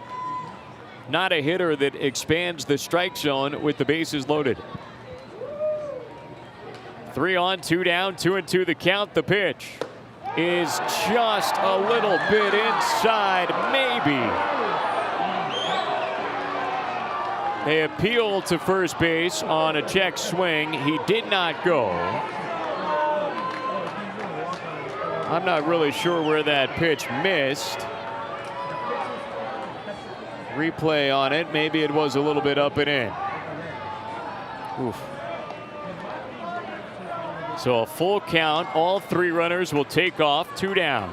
not a hitter that expands the strike zone with the bases loaded. 3 on, 2 down, 2-2 the count. The pitch is just a little bit inside, maybe. They appeal to first base on a check swing. He did not go. I'm not really sure where that pitch missed. Replay on it. Maybe it was a little bit up and in. Oof. So a full count. All 3 runners will take off. 2 down.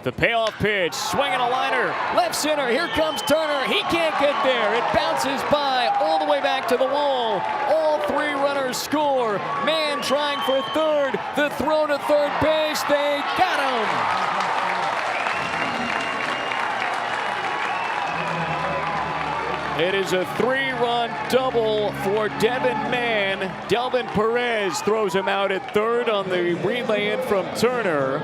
The payoff pitch. Swinging a liner. Left center. Here comes Turner. He can't get there. It bounces by all the way back to the wall. All 3 runners score. Mann trying for third. The throw to third base. They got him. It is a 3-run double for Devin Mann. Delvin Perez throws him out at third on the relay in from Turner.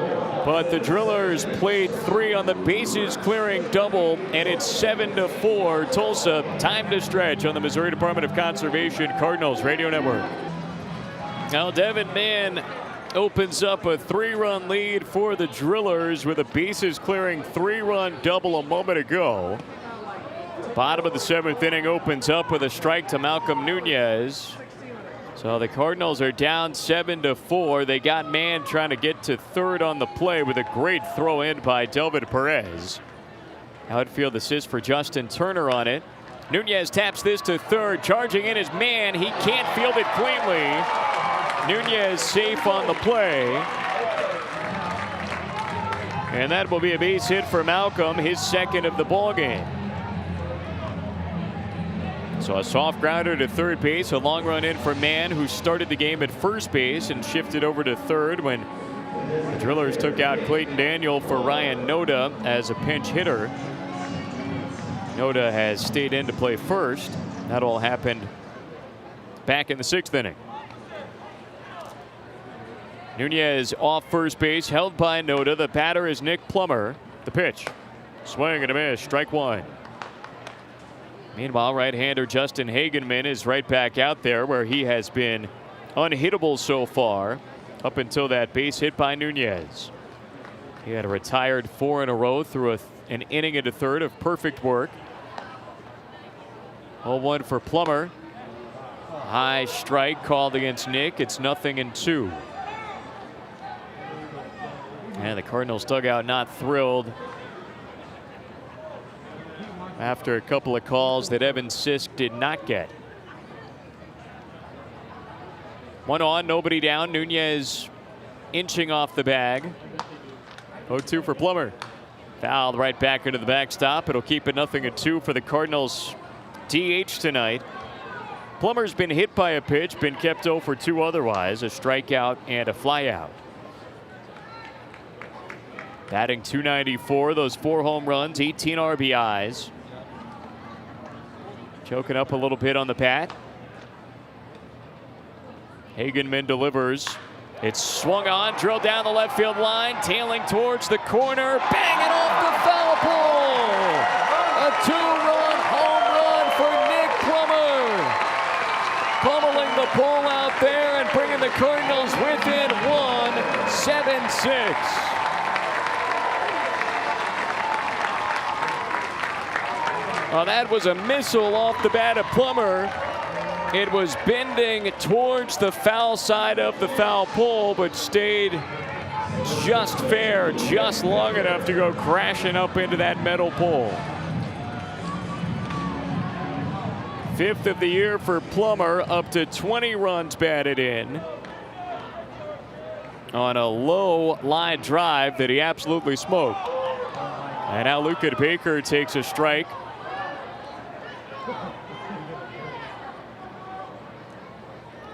But the Drillers played 3 on the bases clearing double, and it's 7-4 Tulsa. Time to stretch on the Missouri Department of Conservation Cardinals Radio Network. Now Devin Mann opens up a 3-run lead for the Drillers with a bases clearing 3-run double a moment ago. Bottom of the 7th inning opens up with a strike to Malcolm Nunez. So the Cardinals are down 7-4. They got Mann trying to get to third on the play with a great throw in by Delvin Perez. Outfield assist for Justin Turner on it. Nunez taps this to third. Charging in is Mann. He can't field it cleanly. Nunez safe on the play. And that will be a base hit for Malcolm, his second of the ballgame. So a soft grounder to third base, a long run in for Mann, who started the game at first base and shifted over to third when the Drillers took out Clayton Daniel for Ryan Noda as a pinch hitter. Noda has stayed in to play first. That all happened back in the 6th inning. Nunez off first base, held by Noda. The batter is Nick Plummer. The pitch, swing and a miss, strike 1. Meanwhile, right-hander Justin Hagenman is right back out there where he has been unhittable so far up until that base hit by Nunez. He had a retired 4 in a row through an inning into third of perfect work. 0-1 for Plummer. High strike called against Nick. It's 0-2. And the Cardinals dugout not thrilled after a couple of calls that Evan Sisk did not get. 1 on, nobody down. Nunez inching off the bag. 0-2 for Plummer. Fouled right back into the backstop. It'll keep it 0-2 for the Cardinals DH tonight. Plummer's been hit by a pitch, been kept 0 for 2 otherwise, a strikeout and a flyout. Batting .294, those 4 home runs, 18 RBIs. Choking up a little bit on the bat. Hagenman delivers. It's swung on, drilled down the left field line, tailing towards the corner, banging off the foul pole. A 2-run home run for Nick Plummer. Pummeling the pole out there and bringing the Cardinals within 1, 7-6. Well, that was a missile off the bat of Plummer. It was bending towards the foul side of the foul pole, but stayed just fair, just long enough to go crashing up into that metal pole. 5th of the year for Plummer, up to 20 runs batted in on a low line drive that he absolutely smoked. And now Luca Baker takes a strike.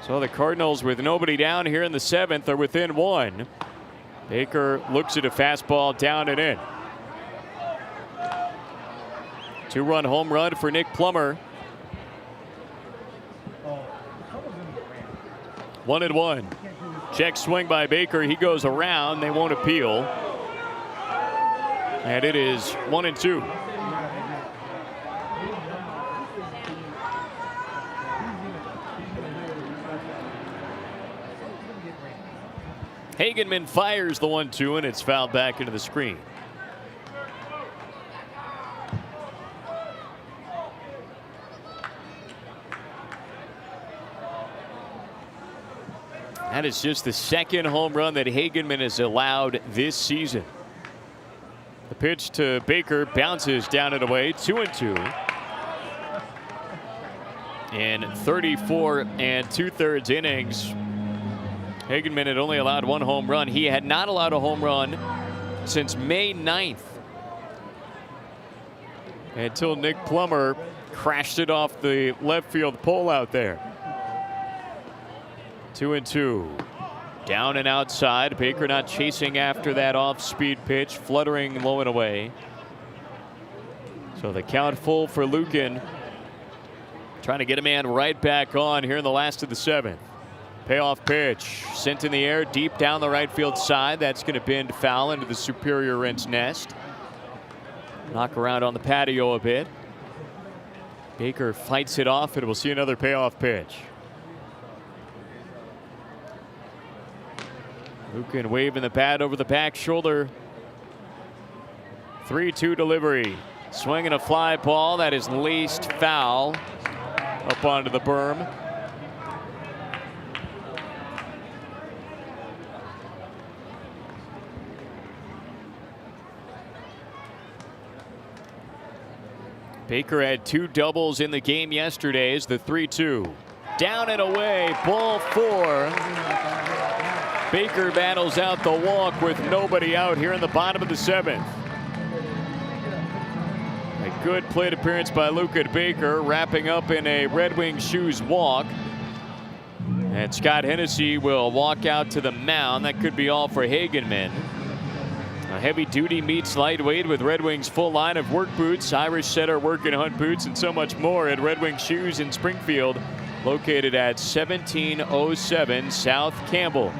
So the Cardinals, with nobody down here in the 7th, are within 1. Baker looks at a fastball down and in. 2-run home run for Nick Plummer. 1-1. Check swing by Baker. He goes around. They won't appeal. And it is 1-2. Hagenman fires the 1-2, and it's fouled back into the screen. That is just the 2nd home run that Hagenman has allowed this season. The pitch to Baker bounces down and away, 2-2. In 34 2/3 innings, Hagenman had only allowed 1 home run. He had not allowed a home run since May 9th. Until Nick Plummer crashed it off the left field pole out there. 2-2. Down and outside. Baker not chasing after that off-speed pitch, fluttering low and away. So the count full for Lukin. Trying to get a man right back on here in the last of the 7th. Payoff pitch sent in the air deep down the right field side. That's going to bend foul into the Superior Rent's nest. Knock around on the patio a bit. Baker fights it off, and we'll see another payoff pitch. Lucan waving the bat over the back shoulder. 3-2 delivery. Swinging a fly ball that is laced foul up onto the berm. Baker had 2 doubles in the game yesterday as the 3-2. Down and away, ball 4. Baker battles out the walk with nobody out here in the bottom of the 7th. A good plate appearance by Lucan Baker, wrapping up in a Red Wings shoes walk. And Scott Hennessy will walk out to the mound. That could be all for Hagenman. A heavy duty meets lightweight with Red Wings full line of work boots, Irish setter work and hunt boots, and so much more at Red Wings Shoes in Springfield, located at 1707 South Campbell.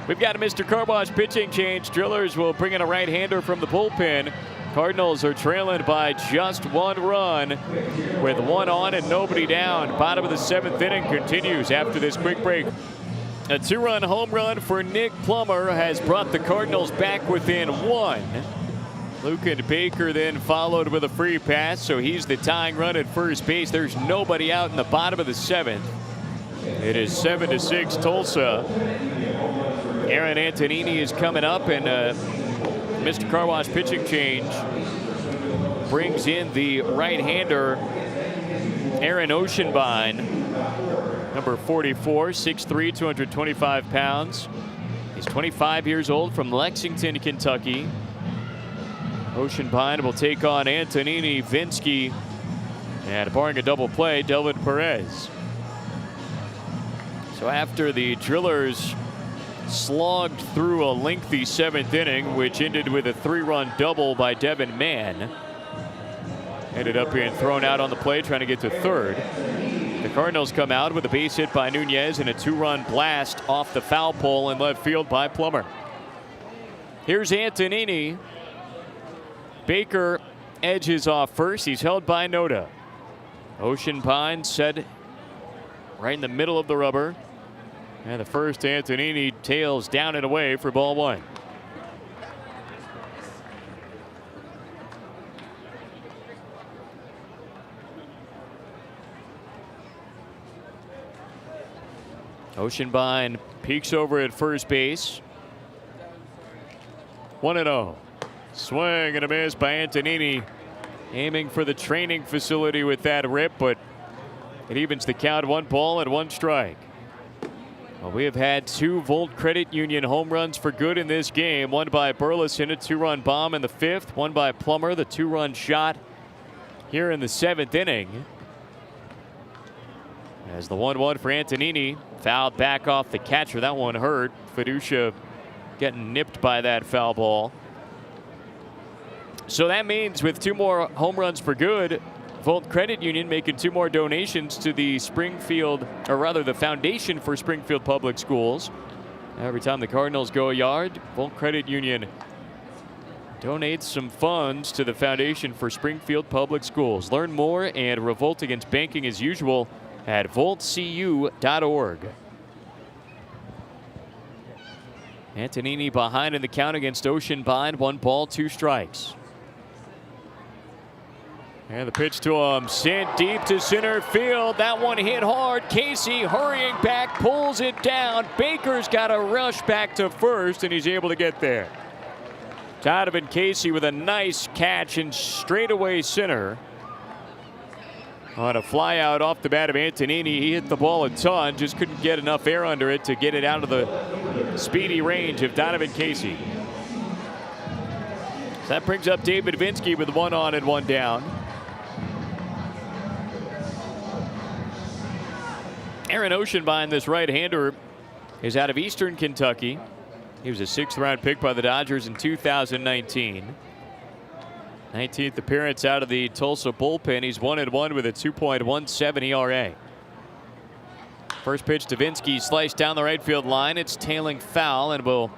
We've got a Mr. Car Wash pitching change. Drillers will bring in a right-hander from the bullpen. Cardinals are trailing by just 1 run with 1 on and nobody down. Bottom of the 7th inning continues after this quick break. A 2-run home run for Nick Plummer has brought the Cardinals back within 1. Lucan Baker then followed with a free pass, so he's the tying run at first base. There's nobody out in the bottom of the 7th. It is 7-6 Tulsa. Aaron Antonini is coming up, and Mr. Car Wash pitching change brings in the right-hander Aaron Oceanbine. Number 44, 6'3", 225 pounds. He's 25 years old from Lexington, Kentucky. Oceanbine will take on Antonini, Vinsky, and barring a double play, Delvin Perez. So after the Drillers slogged through a lengthy 7th inning, which ended with a 3-run double by Devin Mann, ended up being thrown out on the play trying to get to third. The Cardinals come out with a base hit by Nunez and a 2-run blast off the foul pole in left field by Plummer. Here's Antonini. Baker edges off first. He's held by Noda. Oceanbine set right in the middle of the rubber. And the first Antonini tails down and away for ball 1. Oceanbine peeks over at first base. 1-0. Swing and a miss by Antonini. Aiming for the training facility with that rip, but it evens the count. 1 ball and 1 strike. Well, we have had 2 Volt Credit Union home runs for good in this game. One by Burleson, a 2-run bomb in the 5th. One by Plummer, the 2-run shot here in the 7th inning. As the 1-1 for Antonini, fouled back off the catcher. That one hurt. Fiducia getting nipped by that foul ball. So that means with 2 more home runs for good, Volt Credit Union making 2 more donations to the Springfield, or rather the Foundation for Springfield Public Schools. Every time the Cardinals go a yard, Volt Credit Union donates some funds to the Foundation for Springfield Public Schools. Learn more and revolt against banking as usual at voltcu.org. Antonini behind in the count against Oceanbine. 1 ball, 2 strikes. And the pitch to him, sent deep to center field. That one hit hard. Casey hurrying back, pulls it down. Baker's got to rush back to first, and he's able to get there. Donovan Casey with a nice catch in straightaway center. On a fly out off the bat of Antonini, he hit the ball a ton, just couldn't get enough air under it to get it out of the speedy range of Donovan Casey. So that brings up David Vinsky with 1 on and 1 down. Aaron Oceanbine, this right-hander, is out of Eastern Kentucky. He was a 6th-round pick by the Dodgers in 2019. 19th appearance out of the Tulsa bullpen. He's 1-1 with a 2.17 ERA. First pitch to Vinsky, sliced down the right field line. It's tailing foul and will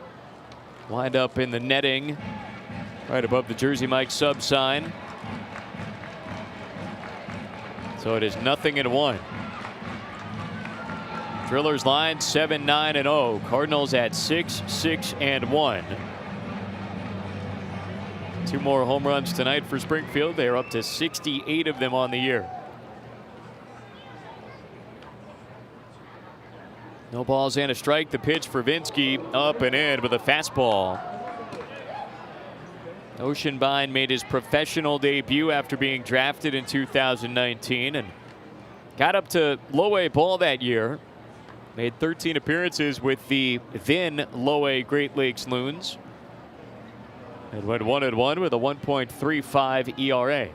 wind up in the netting right above the Jersey Mike sub sign. So it is 0-1. Drillers line 7-9-0. Cardinals at 6-6-1. 2 more home runs tonight for Springfield. They are up to 68 of them on the year. No balls and a strike. The pitch for Vinsky, up and in with a fastball. Oceanbine made his professional debut after being drafted in 2019 and got up to low A ball that year. Made 13 appearances with the then low A Great Lakes Loons. And went 1-1 with a 1.35 ERA.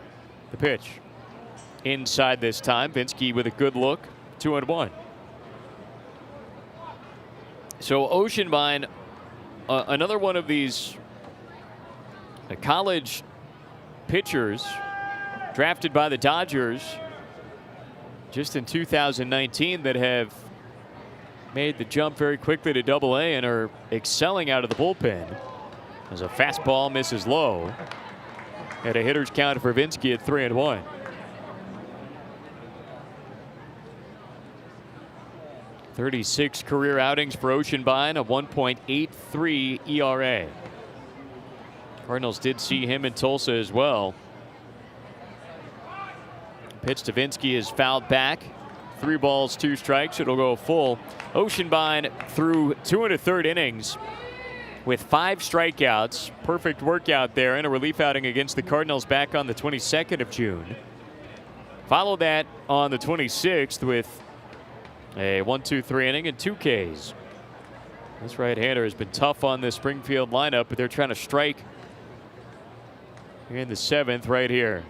The pitch inside this time. Vinsky with a good look. 2-1. So Oceanbine, another one of these college pitchers drafted by the Dodgers just in 2019 that have made the jump very quickly to Double-A and are excelling out of the bullpen. As a fastball misses low. At a hitter's count for Vinsky at 3-1. .36 career outings for Oceanbine, a 1.83 ERA. Cardinals did see him in Tulsa as well. Pitch to Vinsky is fouled back. 3 balls, 2 strikes. It'll go full. Oceanbine through 2 1/3 innings with 5 strikeouts. Perfect workout there in a relief outing against the Cardinals back on the 22nd of June. Followed that on the 26th with a 1-2-3 inning and 2 Ks. This right-hander has been tough on this Springfield lineup, but they're trying to strike in the 7th right here.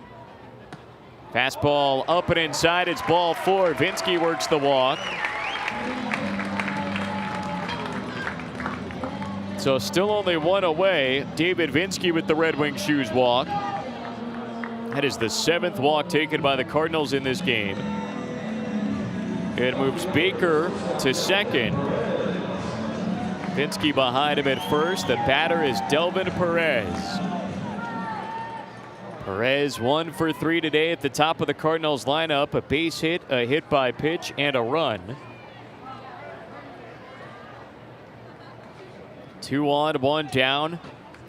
Fastball up and inside. It's ball 4. Vinsky works the walk. So still only 1 away. David Vinsky with the Red Wing shoes walk. That is the 7th walk taken by the Cardinals in this game. It moves Baker to second. Vinsky behind him at first. The batter is Delvin Perez. Perez 1 for 3 today at the top of the Cardinals lineup. A base hit, a hit by pitch, and a run. 2 on, 1 down.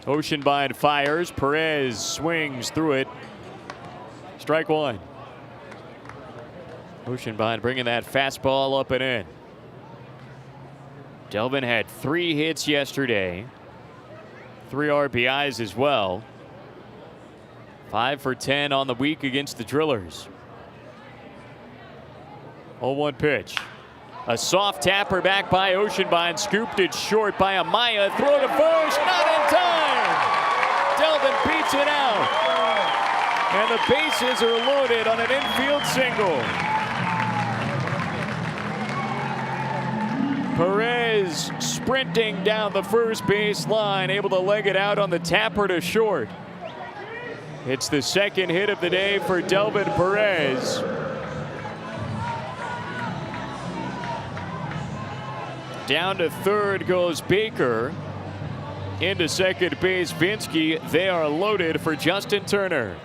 Oceanbine fires. Perez swings through it. Strike 1. Oceanbine bringing that fastball up and in. Delvin had 3 hits yesterday. 3 RBIs as well. 5 for 10 on the week against the Drillers. 0-1 pitch. A soft tapper back by Oceanbine. Scooped it short by Amaya. Throw to first. Not in time. Delvin beats it out. And the bases are loaded on an infield single. Perez sprinting down the first base line, able to leg it out on the tapper to short. It's the 2nd hit of the day for Delvin Perez. Down to 3rd goes Baker. Into 2nd base, Vinsky. They are loaded for Justin Turner.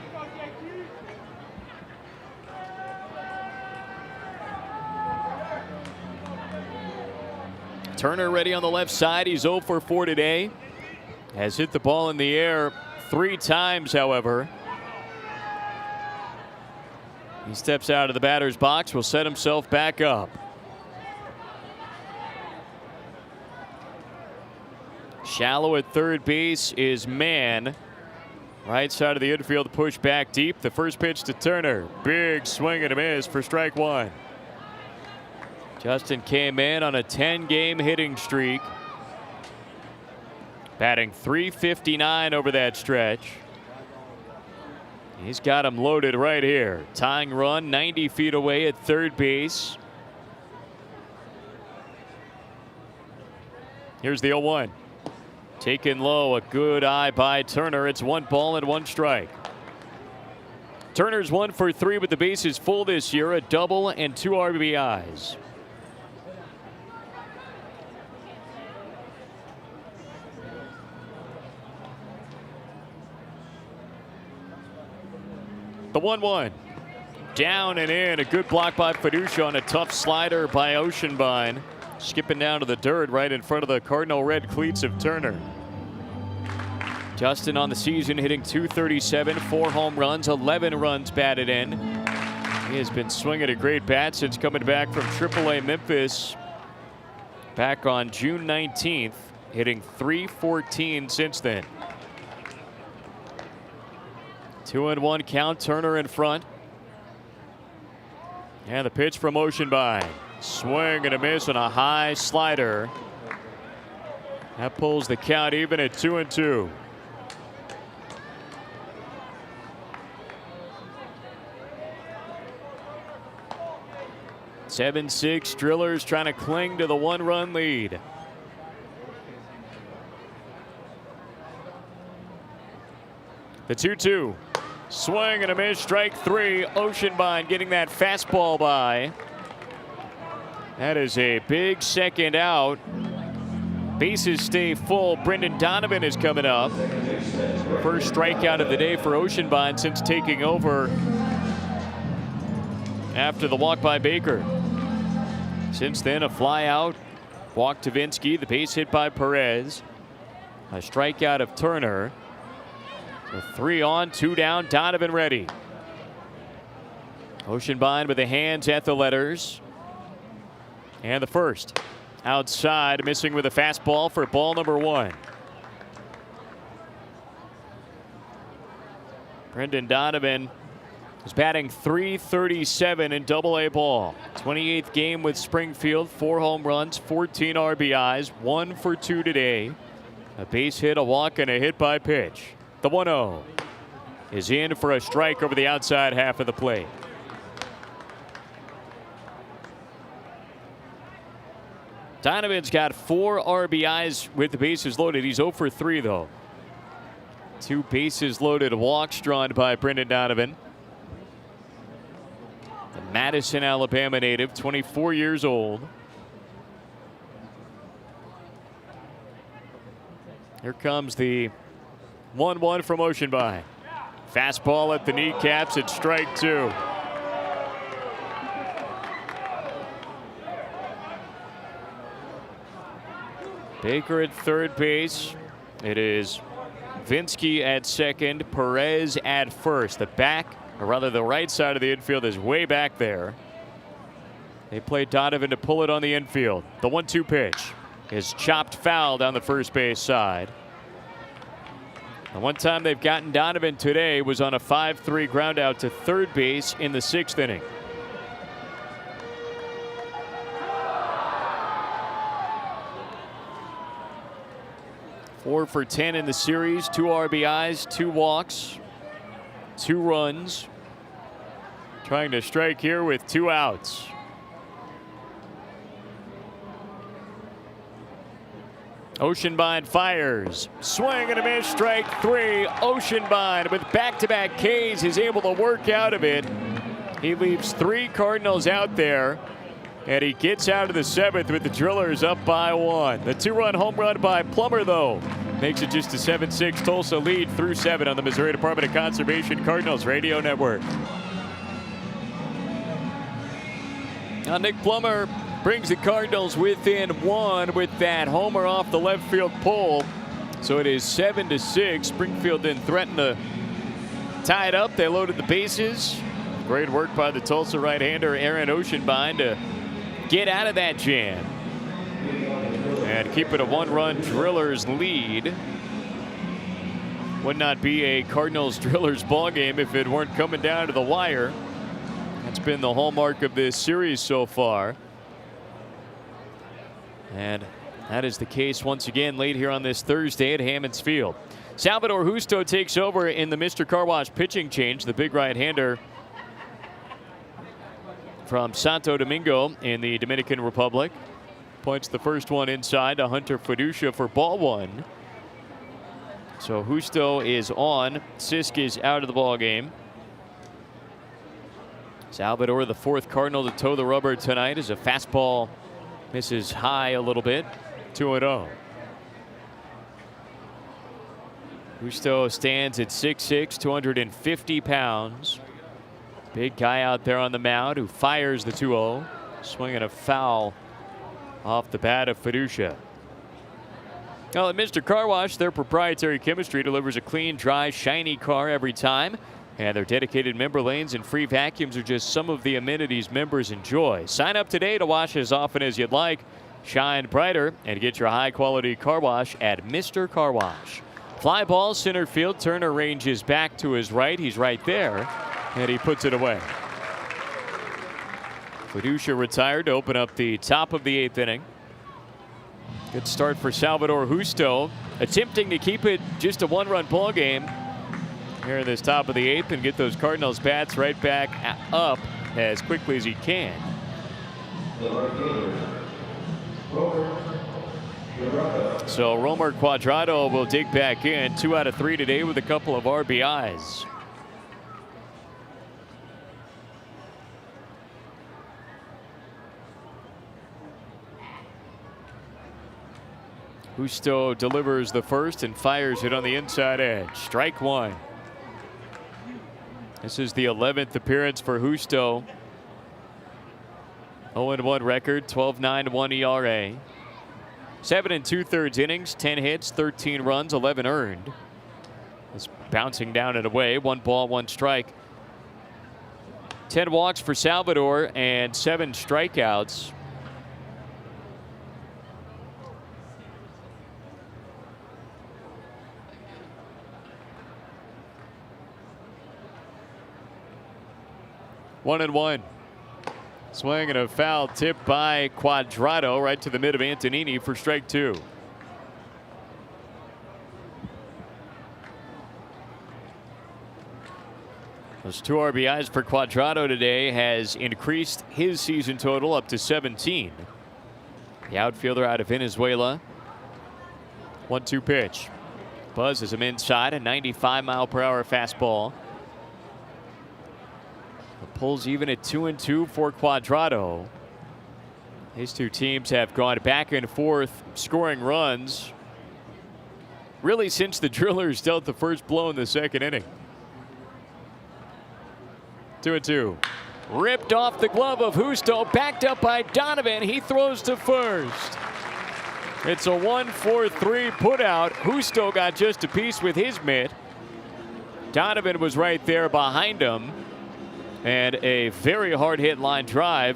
Turner ready on the left side. He's 0 for 4 today. Has hit the ball in the air 3 times, however. He steps out of the batter's box, will set himself back up. Shallow at 3rd base is Mann. Right side of the infield, push back deep. The first pitch to Turner. Big swing and a miss for strike 1. Justin came in on a 10-game hitting streak. Batting .359 over that stretch. He's got him loaded right here. Tying run 90 feet away at 3rd base. Here's the 0-1. Taken low, a good eye by Turner. It's 1 ball and 1 strike. Turner's 1 for 3 with the bases full this year, a double and 2 RBIs. The 1-1. Down and in. A good block by Fiducia on a tough slider by Oceanbine. Skipping down to the dirt right in front of the Cardinal red cleats of Turner. Justin on the season hitting .237, 4 home runs, 11 runs batted in. He has been swinging a great bat since coming back from AAA Memphis back on June 19th, hitting .314 since then. 2-1 count, Turner in front. And the pitch from Oceanbine. Swing and a miss on a high slider. That pulls the count even at 2-2. (7-6) Drillers trying to cling to the 1-run lead. The 2-2. Swing and a miss, strike 3. Oceanbine getting that fastball by. That is a big second out. Bases stay full. Brendan Donovan is coming up. First strikeout of the day for Oceanbine since taking over after the walk by Baker. Since then, a fly out, walk to Vinsky, the base hit by Perez, a strikeout of Turner. So 3 on, 2 down, Donovan ready. Oceanbine with the hands at the letters. And the first. Outside, missing with a fastball for ball number 1. Brendan Donovan is batting .337 in Double-A ball. 28th game with Springfield, 4 home runs, 14 RBIs, 1 for 2 today. A base hit, a walk, and a hit by pitch. The 1-0 is in for a strike over the outside half of the plate. Donovan's got 4 RBIs with the bases loaded. He's 0 for 3 though. 2 bases loaded walks drawn by Brendan Donovan. The Madison, Alabama native, 24 years old. Here comes the 1-1 from Oceanbine. Fastball at the kneecaps at strike 2. Baker at third base. It is Vinsky at second, Perez at first. The back, or rather the right side of the infield, is way back there. They play Donovan to pull it on the infield. The 1-2 pitch is chopped foul down the first base side. The one time they've gotten Donovan today was on a 5-3 ground out to third base in the 6th inning. Four for 10 in the series, 2 RBIs, 2 walks, 2 runs. Trying to strike here with 2 outs. Oceanbine fires. Swing and a miss, strike 3. Oceanbine with back-to-back Ks is able to work out of it. He leaves 3 Cardinals out there, and he gets out of the 7th with the Drillers up by 1. The 2-run home run by Plummer, though, makes it just a 7-6 Tulsa lead through 7 on the Missouri Department of Conservation Cardinals Radio Network. Now Nick Plummer brings the Cardinals within 1 with that homer off the left field pole. So it is 7-6. Springfield didn't threaten to tie it up. They loaded the bases. Great work by the Tulsa right-hander Aaron Oceanbine to get out of that jam and keep it a 1-run Drillers lead. Would not be a Cardinals Drillers ball game if it weren't coming down to the wire. That's been the hallmark of this series so far. And that is the case once again late here on this Thursday at Hammons Field. Salvador Justo takes over in the Mr. Car Wash pitching change. The big right-hander from Santo Domingo in the Dominican Republic. Points the first one inside to Hunter Fiducia for ball 1. So Justo is on. Sisk is out of the ball game. Salvador, the fourth Cardinal to toe the rubber tonight, as a fastball misses high a little bit. 2-0. Justo stands at 6'6", 250 pounds. Big guy out there on the mound who fires the 2-0, swinging a foul off the bat of Fiducia. Well, at Mr. Car Wash, their proprietary chemistry delivers a clean, dry, shiny car every time. And their dedicated member lanes and free vacuums are just some of the amenities members enjoy. Sign up today to wash as often as you'd like. Shine brighter and get your high-quality car wash at Mr. Car Wash. Fly ball center field. Turner ranges back to his right. He's right there, and he puts it away. Fiducia retired to open up the top of the 8th inning. Good start for Salvador Justo, attempting to keep it just a one-run ball game here in this top of the 8th and get those Cardinals bats right back up as quickly as he can. So Romer Cuadrado will dig back in. 2 out of 3 today with a couple of RBIs. Justo delivers the first and fires it on the inside edge. Strike one. This is the 11th appearance for Justo. 0-1 record, 12.91 ERA. 7 2/3 innings, 10 hits, 13 runs, 11 earned. It's bouncing down and away. 1 ball, 1 strike. 10 walks for Salvador and 7 strikeouts. One and one. Swing and a foul tip by Cuadrado right to the mid of Antonini for strike 2. Those 2 RBIs for Cuadrado today has increased his season total up to 17. The outfielder out of Venezuela. 1-2 pitch. Buzzes him inside, a 95-mile-per-hour fastball. Pulls even at 2-2 for Cuadrado. These two teams have gone back and forth scoring runs really since the Drillers dealt the first blow in the 2nd inning. 2-2. Ripped off the glove of Justo, backed up by Donovan. He throws to first. It's a 1-4-3 putout. Justo got just a piece with his mitt. Donovan was right there behind him. And a very hard hit line drive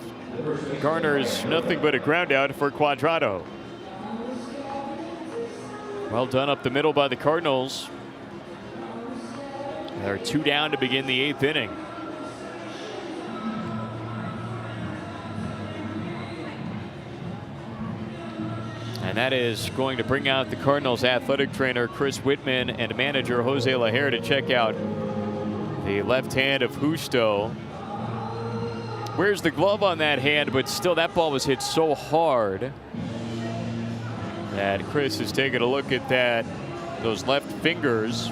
garners nothing but a ground out for Cuadrado. Well done up the middle by the Cardinals. They're 2 down to begin the 8th inning. And that is going to bring out the Cardinals athletic trainer Chris Whitman and manager Jose Lajer to check out the left hand of Justo. Wears the glove on that hand, but still that ball was hit so hard that Chris is taking a look at that, those left fingers.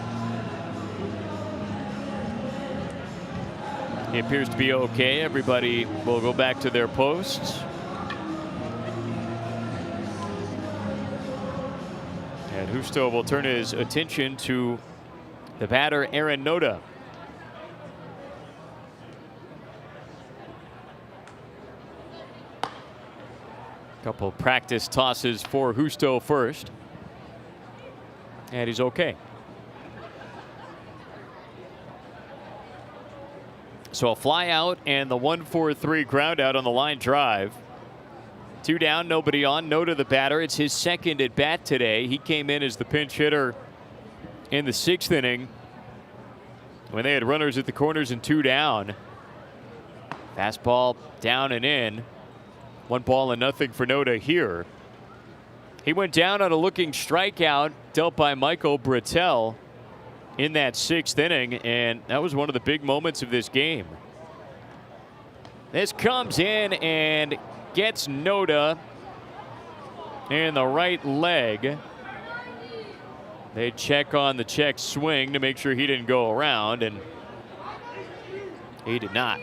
He appears to be okay. Everybody will go back to their posts. And Justo will turn his attention to the batter, Aaron Noda. Couple practice tosses for Justo first. And he's okay. So a fly out and the 1-4-3 ground out on the line drive. 2 down, nobody on. Noda the batter. It's his 2nd at bat today. He came in as the pinch hitter in the 6th inning when they had runners at the corners and 2 down. Fastball down and in. 1-0 for Noda here. He went down on a looking strikeout dealt by Michael Britell in that 6th inning, and that was one of the big moments of this game. This comes in and gets Noda in the right leg. They check on the check swing to make sure he didn't go around, and he did not.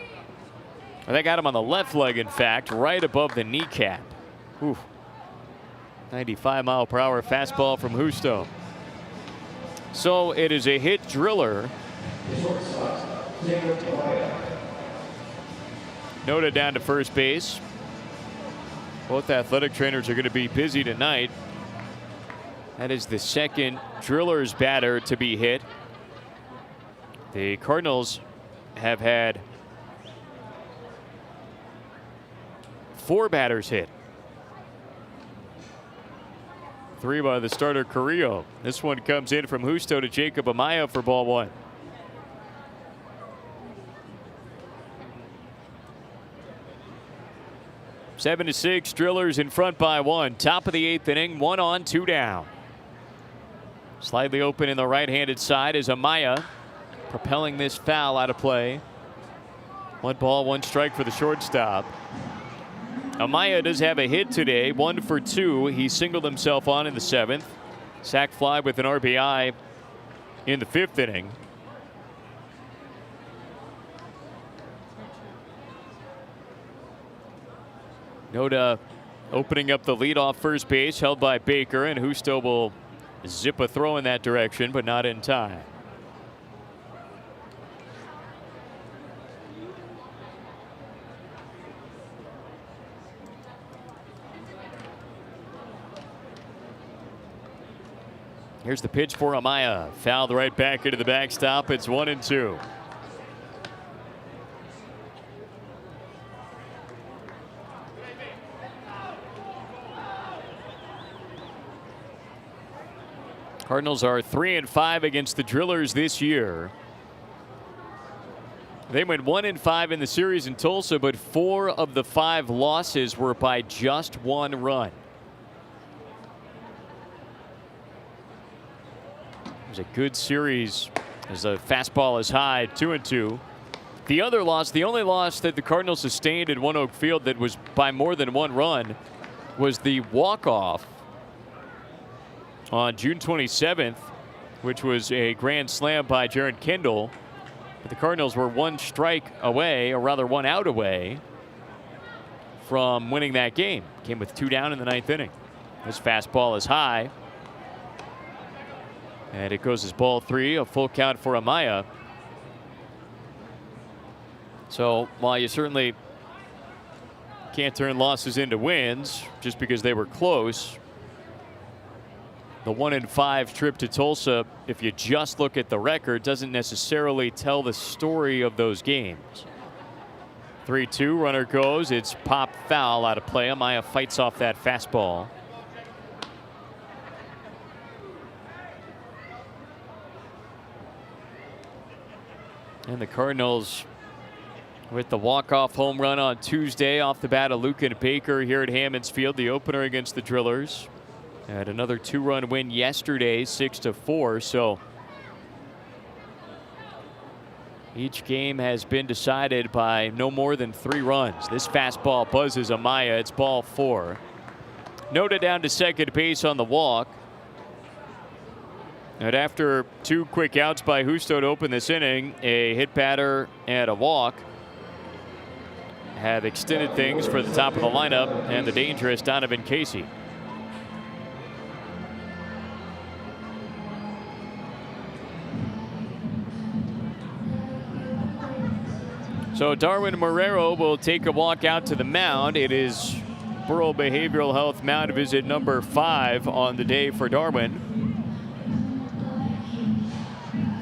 They got him on the left leg, in fact, right above the kneecap. Ooh. 95-mile-per-hour fastball from Justo. So it is a hit Driller. Noted down to first base. Both athletic trainers are going to be busy tonight. That is the second Drillers batter to be hit. The Cardinals have had 4 batters hit. 3 by the starter Carrillo. This one comes in from Justo to Jacob Amaya for ball 1. Seven to 6, Drillers in front by 1. Top of the 8th inning, 1 on, 2 down. Slightly open in the right-handed side is Amaya, propelling this foul out of play. 1 ball, 1 strike for the shortstop. Amaya does have a hit today, 1 for 2. He singled himself on in the 7th. Sac fly with an RBI in the 5th inning. Noda opening up the leadoff first base, held by Baker, and Justo will zip a throw in that direction, but not in time. Here's the pitch for Amaya. Fouled right back into the backstop. It's 1-2. Cardinals are 3-5 against the Drillers this year. They went 1-5 in the series in Tulsa, but 4 of the 5 losses were by just 1 run. It was a good series as the fastball is high, 2-2. The other loss, the only loss that the Cardinals sustained at One Oak Field that was by more than 1 run, was the walk-off on June 27th, which was a grand slam by Jared Kendall. But the Cardinals were 1 strike away, or rather 1 out away, from winning that game. Came with 2 down in the 9th inning. This fastball is high. And it goes as ball 3, a full count for Amaya. So while you certainly can't turn losses into wins just because they were close, the 1-5 trip to Tulsa, if you just look at the record, doesn't necessarily tell the story of those games. 3-2, runner goes. It's pop foul out of play. Amaya fights off that fastball. And the Cardinals with the walk-off home run on Tuesday off the bat of Lucan Baker here at Hammons Field, the opener against the Drillers. Had another 2-run win yesterday, 6-4. So each game has been decided by no more than 3 runs. This fastball buzzes Amaya. It's ball 4. Noda down to second base on the walk. And after 2 quick outs by Justo to open this inning, a hit batter and a walk have extended things for the top of the lineup and the dangerous Donovan Casey. So Darwin Marrero will take a walk out to the mound. It is Burrow Behavioral Health mound visit number 5 on the day for Darwin.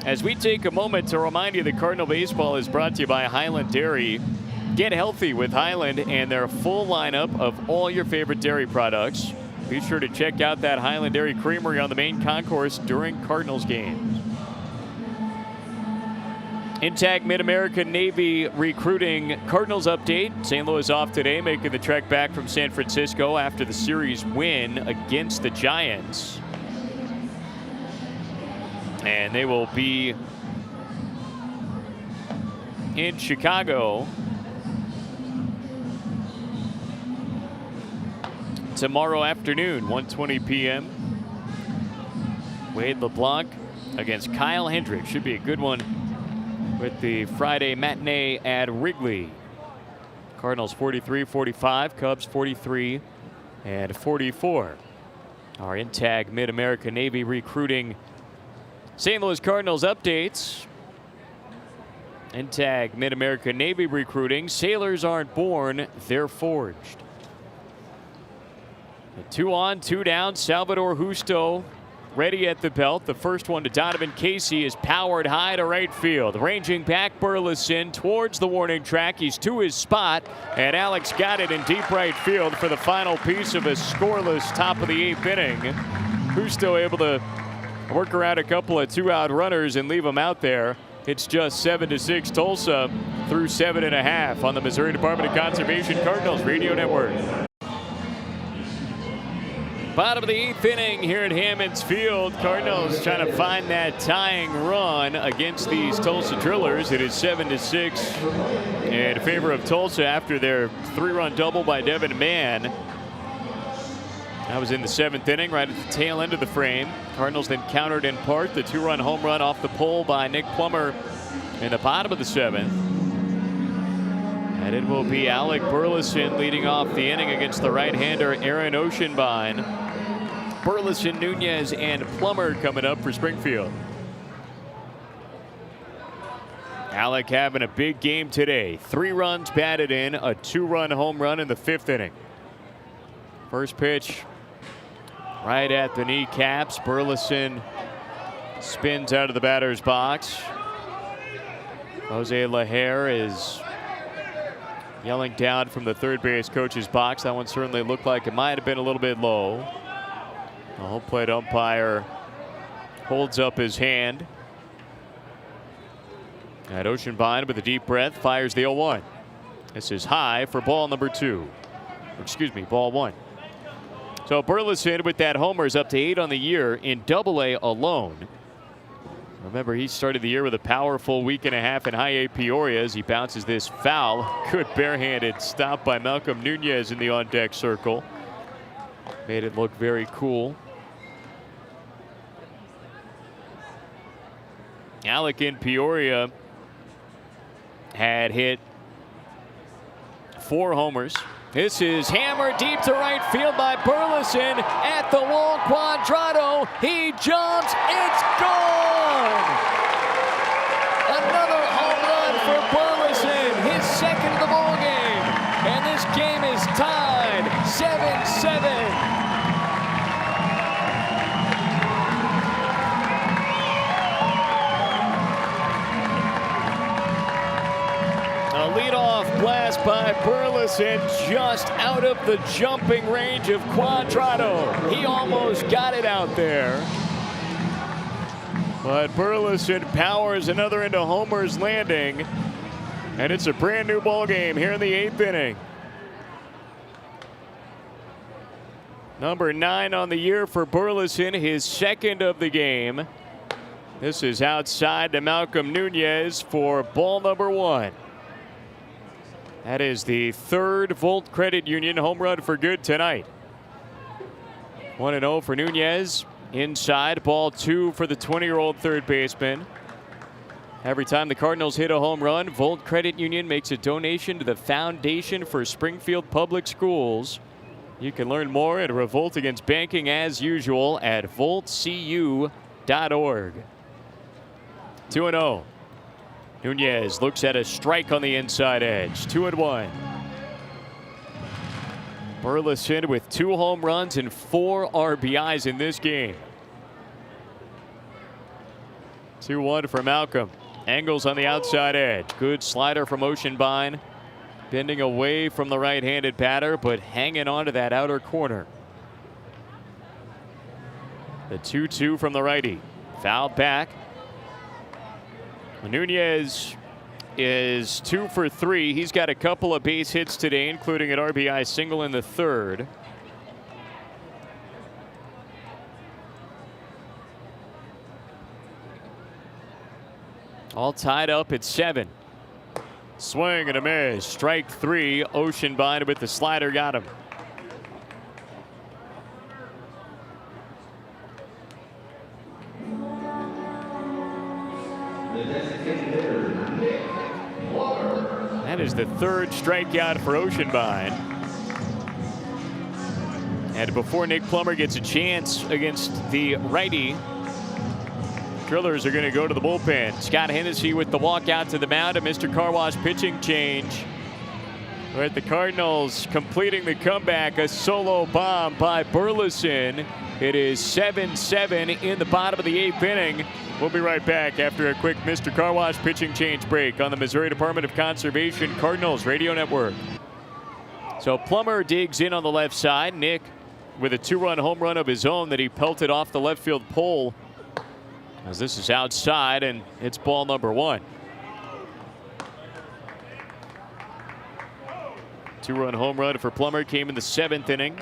As we take a moment to remind you that Cardinal Baseball is brought to you by Highland Dairy. Get healthy with Highland and their full lineup of all your favorite dairy products. Be sure to check out that Highland Dairy Creamery on the main concourse during Cardinals games. Intact Mid-American Navy recruiting Cardinals update. St. Louis off today, making the trek back from San Francisco after the series win against the Giants. And they will be in Chicago tomorrow afternoon, 1:20 p.m. Wade LeBlanc against Kyle Hendricks. Should be a good one with the Friday matinee at Wrigley. Cardinals 43-45, Cubs 43 and 44. Our in-tag Mid-America Navy recruiting St. Louis Cardinals updates. In-tag Mid-America Navy recruiting. Sailors aren't born, they're forged. A 2 on, 2 down. Salvador Justo ready at the belt. The first one to Donovan Casey is powered high to right field. Ranging back Burleson towards the warning track. He's to his spot, and Alex got it in deep right field for the final piece of a scoreless top of the 8th inning. Justo able to work around a couple of 2-out runners and leave them out there. It's just 7-6 Tulsa through 7.5 on the Missouri Department of Conservation Cardinals Radio Network. Bottom of the 8th inning here at Hammons Field. Cardinals trying to find that tying run against these Tulsa Drillers. It is 7-6 in favor of Tulsa after their 3-run double by Devin Mann. That was in the 7th inning, right at the tail end of the frame. Cardinals then countered in part the 2-run home run off the pole by Nick Plummer in the bottom of the 7th. And it will be Alec Burleson leading off the inning against the right-hander Aaron Oceanbine. Burleson, Nunez, and Plummer coming up for Springfield. Alec having a big game today. 3 runs batted in, a 2-run home run in the 5th inning. First pitch right at the kneecaps. Burleson spins out of the batter's box. Jose Lajer is yelling down from the third base coach's box. That one certainly looked like it might have been a little bit low. The home plate umpire holds up his hand. And Oceanbine with a deep breath fires the 0-1. This is high for ball number 2. Excuse me, ball 1. So Burleson with that homer is up to 8 on the year in Double-A alone. Remember, he started the year with a powerful week and a half in High A Peoria as he bounces this foul. Good barehanded stop by Malcolm Nunez in the on-deck circle. Made it look very cool. Alec in Peoria had hit 4 homers. This is hammered deep to right field by Burleson at the wall. Quadrado, he jumps, it's gone! Another home run for Burleson, his 2nd of the ball game, and this game is tied 7-7. A leadoff blast by Burleson just out of the jumping range of Quadrado. He almost got it out there. But Burleson powers another into Homer's Landing. And it's a brand new ball game here in the 8th inning. Number 9 on the year for Burleson, his 2nd of the game. This is outside to Malcolm Nunez for ball number 1. That is the 3rd Volt Credit Union home run for good tonight. 1-0 for Nunez. Inside, ball 2 for the 20-year-old third baseman. Every time the Cardinals hit a home run, Volt Credit Union makes a donation to the Foundation for Springfield Public Schools. You can learn more at Revolt Against Banking as usual at voltcu.org. 2-0. Nunez looks at a strike on the inside edge. 2-1. Burleson with 2 home runs and 4 RBIs in this game. 2-1 for Malcolm. Angles on the outside edge. Good slider from Oceanbine. Bending away from the right-handed batter, but hanging on to that outer corner. The 2-2 from the righty. Fouled back. Nunez is 2 for 3. He's got a couple of base hits today, including an RBI single in the 3rd. All tied up at 7. Swing and a miss. Strike 3. Oceanbine with the slider got him. That is the third strikeout for Oceanbine. And before Nick Plummer gets a chance against the righty, Drillers are going to go to the bullpen. Scott Hennessy with the walk out to the mound, a Mr. Car Wash pitching change. With the Cardinals completing the comeback, a solo bomb by Burleson. It is 7-7 in the bottom of the 8th inning. We'll be right back after a quick Mr. Car Wash pitching change break on the Missouri Department of Conservation Cardinals Radio Network. So Plummer digs in on the left side. Nick with a 2-run home run of his own that he pelted off the left field pole, as this is outside and it's ball number 1. 2-run home run for Plummer came in the 7th inning.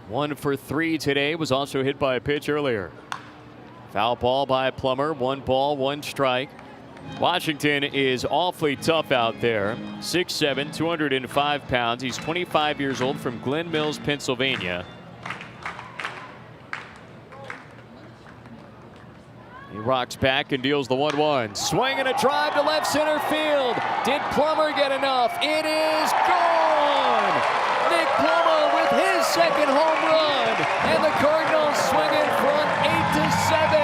1 for 3 today, was also hit by a pitch earlier. Foul ball by Plummer. 1 ball, 1 strike. Washington is awfully tough out there. 6'7", 205 pounds. He's 25 years old, from Glen Mills, Pennsylvania. He rocks back and deals the 1-1. Swing and a drive to left center field. Did Plummer get enough? It is gone! Nick Plummer with his second home run. And the Cardinals swing in front 8-7.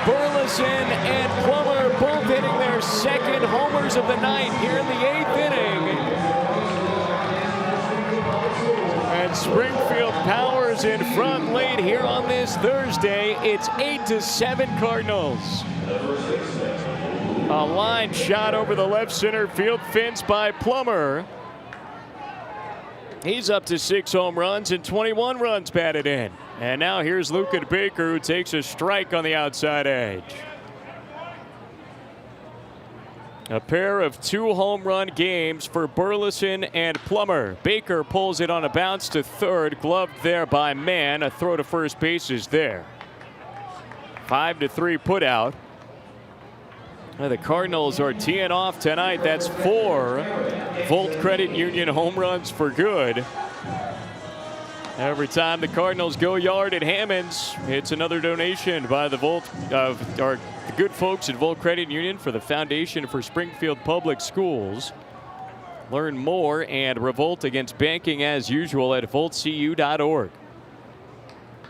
Burleson and Plummer both hitting their second homers of the night here in the 8th inning. And Springfield powers in front late here on this Thursday. It's 8-7 Cardinals. A line shot over the left center field fence by Plummer. He's up to 6 home runs and 21 runs batted in. And now here's Lucan Baker, who takes a strike on the outside edge. A pair of 2 home run games for Burleson and Plummer. Baker pulls it on a bounce to third, gloved there by Mann. A throw to first base is there. 5-3 put out. Now the Cardinals are teeing off tonight. That's 4 Volt Credit Union home runs for good. Every time the Cardinals go yard at Hammond's, it's another donation by the the good folks at Volt Credit Union for the Foundation for Springfield Public Schools. Learn more and revolt against banking as usual at voltcu.org.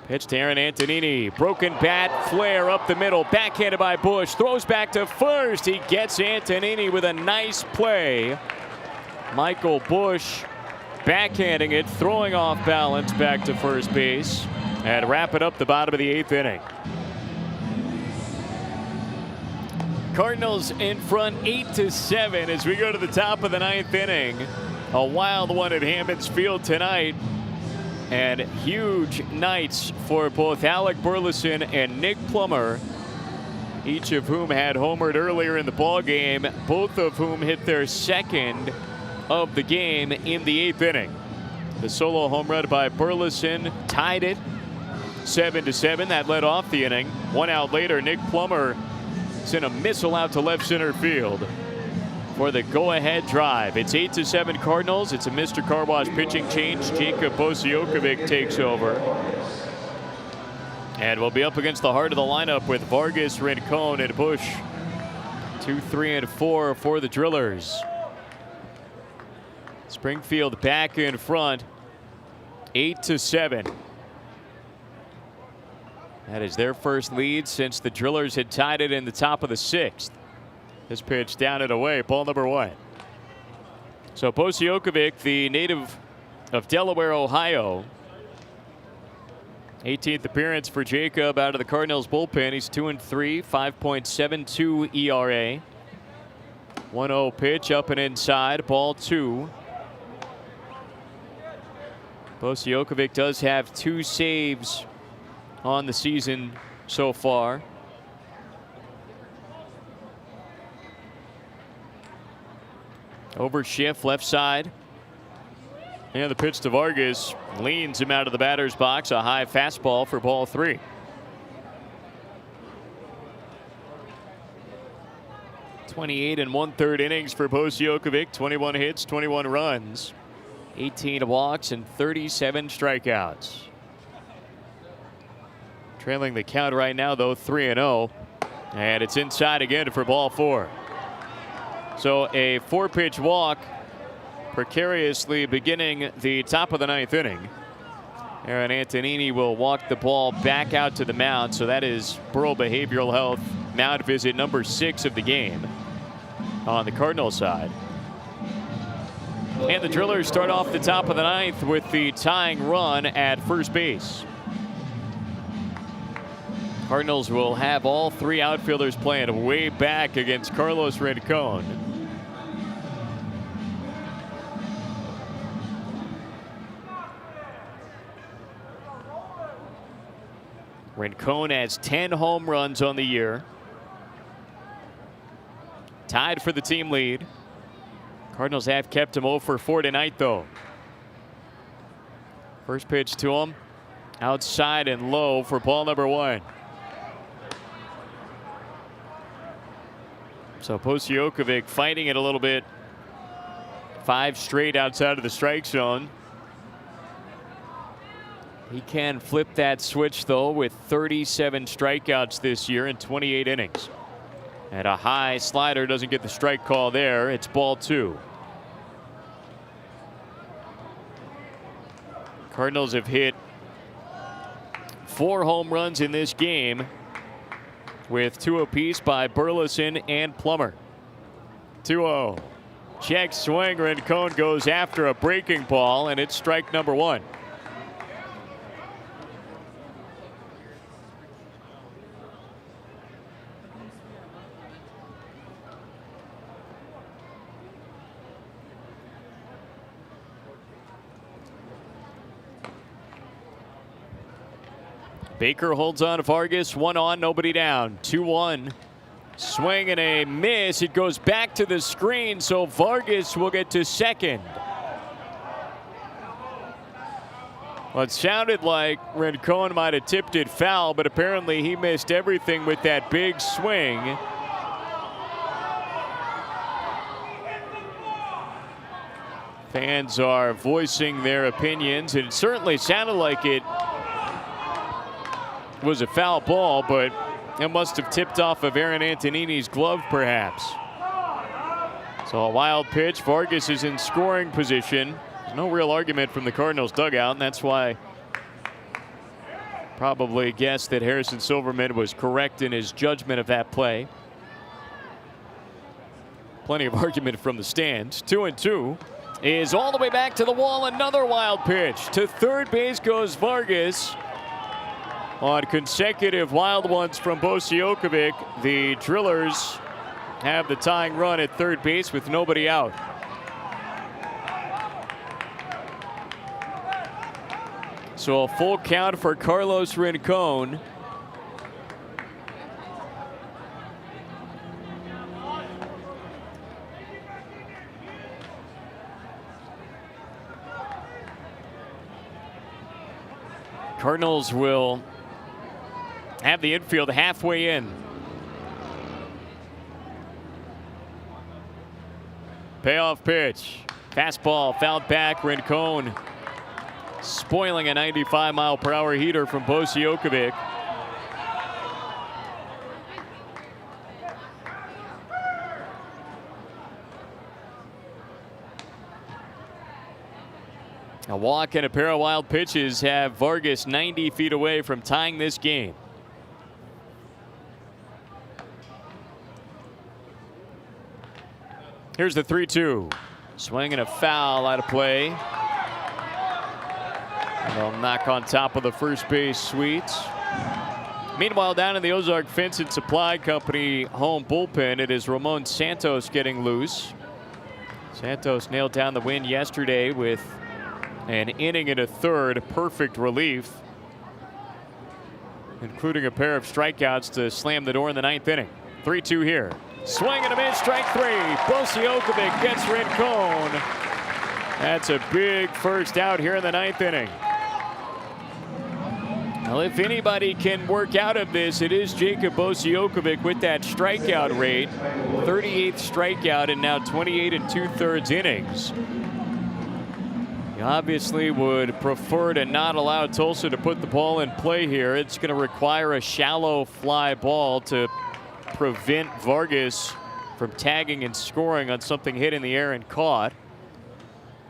Pitch to Aaron Antonini. Broken bat, flare up the middle. Backhanded by Bush. Throws back to first. He gets Antonini with a nice play. Michael Bush backhanding it, throwing off balance back to first base, and wrapping up the bottom of the 8th inning. Cardinals in front 8-7 as we go to the top of the 9th inning. A wild one at Hammons Field tonight. And huge nights for both Alec Burleson and Nick Plummer, each of whom had homered earlier in the ballgame, both of whom hit their second of the game in the 8th inning. The solo home run by Burleson tied it 7-7. That led off the inning. 1 out later, Nick Plummer sent a missile out to left center field for the go-ahead drive. It's 8-7 Cardinals. It's a Mr. Car Wash pitching change. Jacob Bosiokovic takes over. And we'll be up against the heart of the lineup with Vargas, Rincon, and Bush. 2, 3, and 4 for the Drillers. Springfield back in front, 8-7. That is their first lead since the Drillers had tied it in the top of the 6th. This pitch down and away, ball number 1. So Bosiokovic, the native of Delaware, Ohio. 18th appearance for Jacob out of the Cardinals bullpen. He's 2-3, 5.72 ERA. 1-0 pitch up and inside, ball 2. Bosiokovic does have 2 saves on the season so far. Over shift left side. And the pitch to Vargas leans him out of the batter's box. A high fastball for ball 3. .28 1/3 innings for Bosiokovic. 21 hits, 21 runs, 18 walks, and 37 strikeouts. Trailing the count right now, though, 3-0. And it's inside again for ball 4. So a 4-pitch walk precariously beginning the top of the 9th inning. Aaron Antonini will walk the ball back out to the mound. So that is Burrow Behavioral Health mound visit number 6 of the game on the Cardinal side. And the Drillers start off the top of the 9th with the tying run at first base. Cardinals will have all 3 outfielders playing way back against Carlos Rincon. Rincon has 10 home runs on the year. Tied for the team lead. Cardinals have kept him 0 for 4 tonight, though. First pitch to him. Outside and low for ball number 1. So Posijokovic fighting it a little bit. 5 straight outside of the strike zone. He can flip that switch, though, with 37 strikeouts this year in 28 innings. And a high slider doesn't get the strike call there. It's ball 2. Cardinals have hit 4 home runs in this game, with 2 apiece by Burleson and Plummer. 2-0. Check swing. Rincon goes after a breaking ball, and it's strike number 1. Baker holds on to Vargas. 1 on, nobody down. 2-1. Swing and a miss. It goes back to the screen, so Vargas will get to second. Well, it sounded like Rincon might have tipped it foul, but apparently he missed everything with that big swing. Fans are voicing their opinions, and it certainly sounded like it was a foul ball, but it must have tipped off of Aaron Antonini's glove, perhaps. So a wild pitch. Vargas is in scoring position. There's no real argument from the Cardinals dugout, and that's why probably guessed that Harrison Silverman was correct in his judgment of that play. Plenty of argument from the stands. 2-2 is all the way back to the wall. Another wild pitch. To third base goes Vargas. On consecutive wild ones from Posijokovic, the Drillers have the tying run at third base with nobody out. So a full count for Carlos Rincon. Cardinals will have the infield halfway in. Payoff pitch. Fastball fouled back. Rincon spoiling a 95-mile-per-hour heater from Posijokovic. A walk and a pair of wild pitches have Vargas 90 feet away from tying this game. Here's the 3-2. Swing and a foul out of play. They'll knock on top of the first base suites. Meanwhile, down in the Ozark Fence and Supply Company home bullpen, it is Ramon Santos getting loose. Santos nailed down the win yesterday with an inning and a third, perfect relief, including a pair of strikeouts to slam the door in the 9th inning. 3-2 here. Swing and a miss, strike 3. Posijokovic gets Rincon. That's a big first out here in the 9th inning. Well, if anybody can work out of this, it is Jacob Posijokovic with that strikeout rate. 38th strikeout in now 28 2/3 innings. He obviously would prefer to not allow Tulsa to put the ball in play here. It's going to require a shallow fly ball to prevent Vargas from tagging and scoring on something hit in the air and caught.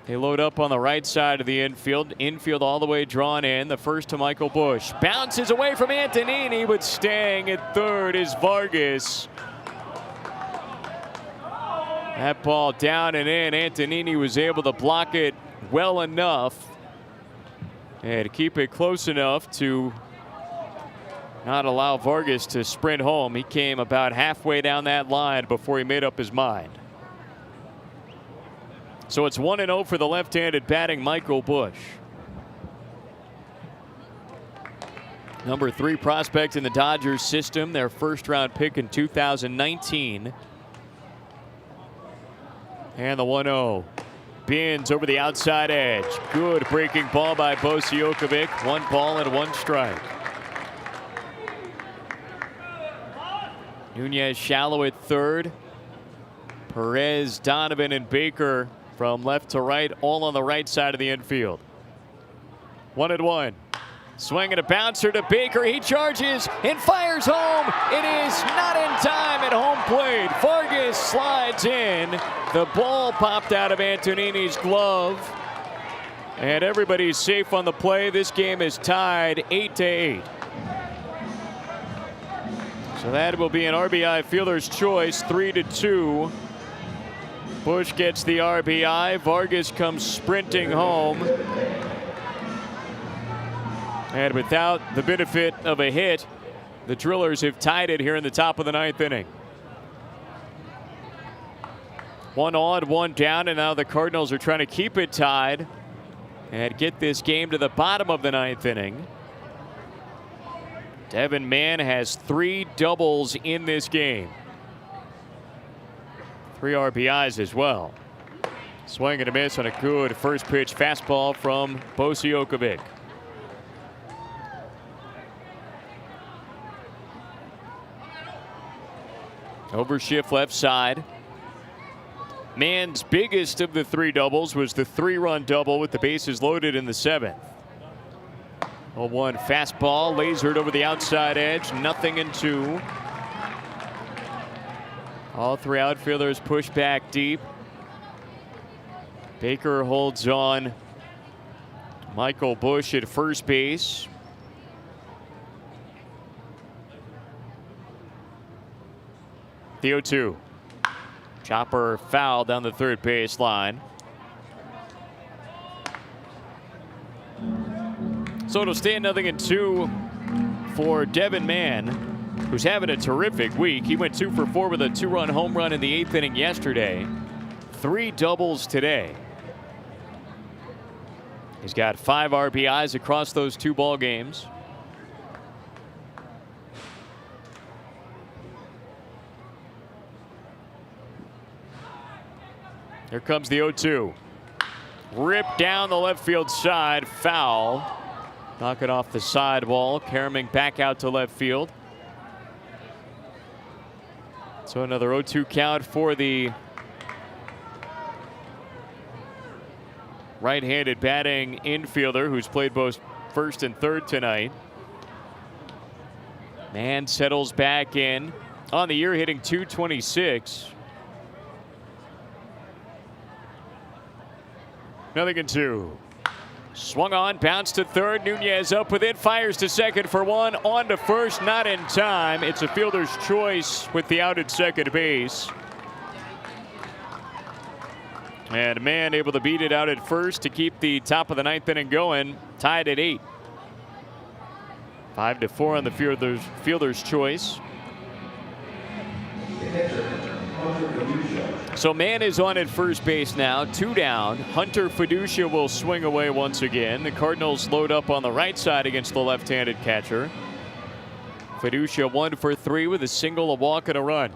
They load up on the right side of the infield. Infield all the way drawn in. The first to Michael Busch. Bounces away from Antonini, but staying at third is Vargas. That ball down and in. Antonini was able to block it well enough and to keep it close enough to not allow Vargas to sprint home. He came about halfway down that line before he made up his mind. So it's 1-0 for the left-handed batting Michael Busch. Number 3 prospect in the Dodgers system, their first-round pick in 2019. And the 1-0. Bins over the outside edge. Good breaking ball by Bosiokovic. 1 ball and 1 strike. Nunez shallow at third. Perez, Donovan, and Baker from left to right, all on the right side of the infield. 1-1. Swing and a bouncer to Baker. He charges and fires home. It is not in time at home plate. Vargas slides in. The ball popped out of Antonini's glove. And everybody's safe on the play. This game is tied 8-8. So that will be an RBI fielder's choice, 3-2. Busch gets the RBI. Vargas comes sprinting home. And without the benefit of a hit, the Drillers have tied it here in the top of the 9th inning. 1 on, 1 down, and now the Cardinals are trying to keep it tied and get this game to the bottom of the 9th inning. Devin Mann has 3 doubles in this game. 3 RBIs as well. Swing and a miss on a good first pitch fastball from Bosiokovic. Overshift left side. Mann's biggest of the 3 doubles was the 3-run double with the bases loaded in the 7th. 0-1 fastball lasered over the outside edge. Nothing in 2. All 3 outfielders push back deep. Baker holds on. Michael Busch at first base. The 0-2. Chopper foul down the third base line. So it'll stay at 0-2 for Devin Mann, who's having a terrific week. He went 2 for 4 with a 2-run home run in the 8th inning yesterday. 3 doubles today. He's got 5 RBIs across those 2 ball games. Here comes the 0-2. Ripped down the left field side, foul. Knock it off the sidewall. Karaming back out to left field. So another 0-2 count for the right-handed batting infielder who's played both first and third tonight. Mann settles back in. On the year hitting .226. 0-2. Swung on, bounced to third. Nunez up with it, fires to second for 1. On to first, not in time. It's a fielder's choice with the out at second base. And Mann able to beat it out at first to keep the top of the 9th inning going. Tied at 8. 5-4 on the fielder's choice. So Mann is on at first base now, 2 down. Hunter Fiducia will swing away once again. The Cardinals load up on the right side against the left-handed catcher. Fiducia 1 for 3 with a single, a walk, and a run.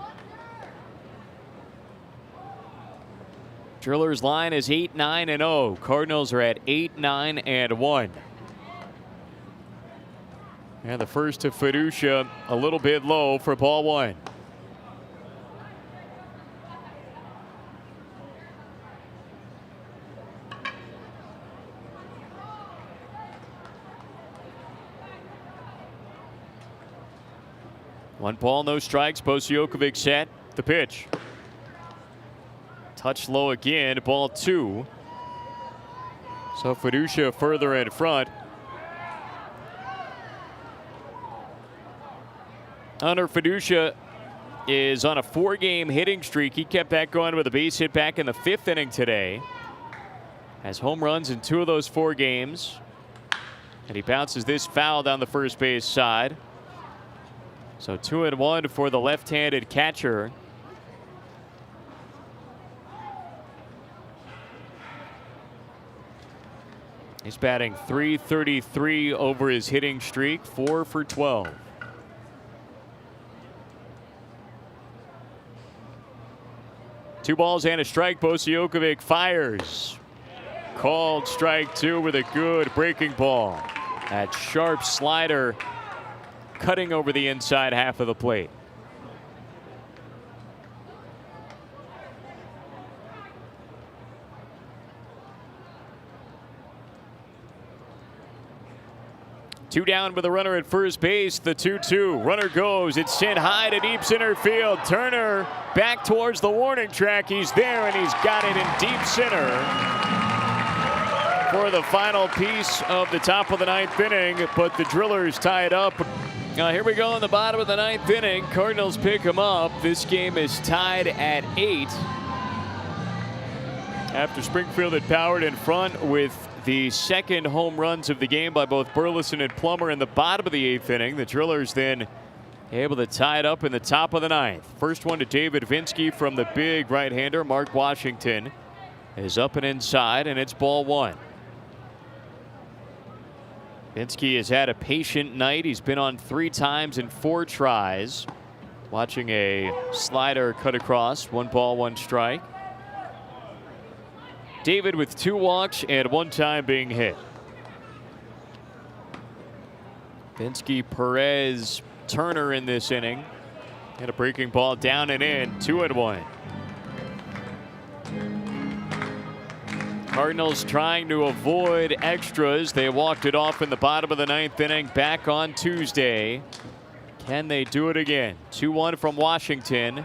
Drillers line is 8-9-0. Cardinals are at 8-9-1. And the first to Fiducia a little bit low for ball 1. 1 ball, no strikes. Bosiokovic set. The pitch. Touch low again. Ball 2. So Fiducia further in front. Hunter Fiducia is on a 4-game hitting streak. He kept that going with a base hit back in the 5th inning today. Has home runs in 2 of those 4 games. And he bounces this foul down the first base side. So 2-1 for the left-handed catcher. He's batting .333 over his hitting streak, 4 for 12. Two balls and a strike. Bosiokovic fires. Called strike 2 with a good breaking ball. That sharp slider cutting over the inside half of the plate. Two down with a runner at first base. The 2-2. Runner goes. It's sent high to deep center field. Turner back towards the warning track. He's there, and he's got it in deep center for the final piece of the top of the 9th inning. But the Drillers tie it up. Here we go in the bottom of the 9th inning. Cardinals pick him up. This game is tied at 8. After Springfield had powered in front with the second home runs of the game by both Burleson and Plummer in the bottom of the 8th inning. The Drillers then able to tie it up in the top of the 9th. First one to David Vinsky from the big right-hander. Mark Washington is up and inside, and it's ball 1. Vinsky has had a patient night. He's been on 3 times in 4 tries. Watching a slider cut across. 1 ball, 1 strike. David with 2 walks and 1 time being hit. Vinsky, Perez, Turner in this inning. And a breaking ball down and in. 2-1. Cardinals trying to avoid extras. They walked it off in the bottom of the 9th inning back on Tuesday. Can they do it again? 2-1 from Washington.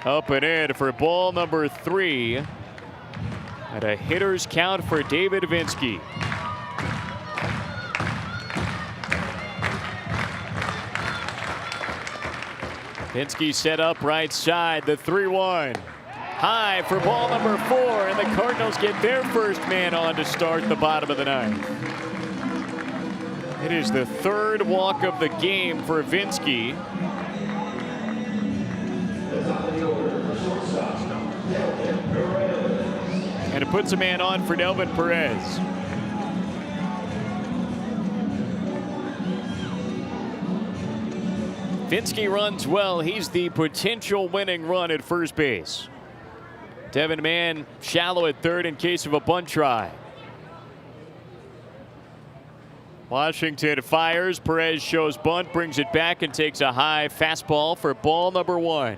Up and in for ball number 3. And a hitter's count for David Vinsky. Vinsky set up right side. The 3-1. High for ball number 4. And the Cardinals get their first man on to start the bottom of the 9th. It is the 3rd walk of the game for Vinsky. And it puts a man on for Delvin Perez. Vinsky runs well. He's the potential winning run at first base. Devin Mann shallow at third in case of a bunt try. Washington fires. Perez shows bunt, brings it back, and takes a high fastball for ball number 1.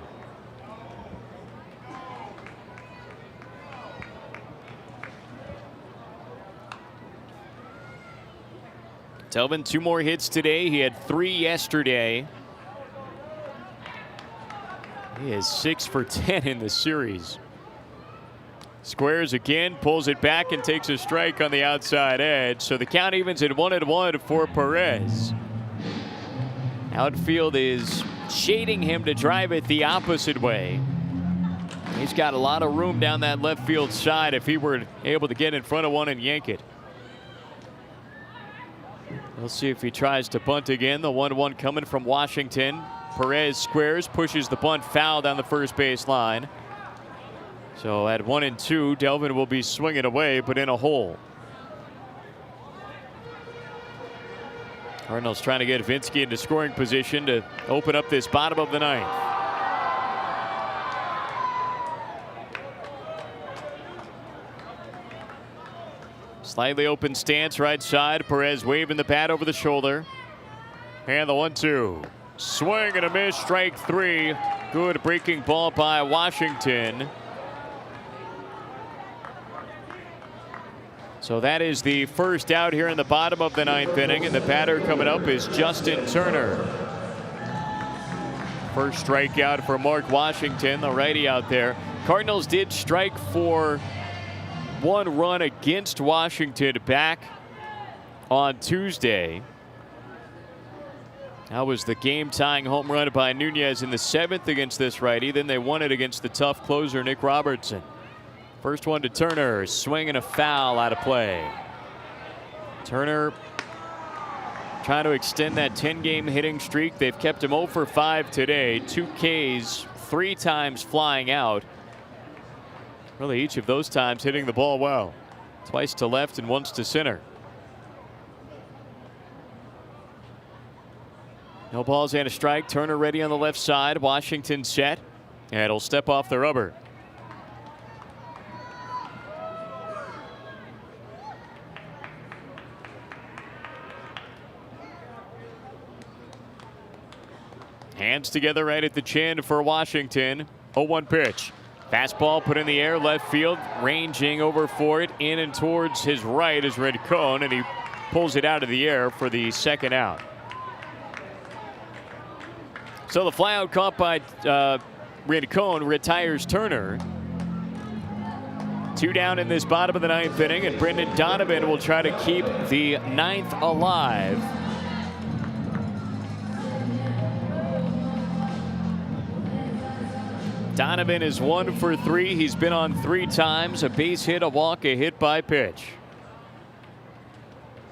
Delvin, 2 more hits today. He had 3 yesterday. He is 6 for 10 in the series. Squares again, pulls it back, and takes a strike on the outside edge. So the count evens at 1-1 for Perez. Outfield is shading him to drive it the opposite way. He's got a lot of room down that left field side if he were able to get in front of one and yank it. We'll see if he tries to bunt again. The 1-1 coming from Washington. Perez squares, pushes the bunt foul down the first base line. So at 1-2, Delvin will be swinging away, but in a hole. Cardinals trying to get Vinsky into scoring position to open up this bottom of the 9th. Slightly open stance right side. Perez waving the bat over the shoulder. And the 1-2. Swing and a miss. Strike 3. Good breaking ball by Washington. So that is the first out here in the bottom of the 9th inning. And the batter coming up is Justin Turner. First strikeout for Mark Washington, the righty out there. Cardinals did strike for 1 run against Washington back on Tuesday. That was the game-tying home run by Nunez in the 7th against this righty. Then they won it against the tough closer, Nick Robertson. First one to Turner, swing and a foul out of play. Turner trying to extend that 10-game hitting streak. They've kept him 0 for 5 today. 2 Ks, 3 times flying out. Really, each of those times hitting the ball well. Twice to left and once to center. No balls and a strike. Turner ready on the left side. Washington set. And it'll step off the rubber. Hands together right at the chin for Washington. 0-1 pitch. Fastball put in the air, left field, ranging over for it, in and towards his right is Rincon, and he pulls it out of the air for the second out. So the flyout caught by Rincon retires Turner. 2 down in this bottom of the 9th inning, and Brendan Donovan will try to keep the 9th alive. Donovan is 1 for 3. He's been on 3 times. A base hit, a walk, a hit by pitch.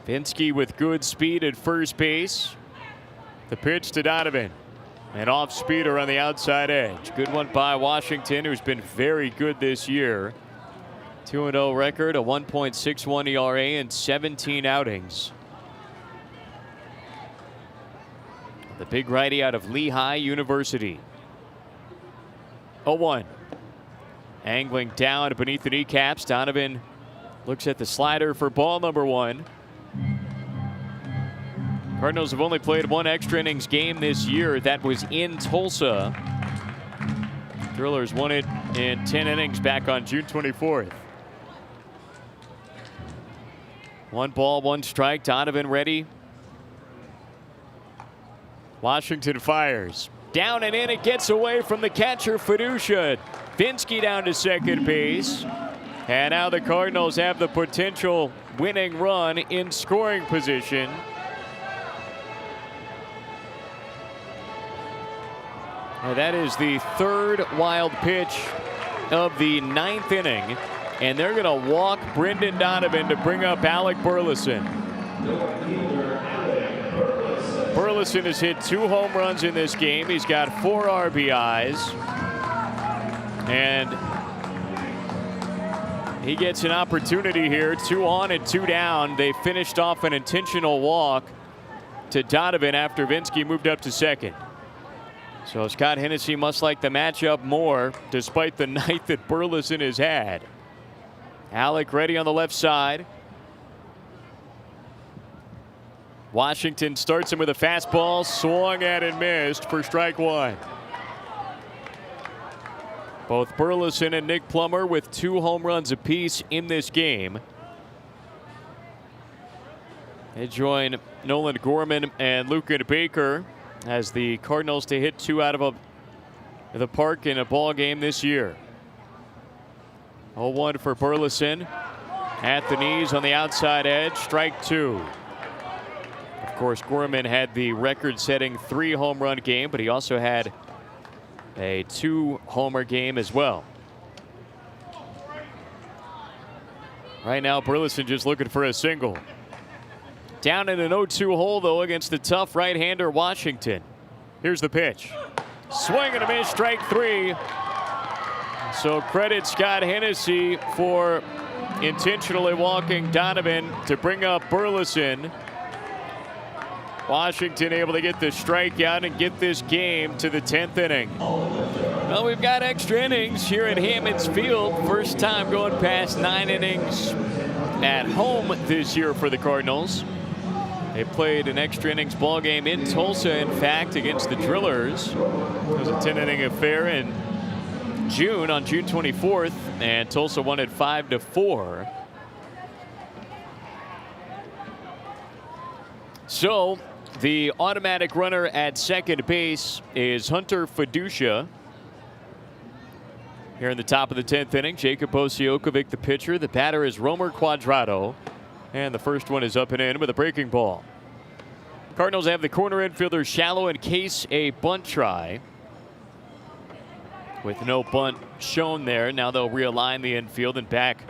Vinsky with good speed at first base. The pitch to Donovan. An off speeder on the outside edge. Good one by Washington, who's been very good this year. 2-0 record, a 1.61 ERA in 17 outings. The big righty out of Lehigh University. 0-1. Angling down beneath the kneecaps. Donovan looks at the slider for ball number 1. Cardinals have only played 1 extra innings game this year. That was in Tulsa. Drillers won it in 10 innings back on June 24th. 1 ball, 1 strike. Donovan ready. Washington fires. Down and in, it gets away from the catcher, Fiducia. Vinsky down to second base. And now the Cardinals have the potential winning run in scoring position. And that is the 3rd wild pitch of the 9th inning. And they're going to walk Brendan Donovan to bring up Alec Burleson. Burleson has hit 2 home runs in this game. He's got 4 RBIs. And he gets an opportunity here. 2 on and 2 down. They finished off an intentional walk to Donovan after Vinsky moved up to second. So Scott Hennessy must like the matchup more, despite the night that Burleson has had. Alec ready on the left side. Washington starts him with a fastball, swung at and missed for strike 1. Both Burleson and Nick Plummer with 2 home runs apiece in this game. They join Nolan Gorman and Lucan Baker as the Cardinals to hit 2 out of the park in a ball game this year. 0-1 for Burleson. At the knees on the outside edge, strike 2. Of course, Gorman had the record-setting 3 home run game, but he also had a 2-homer game as well. Right now, Burleson just looking for a single. Down in an 0-2 hole, though, against the tough right-hander Washington. Here's the pitch. Swing and a miss, strike 3. So credit Scott Hennessy for intentionally walking Donovan to bring up Burleson. Washington able to get the strikeout and get this game to the 10th inning. Well, we've got extra innings here at Hammons Field. First time going past 9 innings at home this year for the Cardinals. They played an extra innings ball game in Tulsa, in fact, against the Drillers. It was a 10-inning affair in June, on June 24th, and Tulsa won it 5-4. So The automatic runner at second base is Hunter Fiducia. Here in the top of the 10th inning, Jacob Osijokovic, the pitcher. The batter is Romer Quadrado. And the first one is up and in with a breaking ball. Cardinals have the corner infielder shallow in case a bunt try. With no bunt shown there, now they'll realign the infield and back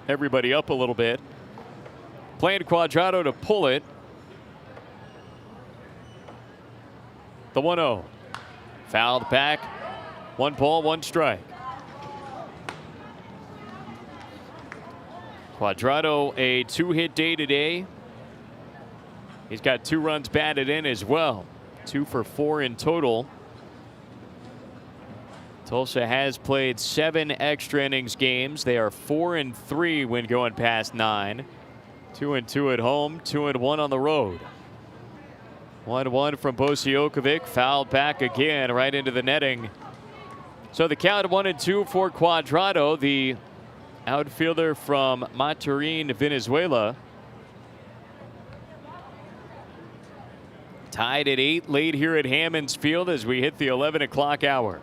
everybody up a little bit. Playing Quadrado to pull it. The 1-0. Fouled back. 1 ball, 1 strike. Quadrado, a 2-hit day today. He's got 2 runs batted in as well. 2 for 4 in total. Tulsa has played 7 extra innings games. They are 4-3 when going past 9. 2-2 at home, 2-1 on the road. 1-1 from Osijokovic, fouled back again right into the netting. So the count 1-2 for Quadrado, the outfielder from Maturin, Venezuela. Tied at 8 late here at Hammons Field as we hit the 11 o'clock hour.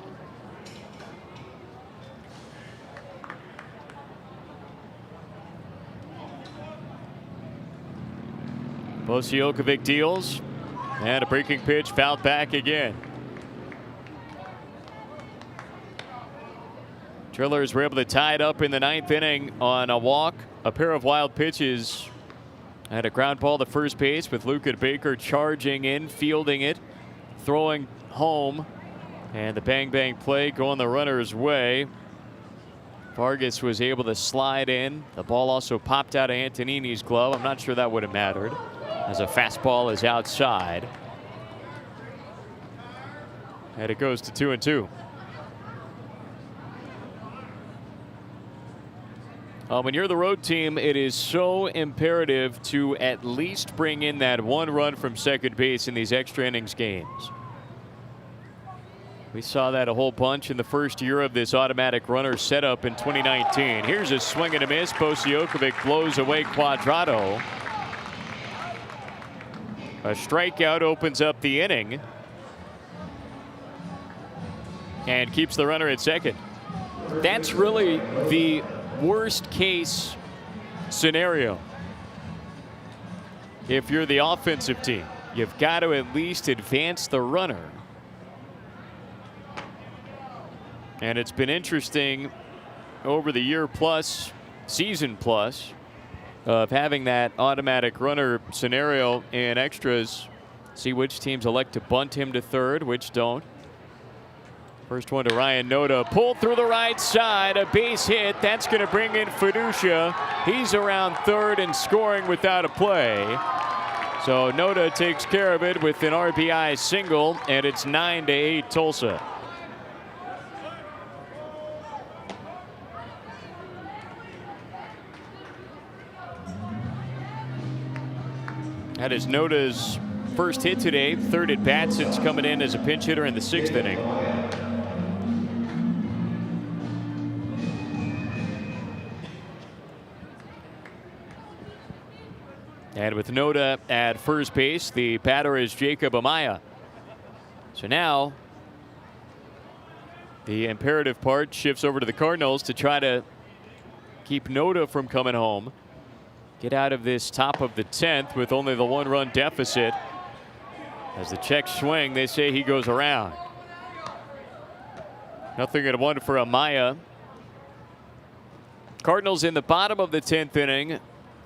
Osijokovic deals, and a breaking pitch fouled back again. Drillers were able to tie it up in the 9th inning on a walk, a pair of wild pitches, and a ground ball to first base with Luca Baker charging in, fielding it, throwing home, and the bang bang play going the runner's way. Vargas was able to slide in. The ball also popped out of Antonini's glove. I'm not sure that would have mattered, as a fastball is outside. And it goes to 2-2. When you're the road team, it is so imperative to at least bring in that 1 run from second base in these extra innings games. We saw that a whole bunch in the first year of this automatic runner setup in 2019. Here's a swing and a miss. Osijokovic blows away Quadrado. A strikeout opens up the inning and keeps the runner at second. That's really the worst case scenario. If you're the offensive team, you've got to at least advance the runner. And it's been interesting over the year plus, season plus, of having that automatic runner scenario in extras. See which teams elect to bunt him to third, which don't. First one to Ryan Noda, pulled through the right side, a base hit. That's going to bring in Fiducia. He's around third and scoring without a play. So Noda takes care of it with an RBI single, and it's 9-8 Tulsa. That is Noda's first hit today, 3rd at bat since coming in as a pinch hitter in the 6th inning. And with Noda at first base, the batter is Jacob Amaya. So now the imperative part shifts over to the Cardinals to try to keep Noda from coming home. Get out of this top of the 10th with only the 1-run deficit. As the check swing, they say he goes around. Nothing at 1 for Amaya. Cardinals in the bottom of the 10th inning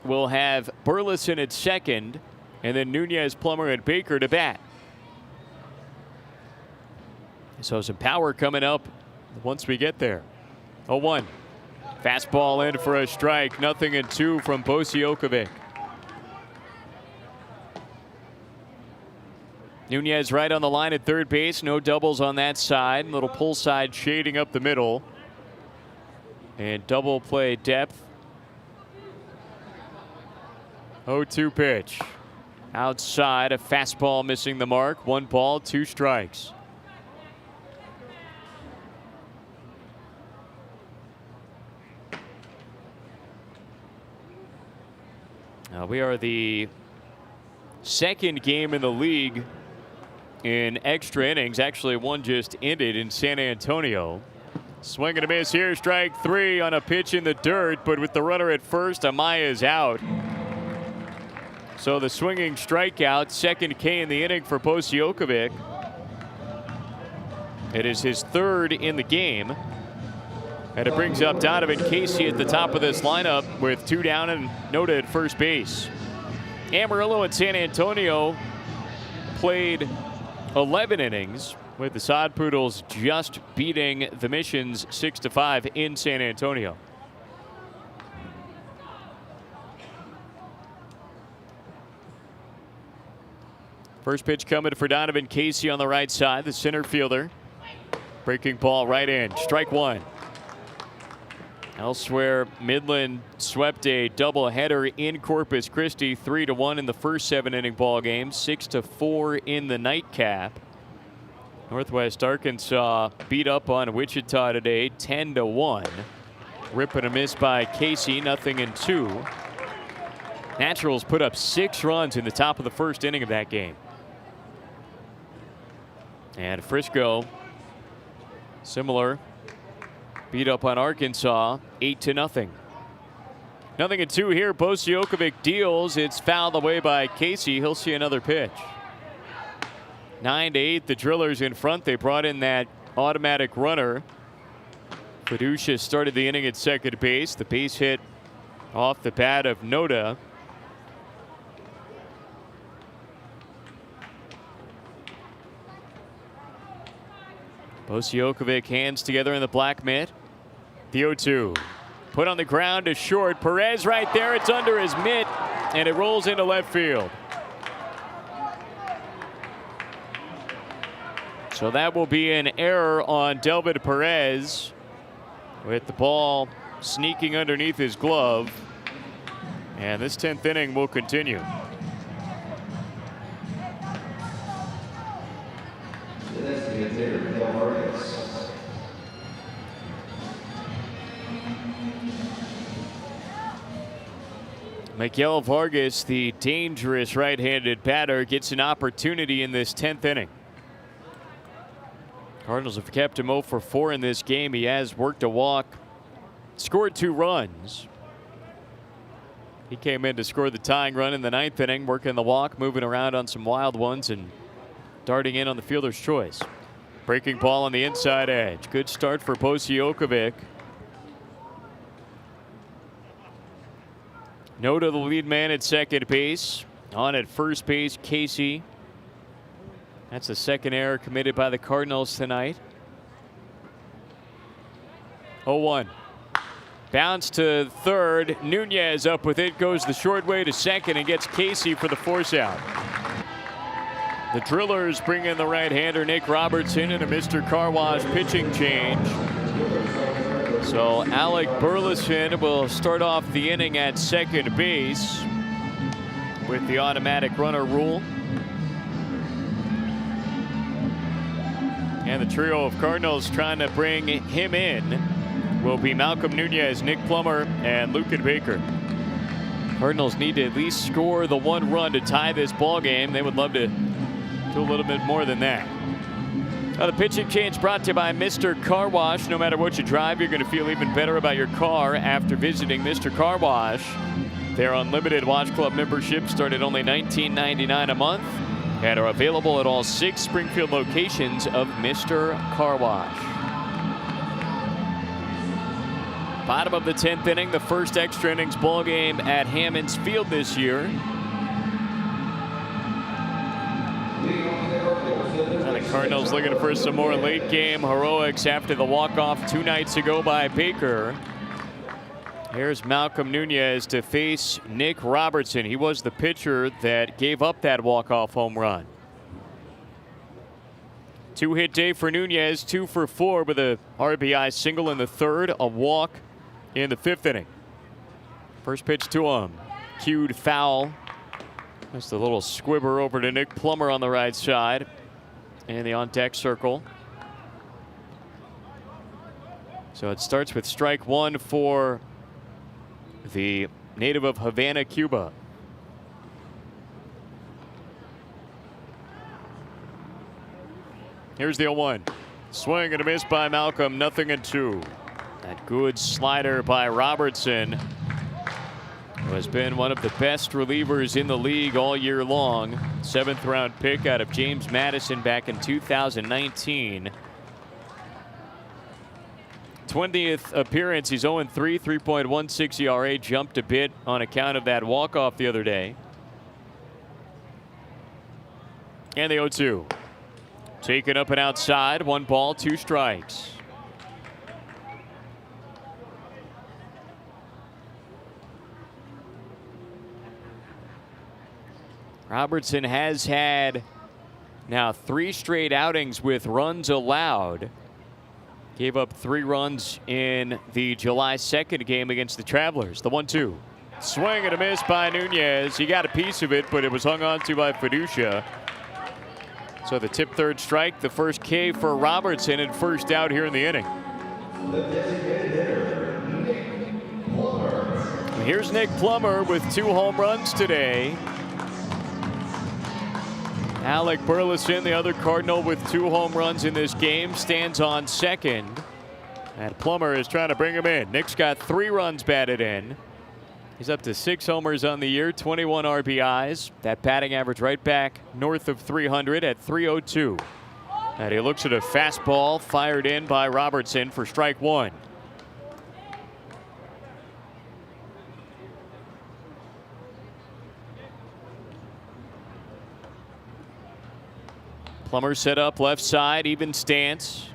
will have Burleson at second, and then Nunez, Plummer, and Baker to bat. So some power coming up once we get there. 0-1. Fastball in for a strike. 0-2 from Osijokovic. Nunez right on the line at third base. No doubles on that side. Little pull side shading up the middle. And double play depth. 0-2 pitch. Outside, a fastball missing the mark. 1 ball, 2 strikes. We are the second game in the league in extra innings. Actually, one just ended in San Antonio. Swing and a miss here. Strike three on a pitch in the dirt, but with the runner at first, Amaya's out. So the swinging strikeout, second K in the inning for Posijokovic. It is his third in the game. And it brings up Donovan Casey at the top of this lineup with 2 down and Noda at first base. Amarillo and San Antonio played 11 innings, with the Sod Poodles just beating the Missions 6-5 in San Antonio. First pitch coming for Donovan Casey on the right side, the center fielder. Breaking ball right in, strike one. Elsewhere, Midland swept a doubleheader in Corpus Christi, 3-1 in the first 7-inning ball game, 6-4 in the nightcap. Northwest Arkansas beat up on Wichita today, 10-1. Rip and a miss by Casey, 0-2. Naturals put up 6 runs in the top of the first inning of that game. And Frisco, similar, beat up on Arkansas, 8-0. 0-2 here. Posijokovic deals. It's fouled away by Casey. He'll see another pitch. 9-8. The Drillers in front. They brought in that automatic runner. Fiducia started the inning at second base. The base hit off the bat of Noda. Posijokovic hands together in the black mitt. The 0-2. Put on the ground to short. Perez right there. It's under his mitt, and it rolls into left field. So that will be an error on Delvin Perez, with the ball sneaking underneath his glove. And this 10th inning will continue. Miguel Vargas, the dangerous right-handed batter, gets an opportunity in this 10th inning. Cardinals have kept him 0 for 4 in this game. He has worked a walk, scored 2 runs. He came in to score the tying run in the 9th inning, working the walk, moving around on some wild ones, and darting in on the fielder's choice. Breaking ball on the inside edge. Good start for Posijokovic. Noda, the lead man at second base. On at first base, Casey. That's the second error committed by the Cardinals tonight. 0-1. Bounce to third. Nunez up with it. Goes the short way to second and gets Casey for the force out. The Drillers bring in the right-hander Nick Robertson and a Mr. Car Wash pitching change. So Alec Burleson will start off the inning at second base with the automatic runner rule. And the trio of Cardinals trying to bring him in will be Malcolm Nunez, Nick Plummer, and Lucan Baker. Cardinals need to at least score the 1 run to tie this ball game. They would love to do a little bit more than that. The pitching change brought to you by Mr. Car Wash. No matter what you drive, you're going to feel even better about your car after visiting Mr. Car Wash. Their unlimited Wash Club memberships start at only $19.99 a month and are available at all 6 Springfield locations of Mr. Car Wash. Bottom of the 10th inning, the first extra innings ball game at Hammons Field this year. And the Cardinals looking for some more late game heroics after the walk-off 2 nights ago by Baker. Here's Malcolm Nunez to face Nick Robertson. He was the pitcher that gave up that walk-off home run. 2-hit day for Nunez, 2 for 4 with a RBI single in the 3rd, a walk in the 5th inning. First pitch to him, cued foul. That's the little squibber over to Nick Plummer on the right side in the on-deck circle. So it starts with strike 1 for the native of Havana, Cuba. Here's the 0-1. Swing and a miss by Malcolm. 0-2. That good slider by Robertson, who has been one of the best relievers in the league all year long. 7th round pick out of James Madison back in 2019. 20th appearance. He's 0-3, 3.16 ERA. Jumped a bit on account of that walk-off the other day. And the 0-2. Taken up and outside. 1 ball, 2 strikes. Robertson has had now 3 straight outings with runs allowed. Gave up 3 runs in the July 2nd game against the Travelers. The 1-2. Swing and a miss by Nunez. He got a piece of it, but it was hung on to by Fiducia. So the tip 3rd strike, the first K for Robertson, and first out here in the inning. Here's Nick Plummer with 2 home runs today. Alec Burleson, the other Cardinal with 2 home runs in this game, stands on second. And Plummer is trying to bring him in. Nick's got 3 runs batted in. He's up to 6 homers on the year, 21 RBIs. That batting average right back north of 300 at 302. And he looks at a fastball fired in by Robertson for strike 1. Plummer set up left side, even stance.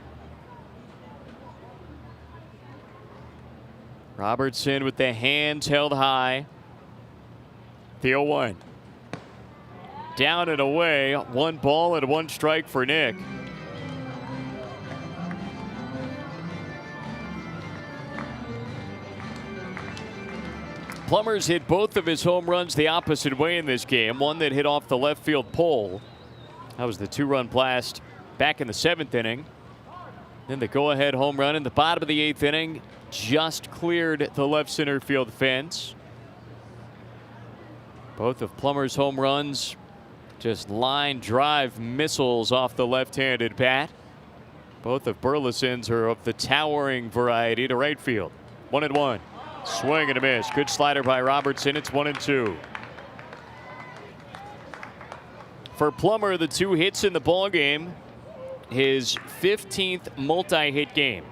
Robertson with the hands held high. The 0-1. Down and away. 1 ball and 1 strike for Nick. Plummer's hit both of his home runs the opposite way in this game. One that hit off the left field pole. That was the 2-run blast back in the 7th inning. Then the go-ahead home run in the bottom of the 8th inning just cleared the left center field fence. Both of Plummer's home runs just line drive missiles off the left-handed bat. Both of Burleson's are of the towering variety to right field. 1-1. Swing and a miss. Good slider by Robertson. It's 1-2. For Plummer, the 2 hits in the ball game, his 15th multi-hit game.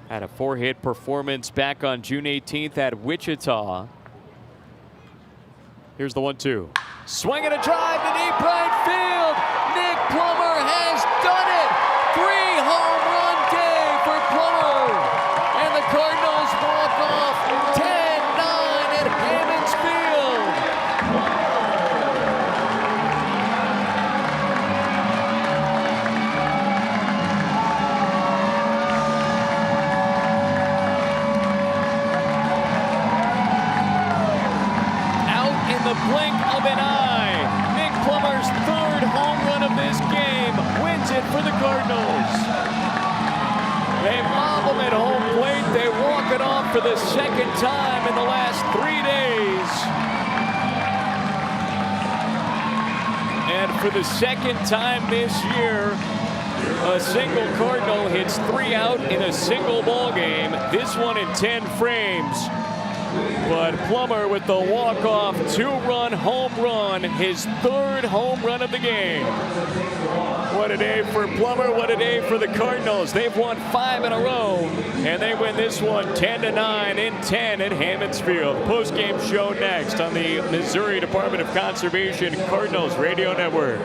Had a 4-hit performance back on June 18th at Wichita. Here's the 1-2. Swing and a drive to deep right field. Nick Plummer has done it. 3-home run day for Plummer. And the Cardinals walk off 10-9 at Hammons Field. The blink of an eye. Nick Plummer's 3rd home run of this game wins it for the Cardinals. They mob him at home plate. They walk it off for the 2nd time in the last 3 days. And for the 2nd time this year, a single Cardinal hits 3 out in a single ball game. This one in 10 frames. But Plummer with the walk-off 2-run home run, his 3rd home run of the game. What a day for Plummer, what a day for the Cardinals. They've won 5 in a row, and they win this one 10-9 in 10 at Hammons Field. Post-game show next on the Missouri Department of Conservation Cardinals Radio Network.